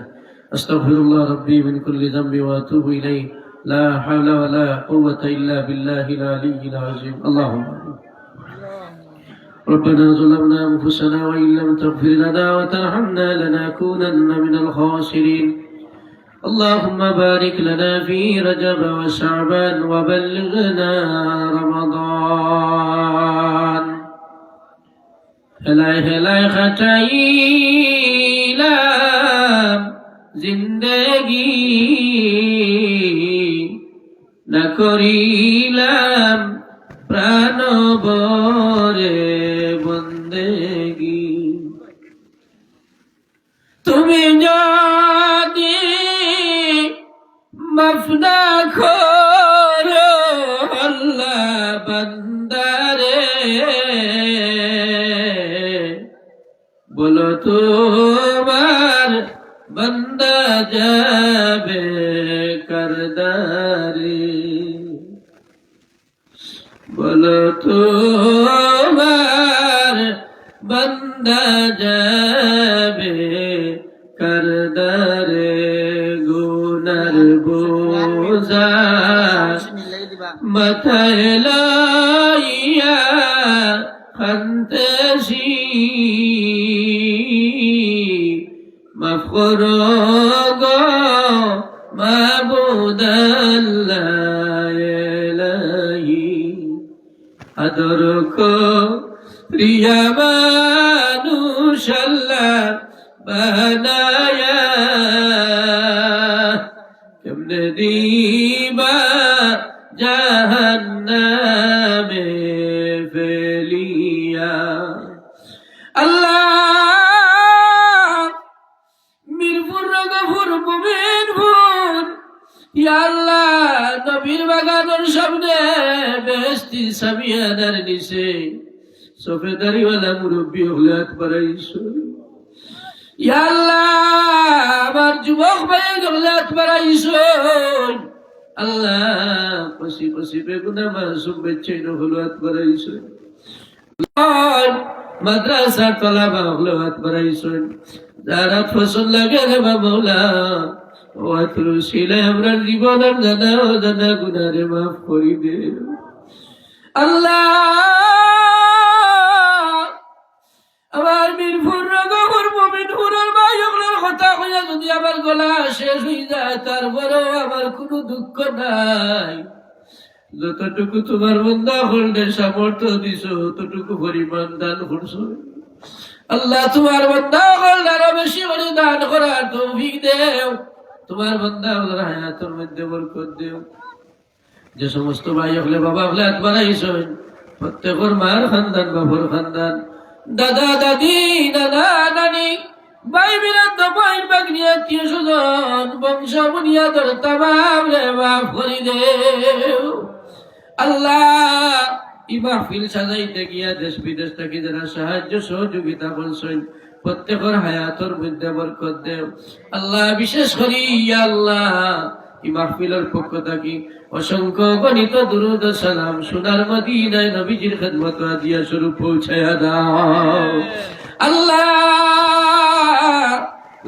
আস্তাগফিরুল্লাহ রাব্বি মিন কুল্লি যামবি ওয়া আতুবু ইলাইহি লা হাওলা ওয়া লা কুওয়াতা ইল্লা বিল্লাহিল আলিয়্যিল আযীম। আল্লাহুম্মা ربنا ظلمنا أنفسنا وإن لم تغفر لنا وترحمنا لنكونن من الخاسرين. اللهم بارك لنا في رجب وشعبان وبلغنا رمضان. هلاي هلاي ختايلام زندگی نکریلام প্রাণ বরে বন্দেগি। তুমি যদি মাফ না করো আল্লাহ বান্দারে, বলো তোমার বান্দা যাবে কারদারে, বলো তোমার বান্দা যাবে কারদারে, গুনার বোঝা মাথায় লইয়া খান্তেছি, মাফ করো গো মাবুদ আল্লাহ ইলাহি, আদর করিয়া মানুষ আল্লাহ বানায়া, কেমনে দিবা জাহান্নামে ফেলিয়া। আল্লাহ মিরপুর রগপুর মুমিনপুর, ইয়া আল্লাহ নবীর বাগানের সামনে বেহেশতি সামিয়ানার নিচে সফেদারিওয়ালা মুরব্বী হলে একবার আইসো, ইয়া আল্লাহ আমার যুবক ভাই হলে একবার আইসো, আল্লাহ পশি পশি বেগুনা মাসুম বেচাইনো হলো একবার আইসো, মাদ্রাসা তলাবা হলো একবার আইসো, যারা ফসল লাগে রে মাওলা ওয়াতুল শিলে আমরা জীবনের জানা ও জানা গুনারে মাফ করি দে। আল্লাহ আমার মিরপুর রগপুর মমিনপুরের ভাই ওগুলোর কথা কইয়া যদি আমার গলা শেষ হয়ে যায়, তারপরেও আমার কোনো দুঃখ নাই। যতটুকু তোমার বন্ধা হল্ডের সামর্থ্য দিছ, ততটুকু পরিমাণ দান করছো। আল্লাহ তোমার বন্ধা হল্ড আরো বেশি করে দান করার তৌফিক দেও। তোমার বন্ধা হল্ডের হায়াতের মধ্যে বরকত দেও। যে সমস্ত ভাই হলে বাবা হলে হাত বাড়াইছেন, প্রত্যেকের মার খানদান, বাবুর খানদান, দাদা দাদি, দাদা নানি, ভাই বিরাট ভাই বাগনি, আত্মীয় স্বজন, বংশ বুনিয়াদের তামাম রে মাফ করে দেও। আল্লাহ এই মাহফিল সাজাইতে গিয়া দেশ বিদেশ থেকে যারা সাহায্য সহযোগিতা করছেন, প্রত্যেকের হায়াতের মধ্যে বরকত দেও। আল্লাহ বিশেষ করি ইয়া আল্লাহ এই মাহফিলের পক্ষ থাকি অসংখ্য গণিত দুরূদ ও সালাম সোনার মদিনায় নবীজির খেদমত দিয়া স্বরূপ পৌঁছায়া দাও। আল্লাহ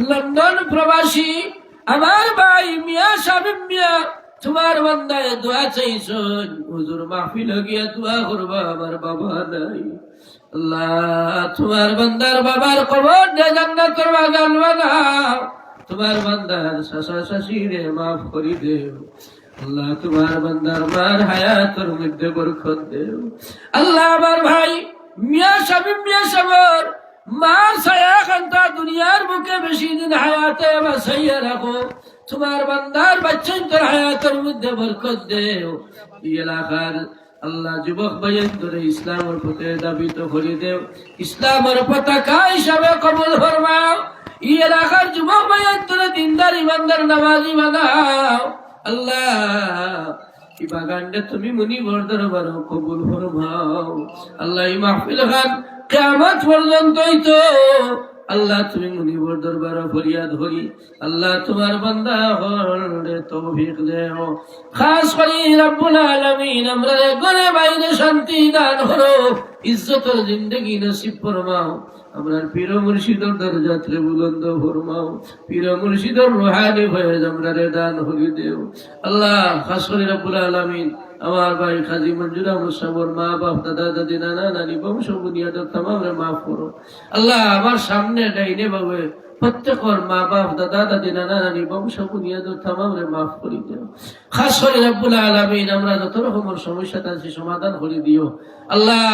লন্ডন প্রবাসী আমার ভাই মিয়া শামীম মিয়া, তোমার বান্দায় দোয়া চাইছেন, হুজুর মাহফিল গিয়া দোয়া করবা, আমার বাবা নাই। আল্লাহ তোমার বান্দার বাবার কবর দে জান্নাতের বাগান বানাও। তোমার বান্দার শাশা শাশিরে মাফ করি দেও। আল্লাহ তোমার বান্দার মার হায়াতের মধ্যে বরকত দেও। আল্লাহ আমার ভাই মিয়া শামীম মিয়া সাবর মার ছায়া খান্তা দুনিয়ার বুকে বেশি দিন হায়াতে বাঁচাইয়া রাখো। তোমার বান্দার বাচ্চাদের হায়াতের মধ্যে বরকত দেও। এই এলাকার আল্লাহ যুবক ভাইয়ের ধরে ইসলামের পথে দাবিত করে দেও। ইসলামের পতাকা হিসাবে কবুল ফরমাও। এই এলাকার যুবক ভাইয়ের ধরে দিনদার ইমানদার নামাজি বানাও। আল্লাহ এই বাগানটা তুমি মুনি বর্দর বারো কবুল ফরমাও। আল্লাহ এই মাহফিল খান কিয়ামত পর্যন্তই তো আল্লাহ তুমি মুনিবর দরবারে ফরিয়াদ করি। আল্লাহ তোমার বান্দা হলে তৌফিক দেও। খাস করে রব্বুল আলামিন আমরা ঘরে বাইরে শান্তি দান করো, ইজ্জতের জিন্দেগি নসিব ফরমাও। আমরার পীর মুর্শিদের দরজাতে বুলন্দ ফরমাও। পীর মুর্শিদের রুহানি ফয়েজ আমরারে দান করি দেও। আল্লাহ খাস করে রব্বুল আলামিন আমার ভাই কাজী মঞ্জুর আহমদ সাবর মা বাপ দাদা দাদি নানা নানি বংশ বুনিয়াদের তামাম মাফ করো। আল্লাহ আমার সামনে ডাইনে বাবে প্রত্যেকের মা বাপ দাদা দাদি নানা নানি বংশ বুনিয়াদের তামাম মাফ করে দিও। খাস করে রব্বুল আলামিন আমরা যত রকমের সমস্যা আছে সমাধান করে দিও। আল্লাহ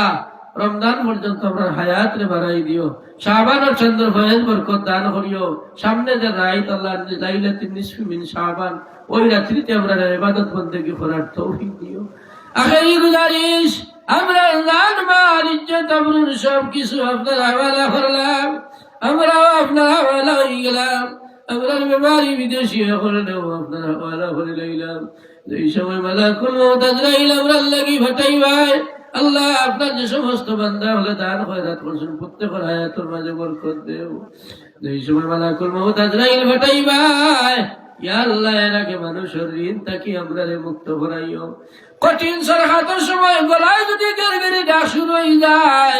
রমজান পর্যন্ত আমরা হায়াত রে বাড়াই দিও। শাবানের চন্দ্র ফয়েজ বরকত দান করিও। সামনে যে রাত আল্লাহ লাইলাতুন নিসফি মিন শাবান, ওই রাত্রিতে আমরা ইবাদত বন্দেগী করার তৌফিক দিও। আখেরি গুজারিশ, আমরা জান মাল ইজ্জত আবরুর সব কিছু আপনার হাওয়ালা করলাম। আমরাও আপনার হাওয়ালা হয়ে গেলাম। আমরা বেমারি বিদেশি করলেও আপনার হাওয়ালা করে লইলাম। এই সময় মালাকুল মউত আজরাইল আমরার লাগি ভাটাই ভাই। আল্লাহ আপনার যে সমস্ত বান্দা হলে দান খয়রাত করছেন, প্রত্যেকের হায়াতের মাঝে বরকত দেও। এই সময় মালাকুল মউত আজরাইল ভাটাই ভাই, ইয়া আল্লাহ এর আগে মানুষের ঋণ থাকি আমরা মুক্ত করাইও। কঠিন সরহাতের সময় গলায় যদি গেরগেরি ডাক শুরু হয়ে যায়,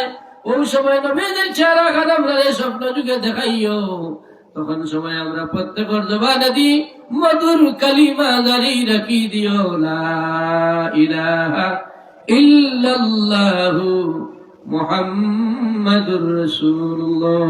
ওই সময় নবীদের চেহারা খান আমরা স্বপ্ন যুগে দেখাইও। তখন সময় আমরা প্রত্যেকের জবানে দি মধুর কালিমা জারি রাখি দিও, লা ইলাহা ইল্লাল্লাহু মুহাম্মাদুর রাসূলুল্লাহ।